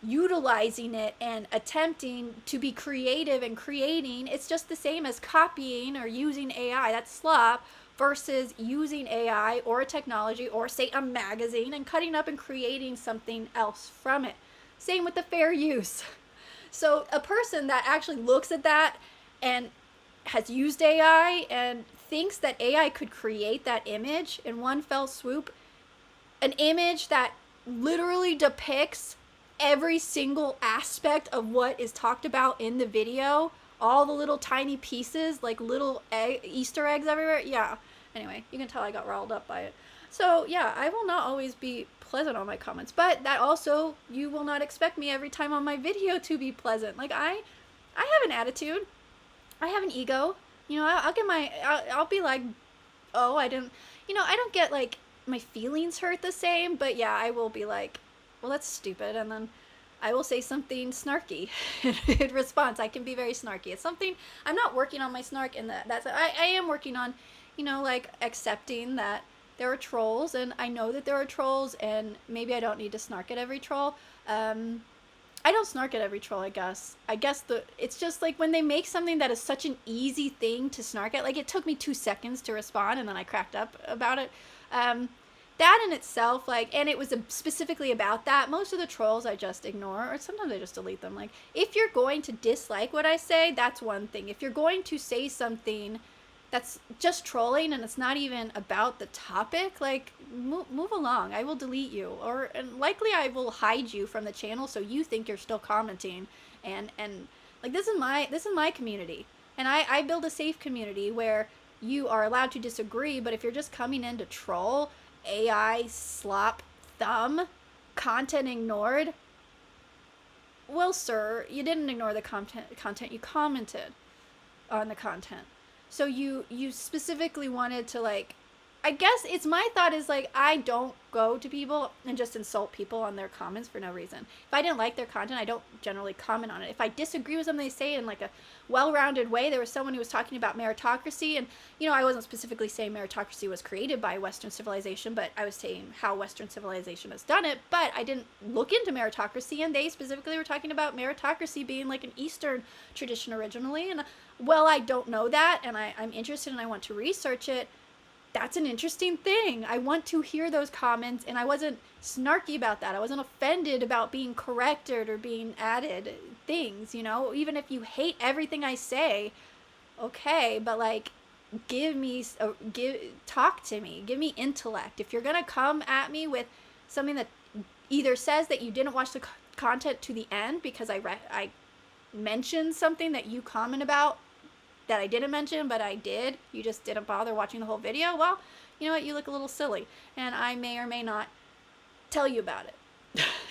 utilizing it and attempting to be creative and creating. It's just the same as copying or using AI. That's slop, versus using AI or a technology or, say, a magazine and cutting up and creating something else from it. Same with the fair use. So a person that actually looks at that and has used AI and thinks that AI could create that image in one fell swoop, an image that literally depicts every single aspect of what is talked about in the video, all the little tiny pieces, like little Easter eggs everywhere. Yeah. Anyway, you can tell I got riled up by it. So yeah, I will not always be pleasant on my comments, but that also, you will not expect me every time on my video to be pleasant. Like, I have an attitude. I have an ego. I'll be like, oh, I don't get like my feelings hurt the same, but yeah, I will be like, well, that's stupid, and then I will say something snarky in response. I can be very snarky. It's something, I'm not working on my snark, and I am working on, like, accepting that there are trolls, and I know that there are trolls, and maybe I don't need to snark at every troll. I don't snark at every troll, I guess. It's just like when they make something that is such an easy thing to snark at, like, it took me 2 seconds to respond, and then I cracked up about it. That in itself, like, and it was specifically about that. Most of the trolls I just ignore, or sometimes I just delete them. Like, if you're going to dislike what I say, that's one thing. If you're going to say something that's just trolling and it's not even about the topic, like, move along. I will delete you, and likely I will hide you from the channel so you think you're still commenting. And like, this is my community, and I build a safe community where you are allowed to disagree. But if you're just coming in to troll, AI slop thumb, content ignored, well, sir, you didn't ignore the content, you commented on the content. So you specifically wanted to, like, I guess it's my thought is like, I don't go to people and just insult people on their comments for no reason. If I didn't like their content, I don't generally comment on it. If I disagree with something they say in like a well-rounded way, there was someone who was talking about meritocracy, and I wasn't specifically saying meritocracy was created by Western civilization, but I was saying how Western civilization has done it. But I didn't look into meritocracy, and they specifically were talking about meritocracy being like an Eastern tradition originally. And well, I don't know that, and I'm interested and I want to research it. That's an interesting thing. I want to hear those comments, and I wasn't snarky about that. I wasn't offended about being corrected or being added things, even if you hate everything I say, okay, but like, talk to me, give me intellect. If you're going to come at me with something that either says that you didn't watch the content to the end because I mentioned something that you comment about that I didn't mention, but I did. You just didn't bother watching the whole video. Well, you know what? You look a little silly, and I may or may not tell you about it.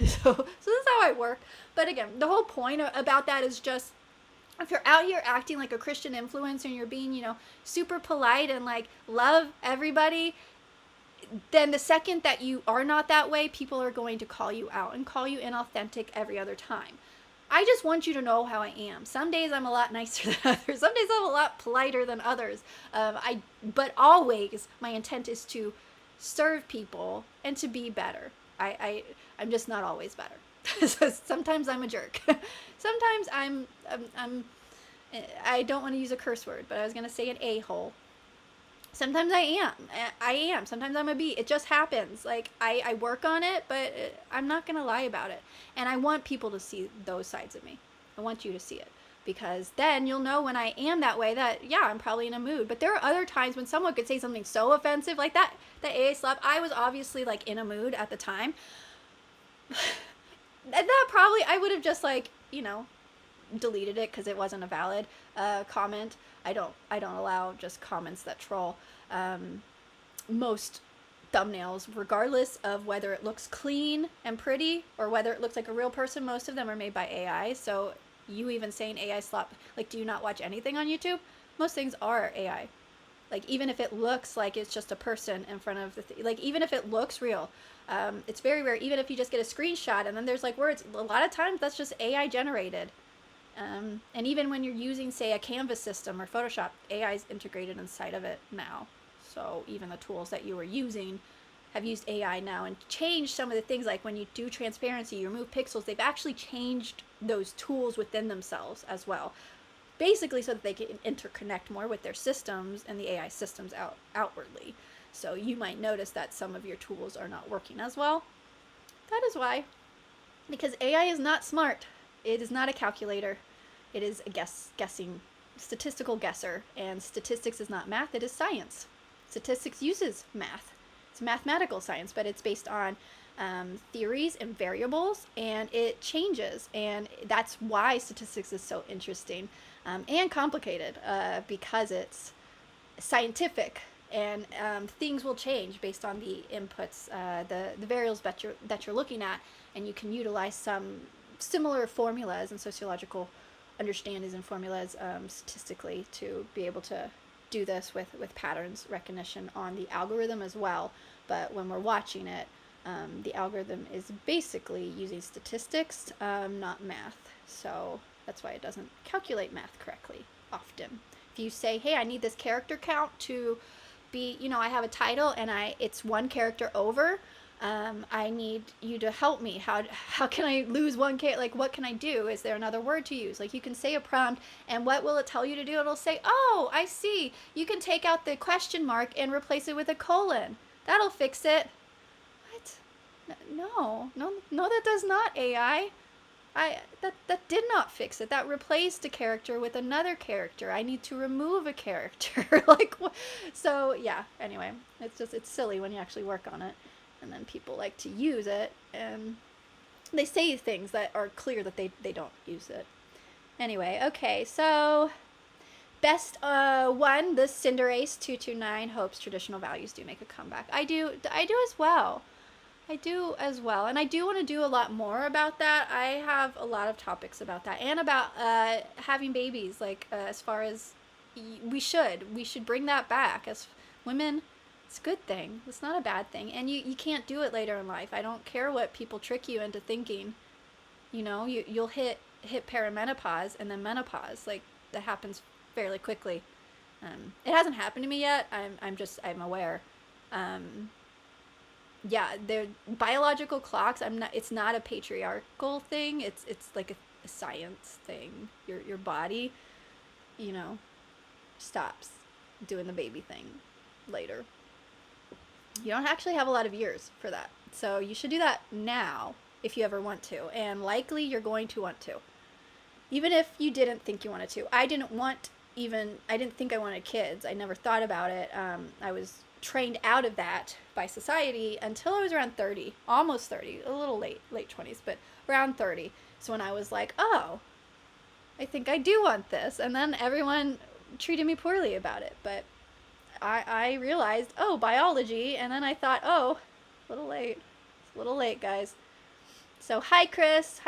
So this is how I work. But again, the whole point about that is just, if you're out here acting like a Christian influencer and you're being, super polite and like love everybody, then the second that you are not that way, people are going to call you out and call you inauthentic every other time. I just want you to know how I am. Some days I'm a lot nicer than others. Some days I'm a lot politer than others. But always my intent is to serve people and to be better. I'm just not always better. So sometimes I'm a jerk. Sometimes I don't want to use a curse word, but I was going to say an a-hole. Sometimes I am. Sometimes I'm a B. It just happens. Like, I work on it, but I'm not going to lie about it. And I want people to see those sides of me. I want you to see it. Because then you'll know when I am that way that, yeah, I'm probably in a mood. But there are other times when someone could say something so offensive, like that AA slap. I was obviously, like, in a mood at the time. That probably, I would have just, like, deleted it because it wasn't a valid comment. I don't allow just comments that troll. Most thumbnails, regardless of whether it looks clean and pretty or whether it looks like a real person, most of them are made by AI. So you even saying AI slap, like, do you not watch anything on YouTube? Most things are AI. Like, even if it looks like it's just a person in front of the like, even if it looks real, it's very rare. Even if you just get a screenshot and then there's like words, a lot of times that's just AI generated. And even when you're using, say, a Canvas system or Photoshop, AI is integrated inside of it now. So even the tools that you were using have used AI now and changed some of the things. Like when you do transparency, you remove pixels, they've actually changed those tools within themselves as well. Basically so that they can interconnect more with their systems and the AI systems outwardly. So you might notice that some of your tools are not working as well. That is why. Because AI is not smart. It is not a calculator. It is a guessing statistical guesser. And statistics is not math, it is science. Statistics uses math. It's a mathematical science, but it's based on theories and variables, and it changes. And that's why statistics is so interesting and complicated, because it's scientific, and things will change based on the inputs, the variables that you're looking at, and you can utilize some similar formulas and sociological understandings and formulas statistically to be able to do this with patterns recognition on the algorithm as well. But when we're watching it, the algorithm is basically using statistics, not math. So that's why it doesn't calculate math correctly often. If you say, hey, I need this character count to be, I have a title and it's one character over, I need you to help me. How can I lose one character? Like, what can I do? Is there another word to use? Like, you can say a prompt, and what will it tell you to do? It'll say, oh, I see. You can take out the question mark and replace it with a colon. That'll fix it. What? No, that does not, AI. That did not fix it. That replaced a character with another character. I need to remove a character. Like, so yeah, anyway, it's silly when you actually work on it. And then people like to use it, and they say things that are clear that they don't use it. Anyway, okay, so best one, the Cinderace 229 hopes traditional values do make a comeback. I do as well. I do as well, and I do want to do a lot more about that. I have a lot of topics about that, and about having babies. Like as far as we should bring that back as women. It's a good thing. It's not a bad thing, and you can't do it later in life. I don't care what people trick you into thinking. You'll hit perimenopause and then menopause. Like that happens fairly quickly. It hasn't happened to me yet. I'm aware. Um, yeah, they're biological clocks. It's not a patriarchal thing. It's like a science thing. Your body, you know, stops doing the baby thing later. You don't actually have a lot of years for that. So you should do that now if you ever want to, and likely you're going to want to. Even if you didn't think you wanted to. I didn't think I wanted kids. I never thought about it. I was trained out of that by society until I was around 30, almost 30, a little late 20s, but around 30. So when I was like, oh, I think I do want this. And then everyone treated me poorly about it. But I realized, oh, biology. And then I thought, oh, a little late. It's a little late, guys. So hi Chris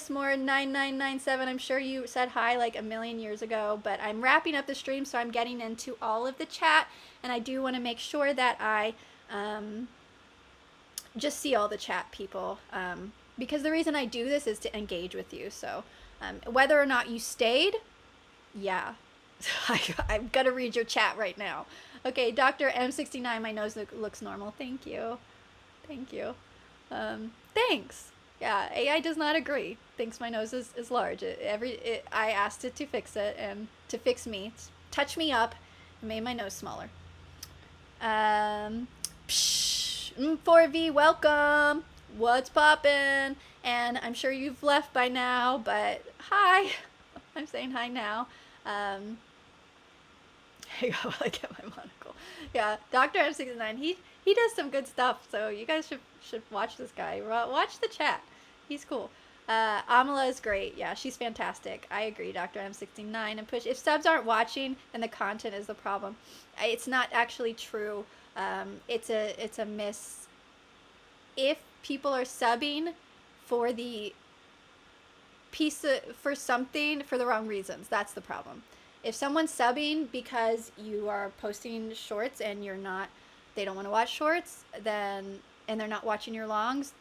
Moore 9997. I'm sure you said hi like a million years ago, but I'm wrapping up the stream, so I'm getting into all of the chat, and I do want to make sure that I just see all the chat people, because the reason I do this is to engage with you. So whether or not you stayed, yeah, I'm gonna read your chat right now. Okay, Dr. M69, my nose looks normal. Thank you. Thanks. Yeah, AI does not agree. Thinks my nose is large. I asked it to fix it, and to fix me, touch me up, and made my nose smaller. 4V, welcome. What's poppin'? And I'm sure you've left by now, but hi. I'm saying hi now. There you go. I get my monocle. Yeah, Dr. M69. He does some good stuff. So you guys should watch this guy. Watch the chat. He's cool. Amala is great. Yeah, she's fantastic. I agree, Dr. M69. And push. If subs aren't watching, then the content is the problem. It's not actually true. It's a miss. If people are subbing for the for something for the wrong reasons, that's the problem. If someone's subbing because you are posting shorts and they don't want to watch shorts, and they're not watching your longs,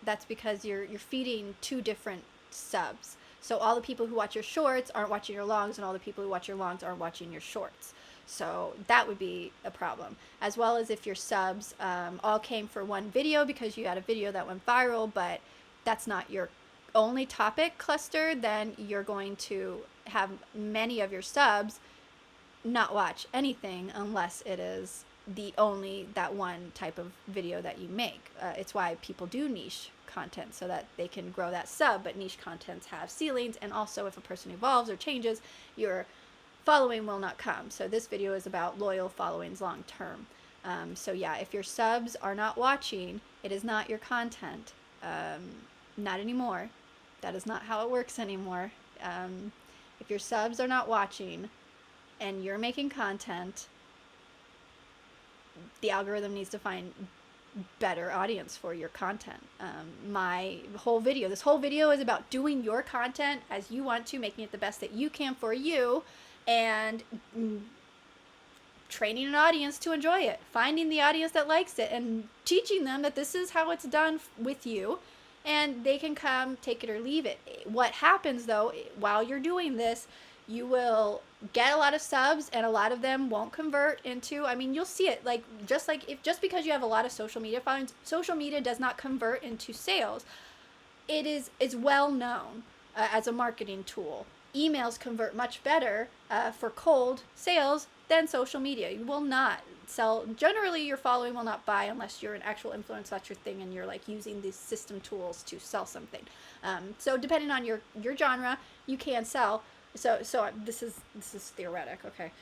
that's because you're feeding two different subs. So all the people who watch your shorts aren't watching your longs, and all the people who watch your longs aren't watching your shorts. So that would be a problem. As well as if your subs all came for one video because you had a video that went viral, but that's not your only topic cluster, then you're going to have many of your subs not watch anything unless it is that one type of video that you make. It's why people do niche content, so that they can grow that sub, but niche contents have ceilings, and also if a person evolves or changes, your following will not come. So this video is about loyal followings long term. So yeah, if your subs are not watching, it is not your content. Not anymore. That is not how it works anymore. If your subs are not watching and you're making content, the algorithm needs to find better audience for your content. This whole video is about doing your content as you want to, making it the best that you can for you, and training an audience to enjoy it, finding the audience that likes it, and teaching them that this is how it's done with you, and they can come take it or leave it. What happens though, while you're doing this, you will get a lot of subs, and a lot of them won't convert into, you'll see it, just because you have a lot of social media followings, social media does not convert into sales. It's well known as a marketing tool. Emails convert much better for cold sales than social media. You will not sell. Generally, your following will not buy unless you're an actual influencer, that's your thing, and you're like using these system tools to sell something. So depending on your genre, you can sell. So this is theoretic, okay.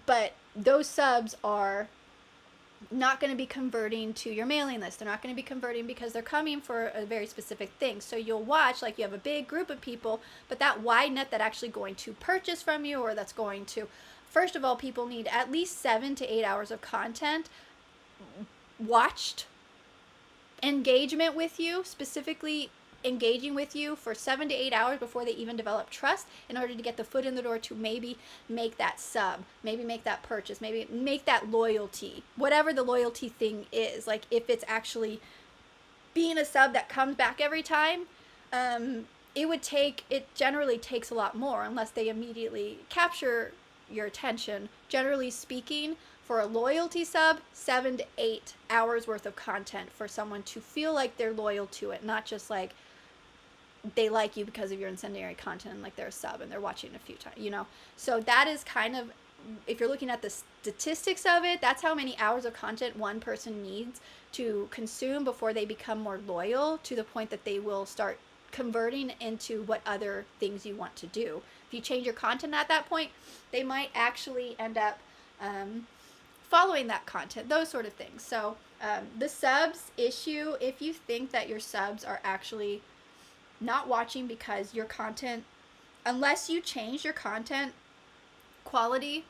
But those subs are not going to be converting to your mailing list. They're not going to be converting because they're coming for a very specific thing. So you'll watch, like you have a big group of people, but that wide net that actually going to purchase from you, or that's going to, first of all, people need at least 7 to 8 hours of content watched engagement with you, specifically engaging with you for 7 to 8 hours before they even develop trust, in order to get the foot in the door to maybe make that sub, maybe make that purchase, maybe make that loyalty, whatever the loyalty thing is. Like if it's actually being a sub that comes back every time, it generally takes a lot more, unless they immediately capture your attention. Generally speaking, for a loyalty sub, 7 to 8 hours worth of content for someone to feel like they're loyal to it, not just like they like you because of your incendiary content and like they're a sub and they're watching a few times, you know. So that is kind of, if you're looking at the statistics of it, that's how many hours of content one person needs to consume before they become more loyal, to the point that they will start converting into what other things you want to do. If you change your content at that point, they might actually end up following that content, those sort of things. So the subs issue, if you think that your subs are actually not watching because your content, unless you change your content quality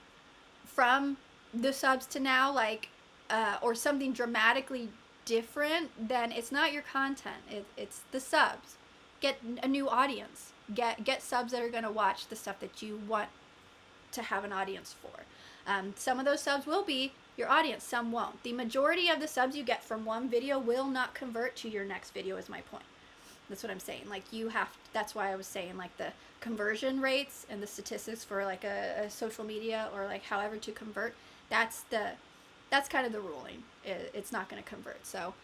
from the subs to now, like or something dramatically different, then it's not your content, it's the subs. Get a new audience, get subs that are going to watch the stuff that you want to have an audience for. Some of those subs will be your audience, some won't. The majority of the subs you get from one video will not convert to your next video, is my point. That's what I'm saying. Like that's why I was saying like the conversion rates and the statistics for like a social media, or like however to convert, that's kind of the ruling. It's not going to convert. So,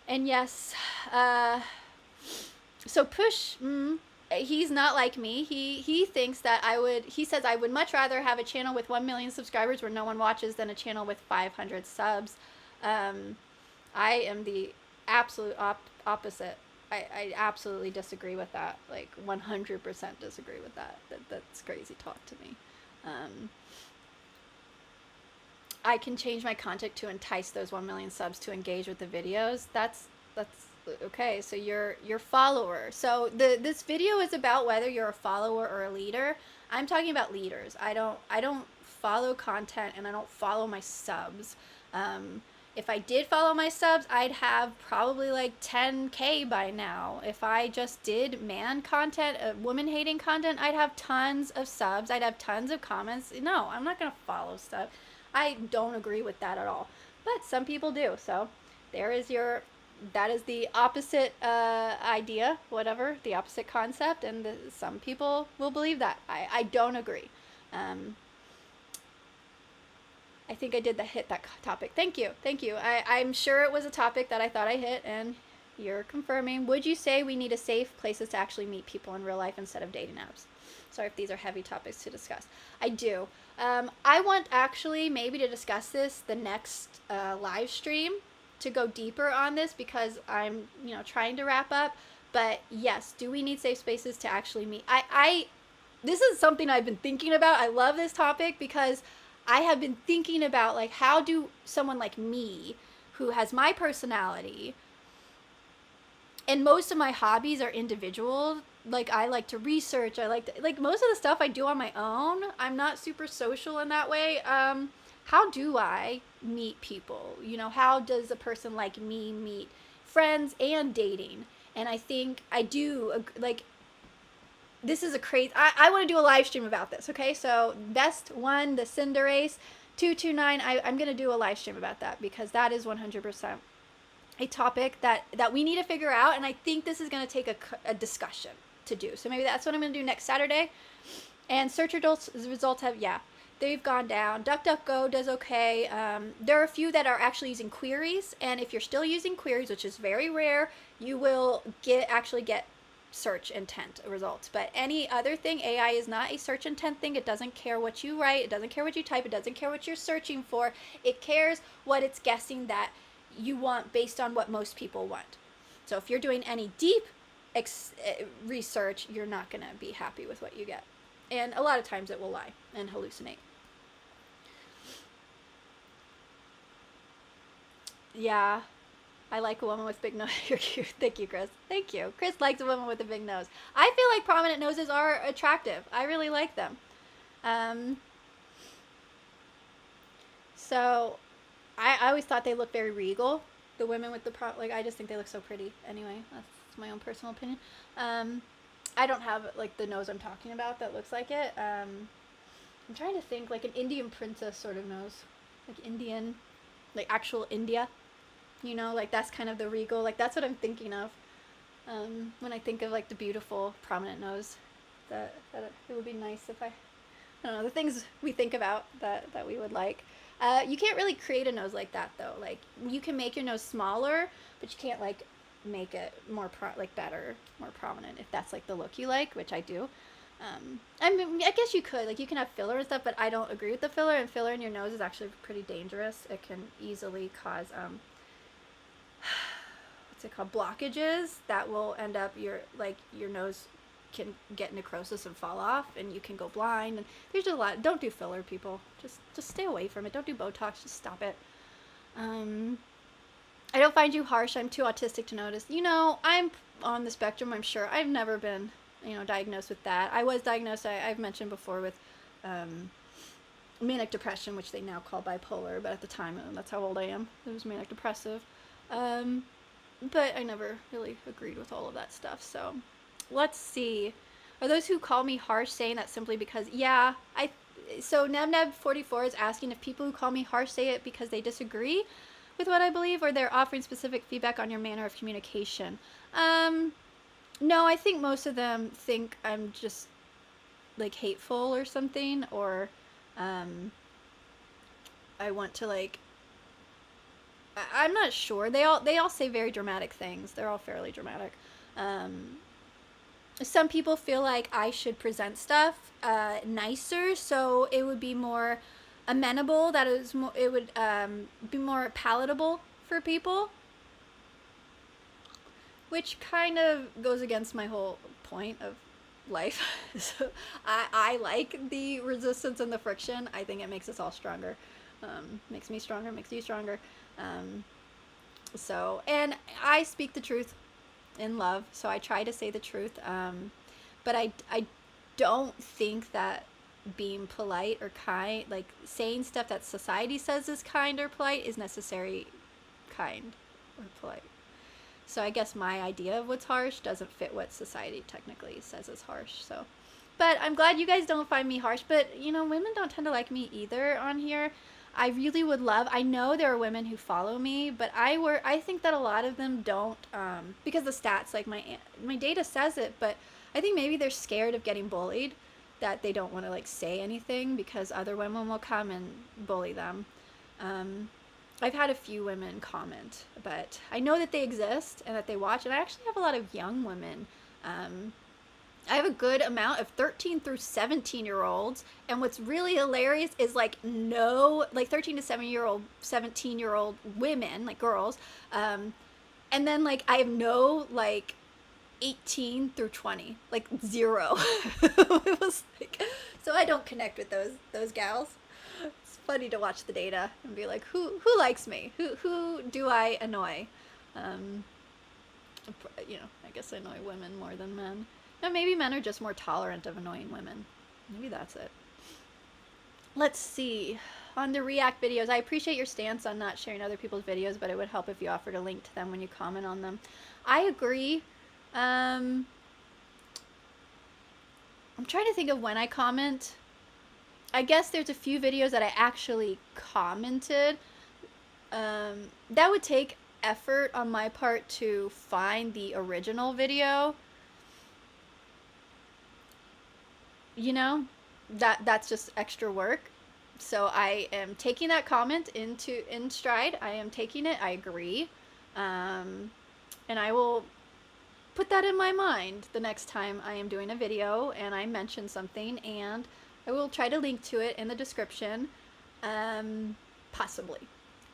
and yes, so Push, he's not like me. He thinks that he says I would much rather have a channel with 1 million subscribers where no one watches than a channel with 500 subs. I am the absolute opposite. I absolutely disagree with that. Like 100% disagree with that. That's crazy talk to me. I can change my content to entice those 1 million subs to engage with the videos. That's okay. So you're follower. So this video is about whether you're a follower or a leader. I'm talking about leaders. I don't follow content, and I don't follow my subs. If I did follow my subs, I'd have probably like 10K by now. If I just did man content, woman-hating content, I'd have tons of subs. I'd have tons of comments. No, I'm not going to follow stuff. I don't agree with that at all. But some people do. So that is the opposite idea, whatever, the opposite concept. And some people will believe that. I don't agree. I think I did hit that topic. Thank you. I'm sure it was a topic that I thought I hit, and you're confirming. Would you say we need a safe places to actually meet people in real life instead of dating apps? Sorry if these are heavy topics to discuss. I do. I want actually maybe to discuss this the next live stream, to go deeper on this, because I'm trying to wrap up. But yes, do we need safe spaces to actually meet? This is something I've been thinking about. I love this topic because I have been thinking about, like, how do someone like me, who has my personality, and most of my hobbies are individual, like I like to research, I like most of the stuff I do on my own. I'm not super social in that way. How do I meet people? How does a person like me meet friends and dating? And I think I do, like, this is a crazy, I want to do a live stream about this, okay? So best one, the Cinderace 229, I'm going to do a live stream about that, because that is 100% a topic that we need to figure out, and I think this is going to take a discussion to do. So maybe that's what I'm going to do next Saturday. And search results have, they've gone down. DuckDuckGo does okay. There are a few that are actually using queries, and if you're still using queries, which is very rare, you will actually get search intent results. But any other thing, AI is not a search intent thing. It doesn't care what you write, it doesn't care what you type, it doesn't care what you're searching for. It cares what it's guessing that you want based on what most people want. So if you're doing any deep research, you're not going to be happy with what you get, and a lot of times it will lie and hallucinate. Yeah, I like a woman with big nose. You're cute. Thank you, Chris. Thank you. Chris likes a woman with a big nose. I feel like prominent noses are attractive. I really like them. So I always thought they looked very regal. the women with the like, I just think they look so pretty. Anyway, that's my own personal opinion. I don't have like the nose I'm talking about that looks like it. I'm trying to think, like an Indian princess sort of nose, like Indian, like actual India. You know, like that's kind of the regal. Like that's what I'm thinking of when I think of like the beautiful prominent nose. That it would be nice if I don't know, the things we think about that we would like. You can't really create a nose like that though. Like you can make your nose smaller, but you can't like make it more like better, more prominent if that's like the look you like, which I do. I mean, I guess you could like you can have filler and stuff, but I don't agree with the filler. And filler in your nose is actually pretty dangerous. It can easily cause what's it called, blockages that will end up your nose can get necrosis and fall off, and you can go blind. And there's just a lot. Don't do filler, people. Just stay away from it. Don't do Botox. Just stop it. I don't find you harsh. I'm too autistic to notice. You know, I'm on the spectrum. I'm sure. I've never been, diagnosed with that. I was diagnosed. I've mentioned before with manic depression, which they now call bipolar, but at the time, that's how old I am. It was manic depressive. But I never really agreed with all of that stuff. So let's see. Are those who call me harsh saying that simply because, so Nebneb44 is asking if people who call me harsh say it because they disagree with what I believe, or they're offering specific feedback on your manner of communication. No, I think most of them think I'm just like hateful or something, or I want to like, I'm not sure. They all say very dramatic things. They're all fairly dramatic. Some people feel like I should present stuff nicer, so it would be more amenable. It would be more palatable for people, which kind of goes against my whole point of life. So I like the resistance and the friction. I think it makes us all stronger. Makes me stronger, makes you stronger. And I speak the truth in love, so I try to say the truth. But I don't think that being polite or kind, like saying stuff that society says is kind or polite, is necessary kind or polite. So I guess my idea of what's harsh doesn't fit what society technically says is harsh. So, but I'm glad you guys don't find me harsh. But women don't tend to like me either on here. I really would love, I know there are women who follow me, but I think that a lot of them don't, because the stats, like my data says it, but I think maybe they're scared of getting bullied, that they don't want to like say anything because other women will come and bully them. I've had a few women comment, but I know that they exist and that they watch, and I actually have a lot of young women. I have a good amount of 13 through 17-year-olds, and what's really hilarious is like 13 to 17-year-old women, like girls, and then like I have no like 18 through 20, like 0. It was like, so I don't connect with those gals. It's funny to watch the data and be like, who likes me? Who do I annoy? I guess I annoy women more than men. No, maybe men are just more tolerant of annoying women. Maybe that's it. Let's see. On the React videos, I appreciate your stance on not sharing other people's videos, but it would help if you offered a link to them when you comment on them. I agree. I'm trying to think of when I comment. I guess there's a few videos that I actually commented. That would take effort on my part to find the original video. That's just extra work. So I am taking that comment in stride. I am taking it. I agree. And I will put that in my mind the next time I am doing a video and I mention something, and I will try to link to it in the description. Possibly.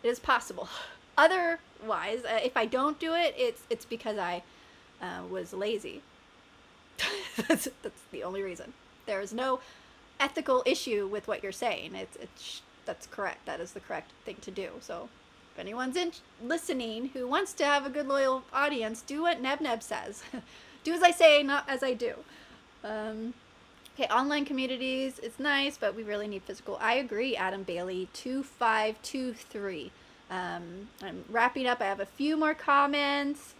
It is possible. Otherwise, if I don't do it, it's because I was lazy. That's the only reason. There is no ethical issue with what you're saying. That's correct. That is the correct thing to do. So if anyone's listening who wants to have a good loyal audience, do what Nebneb says. Do as I say, not as I do. Okay, online communities, it's nice, but we really need physical. I agree, Adam Bailey, 2523. I'm wrapping up. I have a few more comments.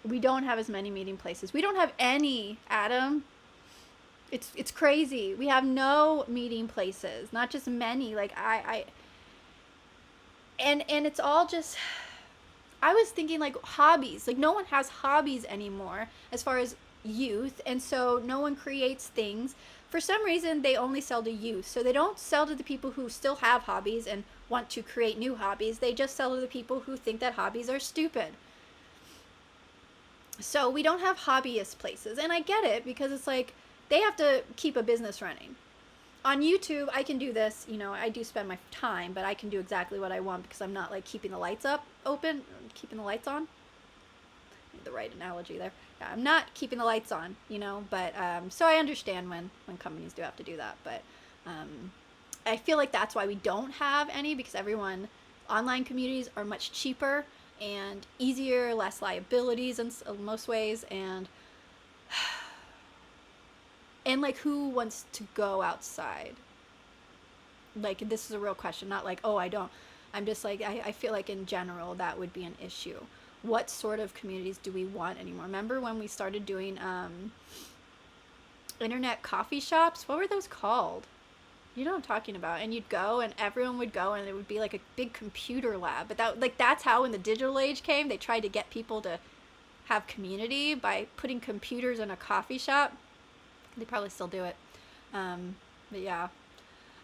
We don't have as many meeting places. We don't have any, Adam. It's crazy. We have no meeting places, not just many. Like and it's all just, I was thinking like hobbies. Like no one has hobbies anymore as far as youth, and so no one creates things. For some reason, they only sell to youth. So they don't sell to the people who still have hobbies and want to create new hobbies. They just sell to the people who think that hobbies are stupid. So we don't have hobbyist places. And I get it, because it's like they have to keep a business running. On YouTube, I can do this. I do spend my time, but I can do exactly what I want because I'm not like keeping the lights keeping the lights on. The right analogy there. Yeah, I'm not keeping the lights on, but so I understand when companies do have to do that, but I feel like that's why we don't have any, because online communities are much cheaper and easier, less liabilities in most ways, and like, who wants to go outside? Like, this is a real question, not like, oh, I don't. I'm just like, I feel like in general that would be an issue. What sort of communities do we want anymore? Remember when we started doing internet coffee shops? What were those called? You know what I'm talking about. And you'd go and everyone would go and it would be like a big computer lab. But that's how when the digital age came, they tried to get people to have community by putting computers in a coffee shop. They probably still do it. But yeah.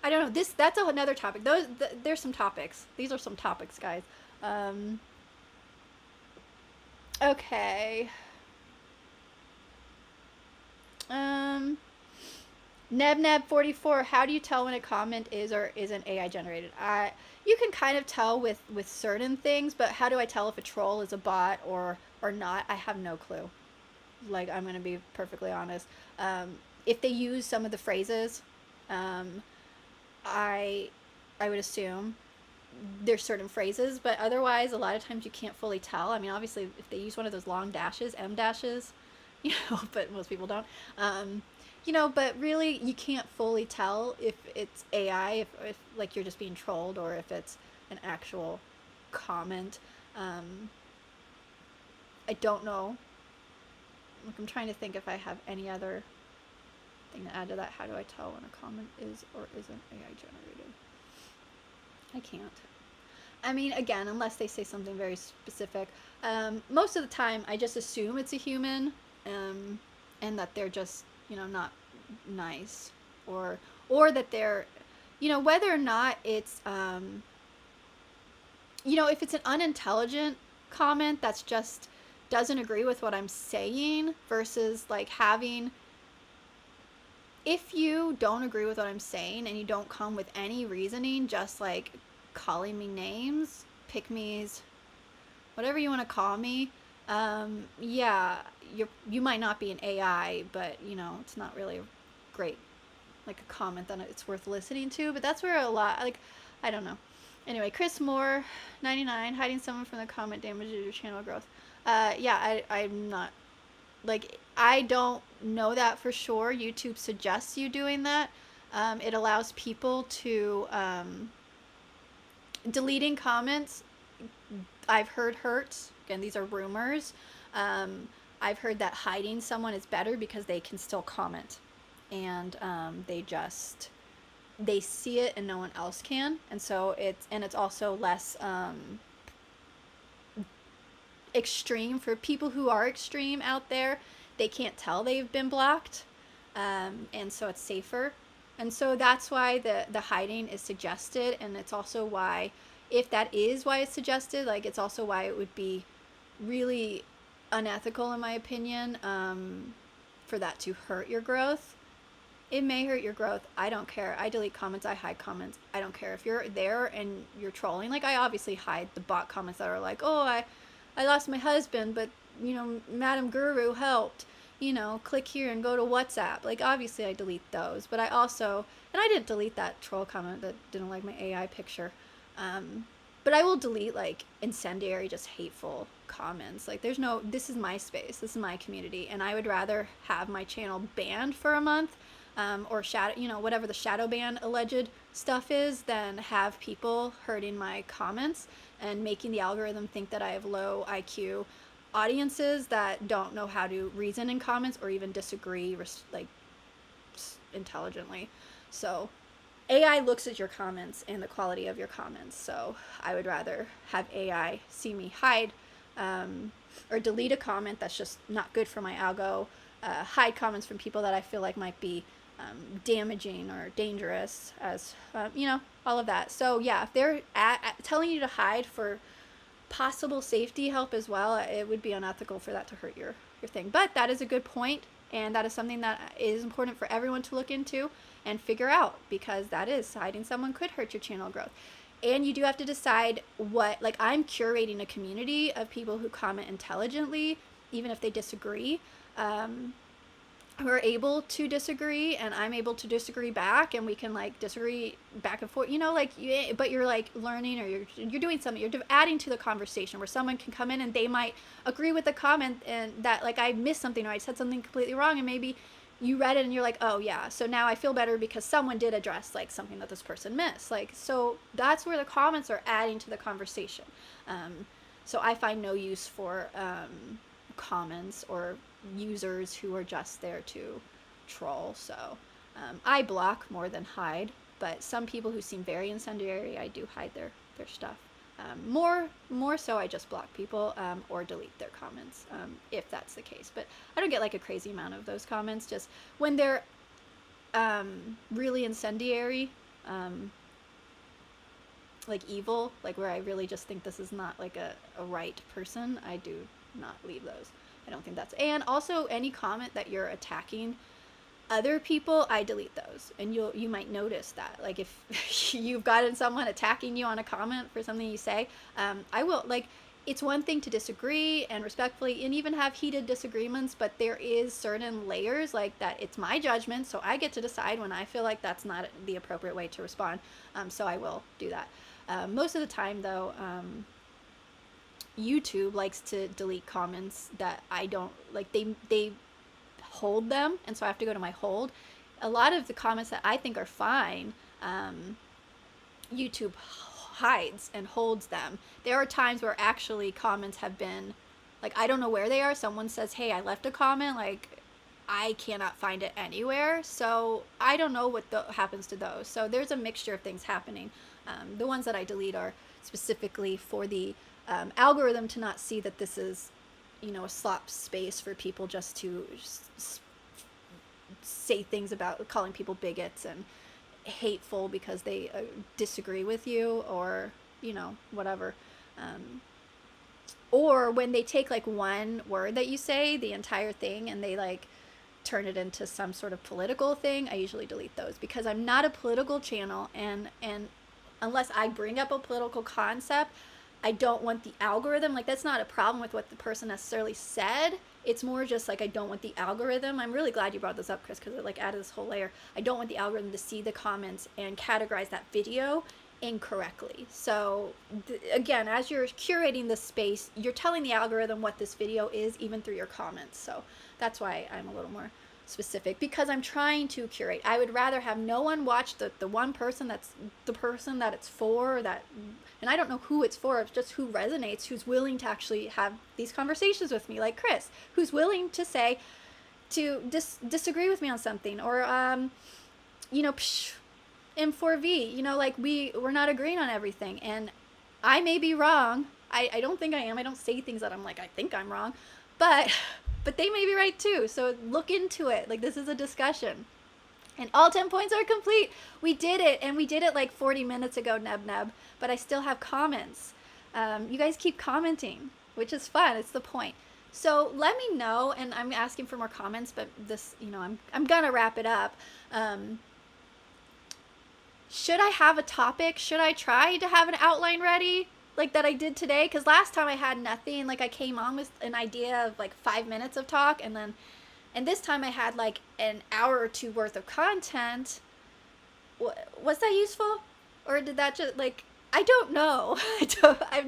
I don't know. That's another topic. There's some topics. These are some topics, guys. Okay. Nebneb44, how do you tell when a comment is or isn't AI generated? You can kind of tell with certain things, but how do I tell if a troll is a bot or not? I have no clue. Like, I'm gonna be perfectly honest. If they use some of the phrases, I would assume there's certain phrases, but otherwise a lot of times you can't fully tell. I mean, obviously if they use one of those long dashes, M dashes, but most people don't, but really you can't fully tell if it's AI, if like you're just being trolled, or if it's an actual comment. I don't know. Like, I'm trying to think if I have any other thing to add to that. How do I tell when a comment is or isn't AI generated? I can't. I mean, again, unless they say something very specific. Most of the time, I just assume it's a human, and that they're just, not nice, or that they're, whether or not it's, if it's an unintelligent comment that's just doesn't agree with what I'm saying, versus like having, if you don't agree with what I'm saying and you don't come with any reasoning, just like calling me names, pick me's, whatever you want to call me, yeah, you might not be an AI, but it's not really a great, like, a comment that it's worth listening to. But that's where a lot, like, I don't know. Anyway, Chris Moore 99, hiding someone from the comment damages your channel growth. Yeah, I'm not, like, I don't know that for sure. YouTube suggests you doing that. It allows people to, deleting comments, I've heard hurts. Again, these are rumors. I've heard that hiding someone is better because they can still comment, and they see it and no one else can, and so it's also less extreme for people who are extreme out there. They can't tell they've been blocked, and so it's safer. And so that's why the hiding is suggested, and it's also why, if that is why it's suggested, like, it's also why it would be really unethical, in my opinion, for that to hurt your growth. It may hurt your growth. I don't care. I delete comments. I hide comments. I don't care. If you're there and you're trolling, like, I obviously hide the bot comments that are like, oh, I lost my husband, but, Madam Guru helped. Click here and go to WhatsApp. Like, obviously I delete those, but I also, and I didn't delete that troll comment that didn't like my AI picture, but I will delete, like, incendiary, just hateful comments. Like, this is my space, this is my community, and I would rather have my channel banned for a month, or shadow, whatever the shadow ban alleged stuff is, than have people hurting my comments and making the algorithm think that I have low IQ audiences that don't know how to reason in comments or even disagree like intelligently. So AI looks at your comments and the quality of your comments. So I would rather have AI see me hide or delete a comment that's just not good for my algo, hide comments from people that I feel like might be damaging or dangerous, as all of that. So yeah, if they're telling you to hide for possible safety help as well, it would be unethical for that to hurt your thing. But that is a good point, and that is something that is important for everyone to look into and figure out, because that is, hiding someone could hurt your channel growth. And you do have to decide what, like, I'm curating a community of people who comment intelligently, even if they disagree, who are able to disagree, and I'm able to disagree back, and we can like disagree back and forth, but you're like learning, or you're doing something, you're adding to the conversation, where someone can come in and they might agree with the comment, and that like I missed something, or I said something completely wrong, and maybe you read it and you're like, oh yeah, so now I feel better because someone did address like something that this person missed. Like, so that's where the comments are adding to the conversation. So I find no use for comments or users who are just there to troll. So I block more than hide, but some people who seem very incendiary, I do hide their stuff. More so I just block people or delete their comments if that's the case. But I don't get like a crazy amount of those comments. Just when they're really incendiary, like evil, like where I really just think this is not like a right person, I do not leave those. I don't think that's, and also any comment that you're attacking other people, I delete those. And you might notice that, like, if you've gotten someone attacking you on a comment for something you say, I will, like, it's one thing to disagree and respectfully and even have heated disagreements, but there is certain layers like that. It's my judgment, so I get to decide when I feel like that's not the appropriate way to respond. So I will do that. Most of the time though, YouTube likes to delete comments that I don't like. They hold them, and so I have to go to my hold. A lot of the comments that I think are fine, YouTube hides and holds them. There are times where actually comments have been like, I don't know where they are. Someone says, hey, I left a comment, like I cannot find it anywhere, so I don't know what happens to those. So there's a mixture of things happening. The ones that I delete are specifically for the algorithm to not see that this is, a slop space for people just to say things about calling people bigots and hateful because they disagree with you, or whatever, or when they take like one word that you say, the entire thing, and they like turn it into some sort of political thing. I usually delete those because I'm not a political channel, and unless I bring up a political concept, I don't want the algorithm, like that's not a problem with what the person necessarily said. It's more just like I don't want the algorithm. I'm really glad you brought this up, Chris, because it like added this whole layer. I don't want the algorithm to see the comments and categorize that video incorrectly. So again, as you're curating this space, you're telling the algorithm what this video is, even through your comments. So that's why I'm a little more specific, because I'm trying to curate. I would rather have no one watch the one person that's the person that it's for, that, and I don't know who it's for, it's just who resonates, who's willing to actually have these conversations with me, like Chris, who's willing to say, to disagree with me on something, or M4V, like we're not agreeing on everything, and I may be wrong. I don't think I am. I don't say things that I'm like, I think I'm wrong, but they may be right too. So look into it. Like, this is a discussion. And all 10 points are complete. We did it, and we did it like 40 minutes ago, Neb, but I still have comments. You guys keep commenting, which is fun. It's the point. So let me know, and I'm asking for more comments, but this, I'm gonna wrap it up. Should I have a topic? Should I try to have an outline ready like that I did today? Because last time I had nothing. Like, I came on with an idea of like 5 minutes of talk, and this time I had like an hour or two worth of content. Was that useful? Or did that just like, I don't know. I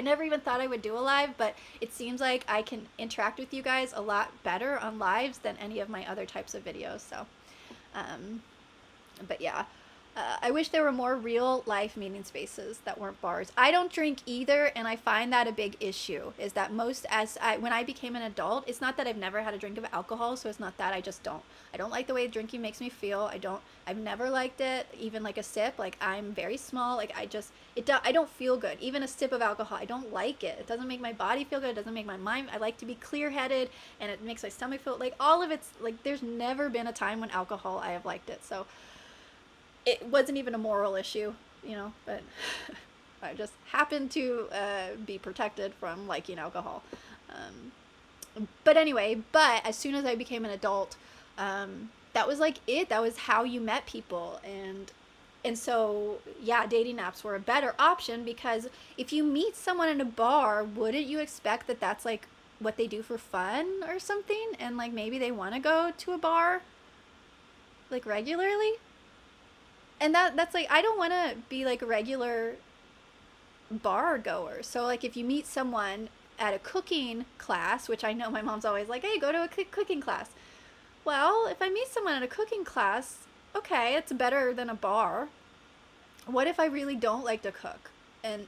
never even thought I would do a live, but it seems like I can interact with you guys a lot better on lives than any of my other types of videos. So Um, but yeah, I wish there were more real life meeting spaces that weren't bars. I don't drink either, and I find that a big issue. Is that when I became an adult, it's not that I've never had a drink of alcohol, so it's not that I just don't. I don't like the way drinking makes me feel. I've never liked it, even like a sip. Like I'm very small. Like I don't feel good. Even a sip of alcohol, I don't like it. It doesn't make my body feel good. It doesn't make my mind. I like to be clear-headed, and it makes my stomach feel like all of it's like. There's never been a time when alcohol I have liked it. So it wasn't even a moral issue, but I just happened to be protected from liking alcohol. But anyway, as soon as I became an adult, that was like it. That was how you met people. And so, yeah, dating apps were a better option because if you meet someone in a bar, wouldn't you expect that that's like what they do for fun or something? And like maybe they want to go to a bar like regularly? And that's like I don't want to be like a regular bar goer. So like if you meet someone at a cooking class, which I know my mom's always like, "Hey, go to a cooking class." Well, if I meet someone at a cooking class, okay, it's better than a bar. What if I really don't like to cook and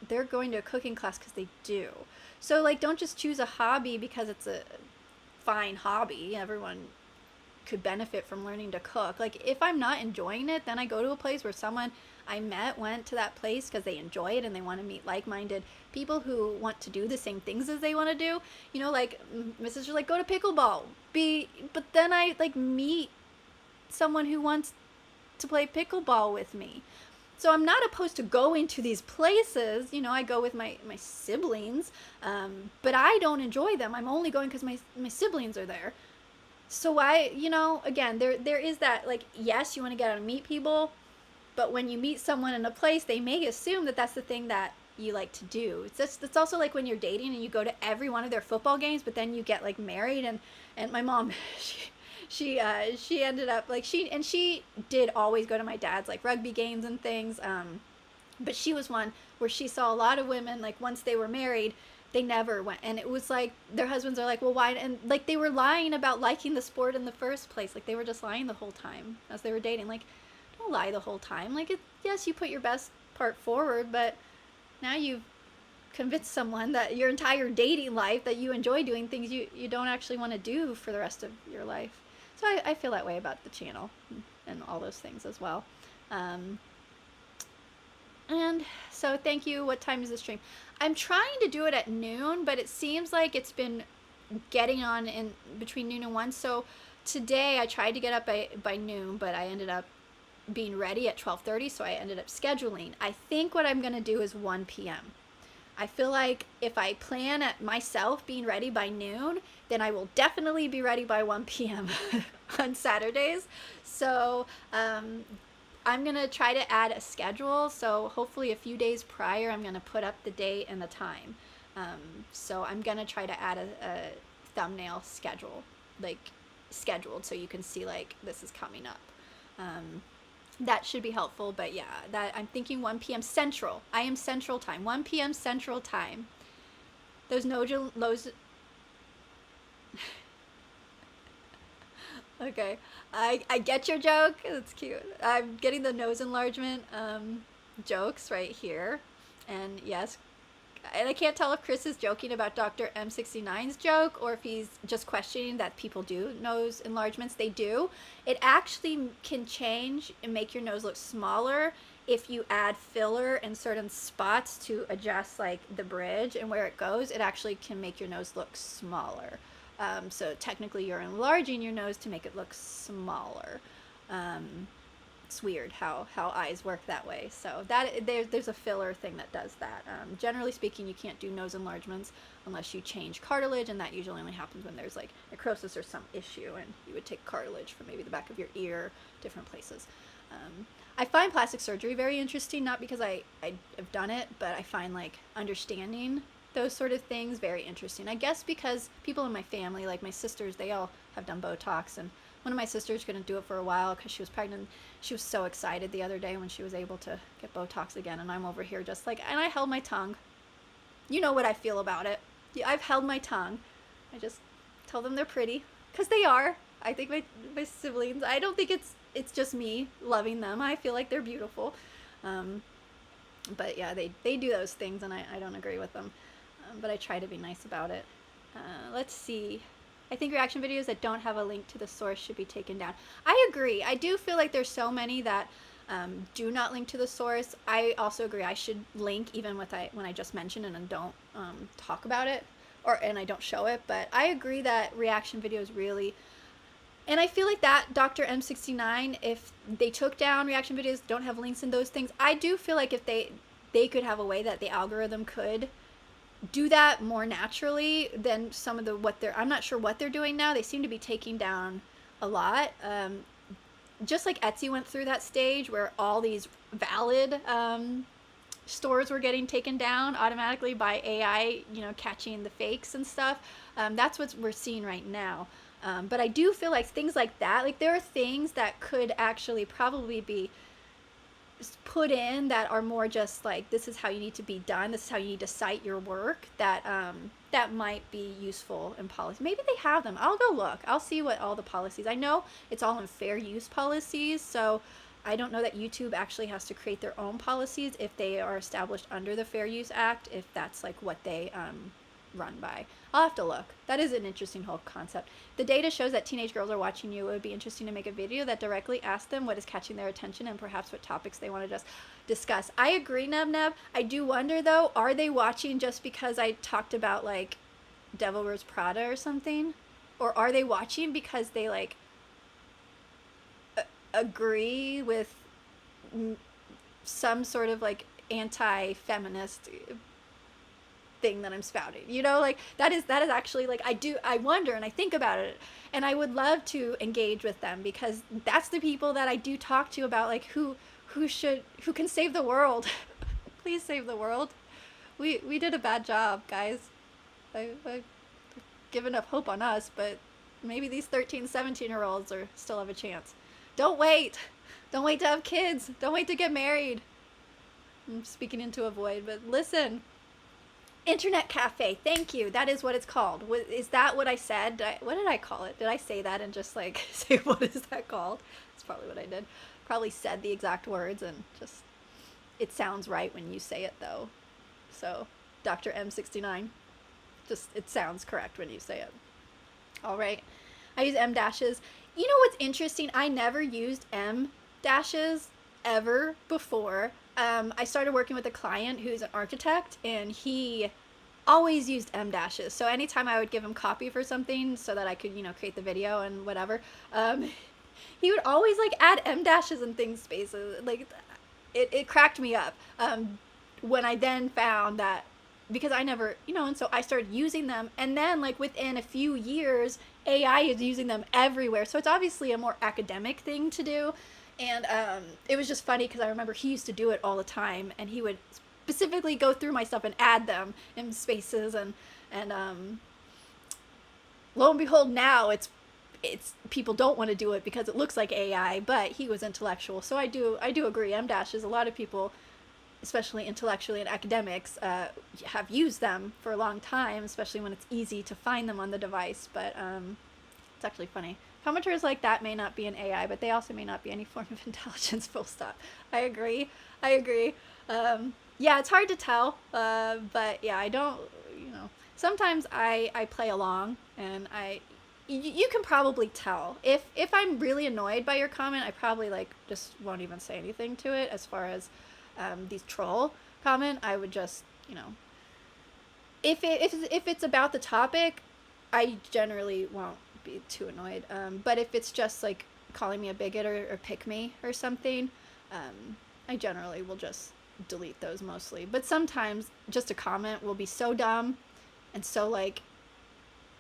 they're going to a cooking class cuz they do. So like don't just choose a hobby because it's a fine hobby. Everyone could benefit from learning to cook. Like if I'm not enjoying it, then I go to a place where someone I met went to that place because they enjoy it and they want to meet like-minded people who want to do the same things as they want to do. Like my sister's like, go to pickleball. But then I like meet someone who wants to play pickleball with me. So I'm not opposed to going to these places. I go with my siblings, but I don't enjoy them. I'm only going because my siblings are there. So again, there is that, like, yes, you want to get out and meet people, but when you meet someone in a place, they may assume that that's the thing that you like to do. It's also like when you're dating and you go to every one of their football games, but then you get like married and my mom, she ended up like she did always go to my dad's like rugby games and things, but she was one where she saw a lot of women like once they were married they never went, and it was like their husbands are like, well, why? And like they were lying about liking the sport in the first place. Like they were just lying the whole time as they were dating. Like don't lie the whole time. Like yes, you put your best part forward, but now you've convinced someone that your entire dating life that you enjoy doing things you don't actually want to do for the rest of your life. So I feel that way about the channel and all those things as well. And so thank you. What time is the stream? I'm trying to do it at noon, but it seems like it's been getting on in between noon and 1. So today I tried to get up by noon, but I ended up being ready at 12:30, so I ended up scheduling. I think what I'm going to do is 1 p.m. I feel like if I plan at myself being ready by noon, then I will definitely be ready by 1 p.m. on Saturdays. So I'm going to try to add a schedule. So hopefully a few days prior, I'm going to put up the date and the time. So I'm going to try to add a thumbnail schedule, like scheduled, so you can see like this is coming up. That should be helpful, but yeah, that I'm thinking 1 p.m. Central. I am Central Time. 1 p.m. Central Time. Those lows. Okay, I get your joke. It's cute. I'm getting the nose enlargement jokes right here, and yes, and I can't tell if Chris is joking about Dr. M69's joke or if he's just questioning that people do nose enlargements. They do. It actually can change and make your nose look smaller if you add filler in certain spots to adjust like the bridge and where it goes. It actually can make your nose look smaller. So technically you're enlarging your nose to make it look smaller. It's weird how eyes work that way. So that there's a filler thing that does that. Generally speaking, you can't do nose enlargements unless you change cartilage, and that usually only happens when there's like necrosis or some issue, and you would take cartilage from maybe the back of your ear, different places. I find plastic surgery very interesting, not because I have done it, but I find like understanding those sort of things very interesting. I guess because people in my family, like my sisters, they all have done Botox, and one of my sisters couldn't do it for a while because she was pregnant. She was so excited the other day when she was able to get Botox again, and I'm over here just like, and I held my tongue. You know what I feel about it. I've held my tongue. I just tell them they're pretty, because they are. I think my siblings, I don't think it's just me loving them. I feel like they're beautiful. Um, but yeah, they do those things, and I don't agree with them. But I try to be nice about it. Let's see. I think reaction videos that don't have a link to the source should be taken down. I agree. I do feel like there's so many that do not link to the source. I also agree. I should link even when I just mentioned it and don't talk about it, and I don't show it. But I agree that reaction videos really. And I feel like that Dr. M69, if they took down reaction videos, don't have links in those things, I do feel like if they could have a way that the algorithm could do that more naturally than some of the I'm not sure what they're doing now. They seem to be taking down a lot. Just like Etsy went through that stage where all these valid stores were getting taken down automatically by AI, catching the fakes and stuff. That's what we're seeing right now. But I do feel like things like that, like there are things that could actually probably be put in that are more just like, this is how you need to be done, this is how you need to cite your work, that that might be useful in policy. Maybe they have them. I'll go look. I'll see what all the policies. I know it's all in fair use policies, so I don't know that YouTube actually has to create their own policies if they are established under the Fair Use Act, if that's like what they run by. I'll have to look. That is an interesting whole concept. The data shows that teenage girls are watching you. It would be interesting to make a video that directly asks them what is catching their attention and perhaps what topics they want to just discuss. I agree, Neb. I do wonder though, are they watching just because I talked about like Devil Wears Prada or something? Or are they watching because they like agree with some sort of like anti-feminist thing that I'm spouting, like that is actually like, I wonder and I think about it, and I would love to engage with them because that's the people that I do talk to about like who can save the world. Please save the world. We did a bad job, guys. I've given up hope on us, but maybe these 13, 17-year-olds still have a chance. Don't wait to have kids, don't wait to get married. I'm speaking into a void, but listen. Internet cafe, thank you. That is what it's called. Is that what I said? What did I call it? Did I say that and just like say what is that called? That's probably what I did. Probably said the exact words and just, it sounds right when you say it though. So Dr. M69, just it sounds correct when you say it. All right. I use M dashes. You know what's interesting? I never used M dashes ever before. I started working with a client who's an architect, and he always used M dashes. So anytime I would give him copy for something so that I could, create the video and whatever, he would always like add M dashes and things spaces. Like it cracked me up. When I then found that, because I never, and so I started using them, and then like within a few years, AI is using them everywhere. So it's obviously a more academic thing to do. And it was just funny because I remember he used to do it all the time, and he would specifically go through my stuff and add them in spaces, and lo and behold, now it's people don't want to do it because it looks like AI, but he was intellectual, so I do agree. M dashes, a lot of people, especially intellectually and academics, have used them for a long time, especially when it's easy to find them on the device. But it's actually funny. Commenters like that may not be an AI, but they also may not be any form of intelligence, full stop. I agree. Yeah, it's hard to tell, but yeah, I don't, sometimes I play along, and you can probably tell. If I'm really annoyed by your comment, I probably like just won't even say anything to it. As far as these troll comment, I would just, if it's about the topic, I generally won't be too annoyed. But if it's just like calling me a bigot or pick me or something, I generally will just delete those mostly. But sometimes just a comment will be so dumb and so like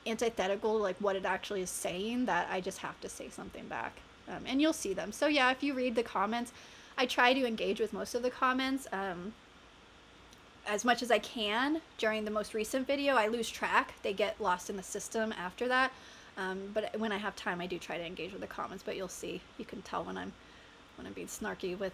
antithetical to like what it actually is saying that I just have to say something back. And you'll see them. So yeah, if you read the comments, I try to engage with most of the comments as much as I can. During the most recent video, I lose track. They get lost in the system after that. But when I have time, I do try to engage with the comments. But you'll see, you can tell when I'm being snarky with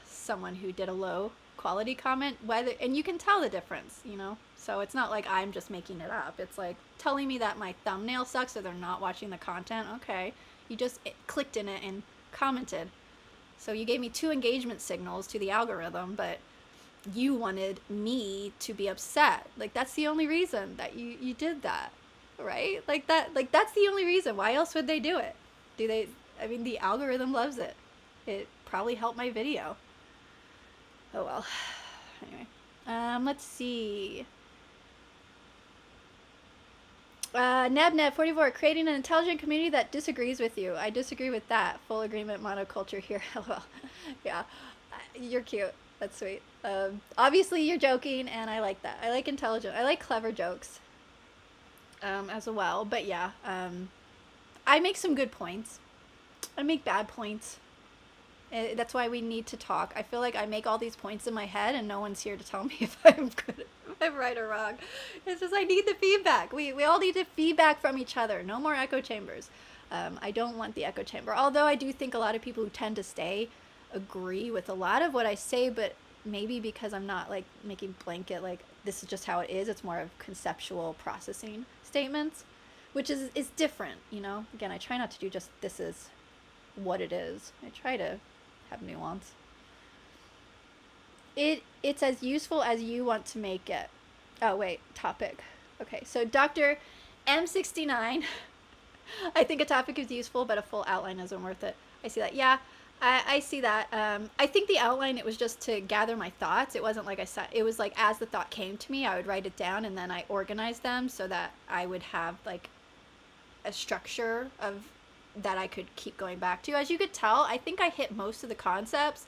someone who did a low quality comment, whether, and you can tell the difference, you know? So it's not like I'm just making it up. It's like telling me that my thumbnail sucks or they're not watching the content. Okay. You just clicked in it and commented. So you gave me 2 engagement signals to the algorithm, but you wanted me to be upset. Like, that's the only reason that you did that, right? Like that's the only reason. Why else would they do it? I mean, the algorithm loves it. It probably helped my video. Oh well. Anyway, let's see. Nebneb44, creating an intelligent community that disagrees with you. I disagree with that. Full agreement monoculture here. Well, yeah, you're cute. That's sweet. Obviously you're joking, and I like that. I like intelligent. I like clever jokes. As well. But yeah, I make some good points. I make bad points. That's why we need to talk. I feel like I make all these points in my head, and no one's here to tell me if I'm good, if I'm right or wrong. It's just I need the feedback. We all need the feedback from each other. No more echo chambers. I don't want the echo chamber. Although I do think a lot of people who tend to stay agree with a lot of what I say, but maybe because I'm not like making blanket like this is just how it is. It's more of conceptual processing statements, which is different. You know. Again, I try not to do just this is what it is. I try to have nuance. It's as useful as you want to make it. Oh wait, topic. Okay, so Dr. M69. I think a topic is useful, but a full outline isn't worth it. I see that. Yeah, I see that. I think the outline, it was just to gather my thoughts. It wasn't like I said. It was like as the thought came to me, I would write it down, and then I organized them so that I would have like a structure of that I could keep going back to. As you could tell, I think I hit most of the concepts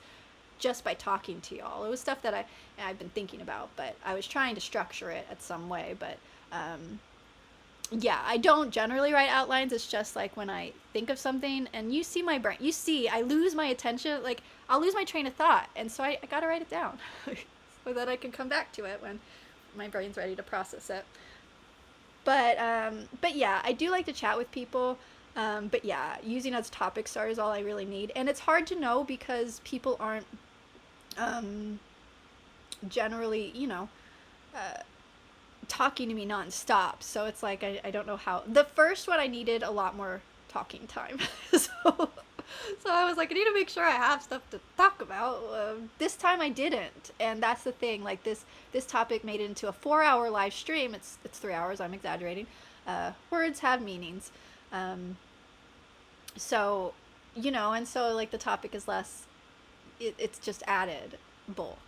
just by talking to y'all. It was stuff that I've been thinking about, but I was trying to structure it at some way. But yeah, I don't generally write outlines. It's just like when I think of something, and you see my brain, you see I lose my attention, like I'll lose my train of thought, and so I gotta write it down so that I can come back to it when my brain's ready to process it. But yeah, I do like to chat with people. But yeah, using as topic star is all I really need. And it's hard to know because people aren't generally, you know, talking to me nonstop. So it's like I don't know how. The first one I needed a lot more talking time. So I was like, I need to make sure I have stuff to talk about. This time I didn't. And that's the thing. Like this topic made it into a 4-hour live stream. It's 3 hours. I'm exaggerating. Words have meanings. So, you know, and so like the topic is less, it's just added bulk.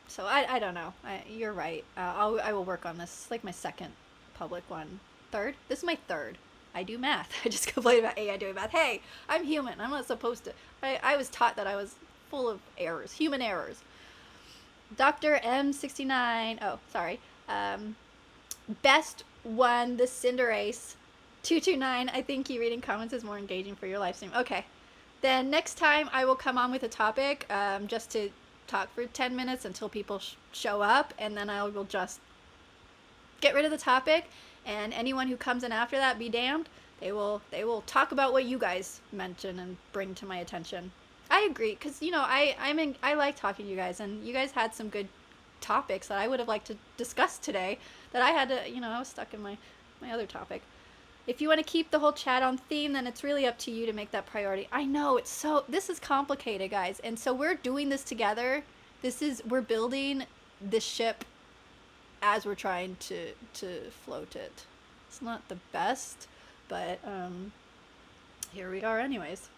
So I don't know. You're right. I will work on this. It's like my second public one. Third? This is my third. I do math. I just complain about AI doing math. Hey, I'm human. I'm not supposed to. I was taught that I was full of errors, human errors. Dr. M69. Oh, sorry. Best one, the Cinderace 229. I think you reading comments is more engaging for your live stream. Okay. Then next time I will come on with a topic just to talk for 10 minutes until people show up, and then I will just get rid of the topic, and anyone who comes in after that, be damned. They will talk about what you guys mention and bring to my attention. I agree, because you know I like talking to you guys, and you guys had some good topics that I would have liked to discuss today that I had to, you know, I was stuck in my other topic. If you want to keep the whole chat on theme, then it's really up to you to make that priority. I know, this is complicated, guys. And so we're doing this together. We're building this ship as we're trying to float it. It's not the best, but here we are anyways.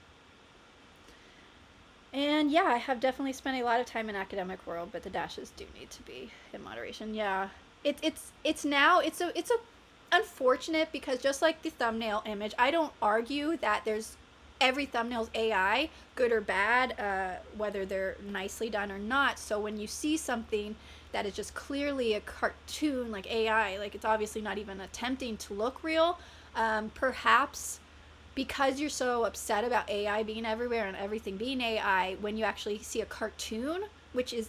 And yeah, I have definitely spent a lot of time in academic world, but the dashes do need to be in moderation. Yeah, it's a unfortunate, because just like the thumbnail image, I don't argue that there's every thumbnail's AI, good or bad, whether they're nicely done or not. So when you see something that is just clearly a cartoon, like AI, like it's obviously not even attempting to look real, perhaps because you're so upset about AI being everywhere and everything being AI, when you actually see a cartoon, which is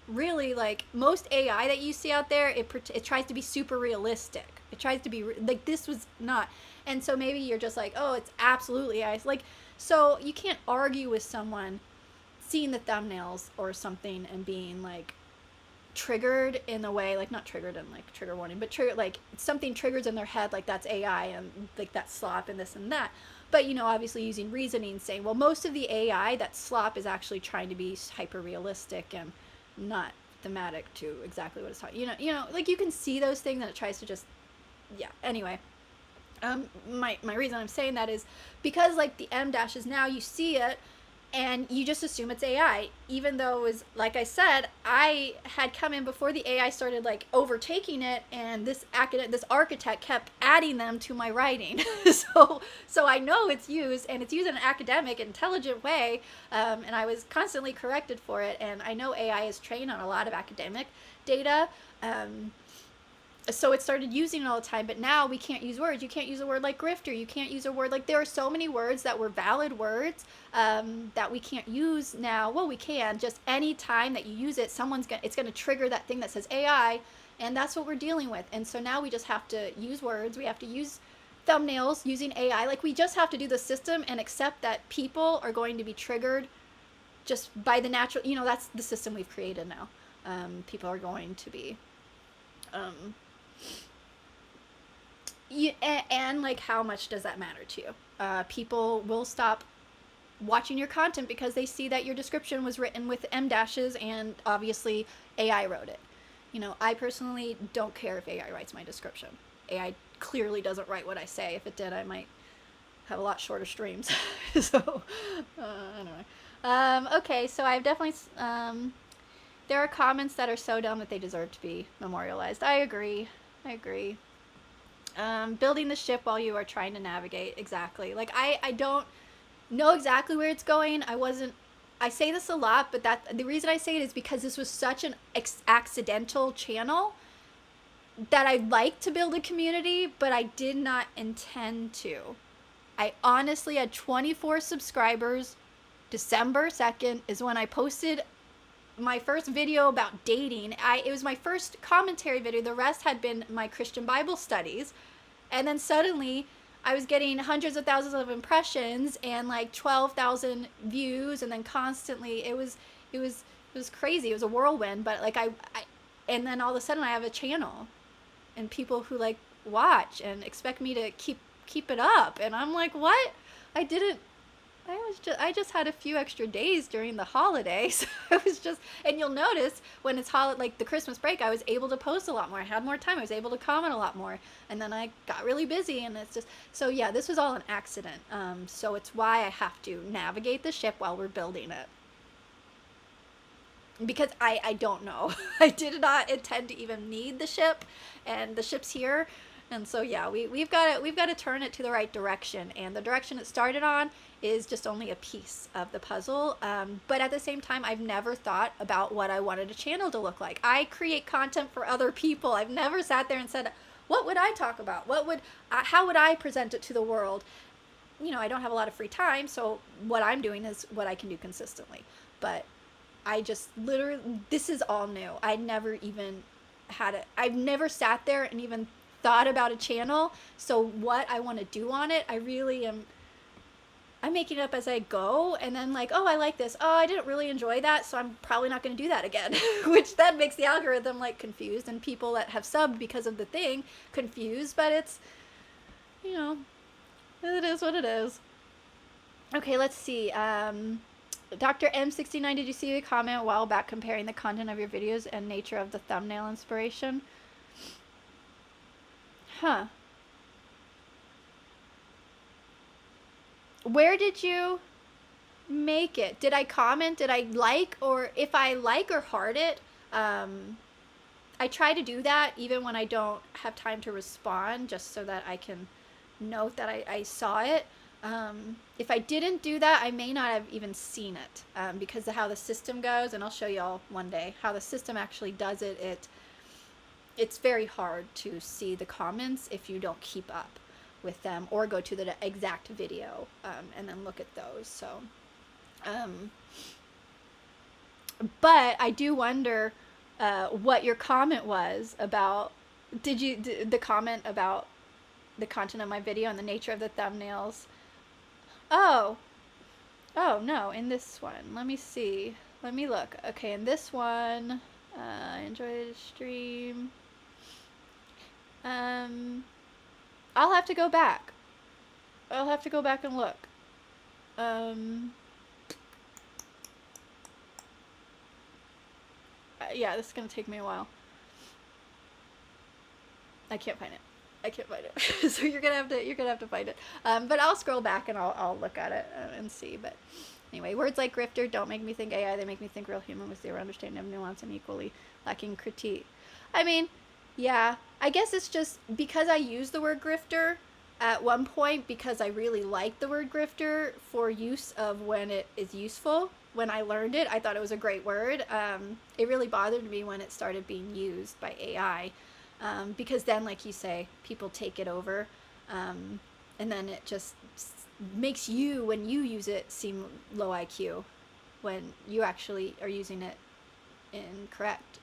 really like most AI that you see out there, it tries to be super realistic. It tries to be like, this was not. And so maybe you're just like, oh, it's absolutely AI. Like, so you can't argue with someone seeing the thumbnails or something and being like triggered in a way, like not triggered in like trigger warning, but trigger, like something triggers in their head, like that's AI and like that's slop and this and that. But you know, obviously using reasoning, saying, well, most of the AI, that slop, is actually trying to be hyper realistic and not thematic to exactly what it's talking. You know, like you can see those things and it tries to just, yeah. Anyway, my reason I'm saying that is because like the M dashes now, you see it and you just assume it's AI, even though it was, like I said, I had come in before the AI started like overtaking it, and this architect kept adding them to my writing. so I know it's used, and it's used in an academic, intelligent way, and I was constantly corrected for it. And I know AI is trained on a lot of academic data. So it started using it all the time, but now we can't use words. You can't use a word like grifter. You can't use a word like, there are so many words that were valid words that we can't use now. Well, we can, just any time that you use it, it's going to trigger that thing that says AI, and that's what we're dealing with. And so now we just have to use words. We have to use thumbnails using AI. Like, we just have to do the system and accept that people are going to be triggered just by the natural, that's the system we've created now. People are going to be... and like, how much does that matter to you? People will stop watching your content because they see that your description was written with M dashes, and obviously AI wrote it. I personally don't care if AI writes my description. AI clearly doesn't write what I say. If it did, I might have a lot shorter streams. So anyway, okay, so I've definitely there are comments that are so dumb that they deserve to be memorialized. I agree. Building the ship while you are trying to navigate. Exactly. Like, I don't know exactly where it's going. I say this a lot, but the reason I say it is because this was such an accidental channel that I'd like to build a community, but I did not intend to. I honestly had 24 subscribers. December 2nd is when I posted my first video about dating. It was my first commentary video. The rest had been my Christian Bible studies. And then suddenly I was getting hundreds of thousands of impressions and like 12,000 views, and then constantly it was crazy. It was a whirlwind, but like and then all of a sudden I have a channel and people who like watch and expect me to keep it up, and I'm like, what? I just had a few extra days during the holidays. And you'll notice when it's like the Christmas break, I was able to post a lot more. I had more time. I was able to comment a lot more. And then I got really busy, and it's just, so yeah, this was all an accident. So it's why I have to navigate the ship while we're building it. Because I don't know. I did not intend to even need the ship, and the ship's here. And so yeah, we've got to turn it to the right direction, and the direction it started on is just only a piece of the puzzle. But at the same time, I've never thought about what I wanted a channel to look like. I create content for other people. I've never sat there and said, what would I talk about? How would I present it to the world? I don't have a lot of free time, so what I'm doing is what I can do consistently. But I just literally, this is all new. I never even I've never sat there and even thought about a channel. So what I want to do on it, I'm making it up as I go, and then like, oh, I like this. Oh, I didn't really enjoy that, so I'm probably not going to do that again. Which then makes the algorithm like confused, and people that have subbed because of the thing confused. But it's, it is what it is. Okay, let's see. Dr. M69, did you see a comment a while back comparing the content of your videos and nature of the thumbnail inspiration? Huh. Where did you make it? Did I comment? Did I like? Or if I like or heart it, I try to do that even when I don't have time to respond, just so that I can note that I saw it. If I didn't do that, I may not have even seen it, because of how the system goes, and I'll show y'all one day how the system actually does it. It's very hard to see the comments if you don't keep up with them or go to the exact video and then look at those. So but I do wonder what your comment was about. The comment about the content of my video and the nature of the thumbnails? Oh, Oh, no, in this one. Let me see. Let me look. Okay, in this one, I enjoyed the stream. Um, I'll have to go back. I'll have to go back and look. Um, yeah, this is gonna take me a while. I can't find it. I can't find it. So you're gonna have to find it. But I'll scroll back and I'll look at it and see. But anyway, words like grifter don't make me think AI. They make me think real human with zero understanding of nuance and equally lacking critique. I mean, yeah. I guess it's just because I use the word grifter at one point because I really like the word grifter for use of when it is useful. When I learned it, I thought it was a great word. It really bothered me when it started being used by AI. Because then, like you say, people take it over, and then it just makes you, when you use it, seem low IQ, when you actually are using it in correct,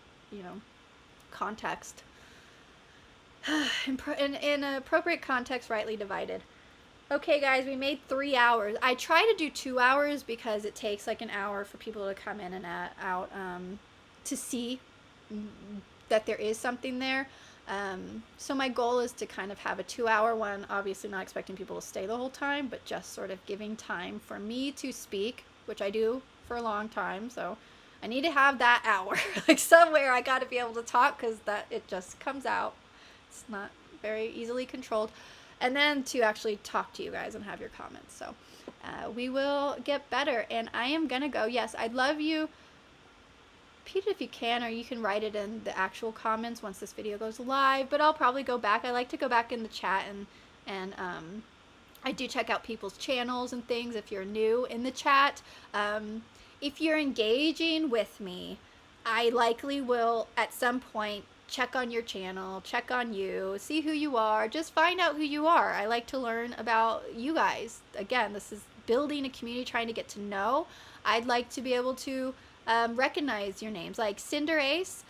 context. in appropriate context, rightly divided. Okay, guys, we made 3 hours. I try to do 2 hours because it takes like an hour for people to come in and out to see that there is something there. So my goal is to kind of have a 2-hour one, obviously not expecting people to stay the whole time, but just sort of giving time for me to speak, which I do for a long time. So I need to have that hour, like somewhere I got to be able to talk because that it just comes out. It's not very easily controlled. And then to actually talk to you guys and have your comments. So we will get better. And I am going to go. Yes, I'd love you. Repeat it if you can, or you can write it in the actual comments once this video goes live, but I'll probably go back. I like to go back in the chat and I do check out people's channels and things if you're new in the chat. If you're engaging with me, I likely will at some point check on your channel, check on you, see who you are, just find out who you are. I like to learn about you guys. Again, this is building a community, trying to get to know. I'd like to be able to recognize your names, like Cinder Ace,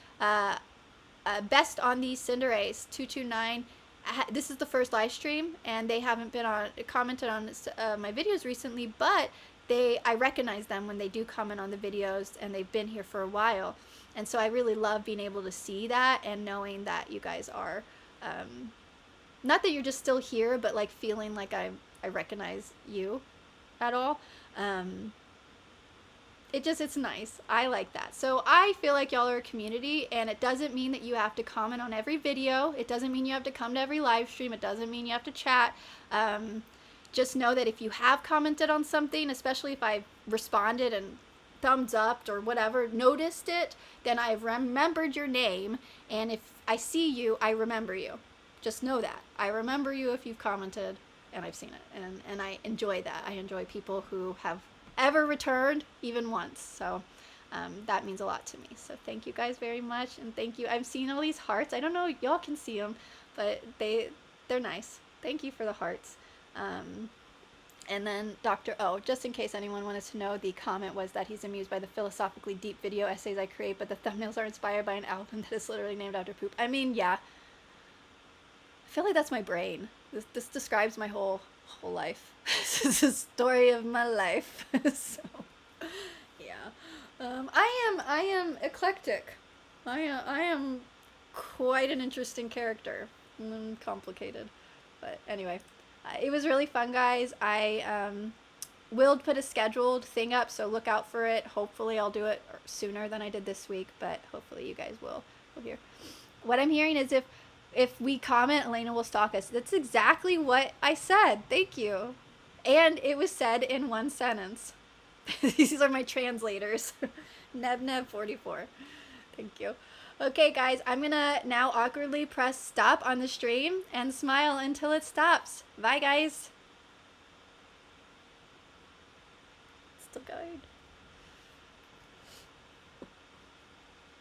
best on these Cinder Ace 229. This is the first live stream, and they haven't been commented on my videos recently, but I recognize them when they do comment on the videos, and they've been here for a while, and so I really love being able to see that and knowing that you guys are, not that you're just still here, but like feeling like I recognize you at all. It's nice. I like that. So I feel like y'all are a community, and it doesn't mean that you have to comment on every video. It doesn't mean you have to come to every live stream. It doesn't mean you have to chat. Just know that if you have commented on something, especially if I've responded and thumbs up or whatever, noticed it, then I've remembered your name, and if I see you, I remember you. Just know that. I remember you if you've commented, and I've seen it, and I enjoy that. I enjoy people who have ever returned even once, so that means a lot to me. So thank you guys very much, and thank you. I'm seeing all these hearts. I don't know, y'all can see them, but they're nice. Thank you for the hearts. And then Dr. O, just in case anyone wanted to know, the comment was that he's amused by the philosophically deep video essays I create, but the thumbnails are inspired by an album that is literally named after poop. I mean, yeah, I feel like that's my brain. This describes my whole life. This is the story of my life. So yeah, I am eclectic. I am quite an interesting character. Complicated, but anyway, it was really fun, guys. I will put a scheduled thing up, so look out for it. Hopefully I'll do it sooner than I did this week, but hopefully you guys will hear. What I'm hearing is if we comment, Alayna will stalk us. That's exactly what I said. Thank you. And it was said in one sentence. These are my translators. Nebneb44. Thank you. Okay, guys, I'm going to now awkwardly press stop on the stream and smile until it stops. Bye, guys.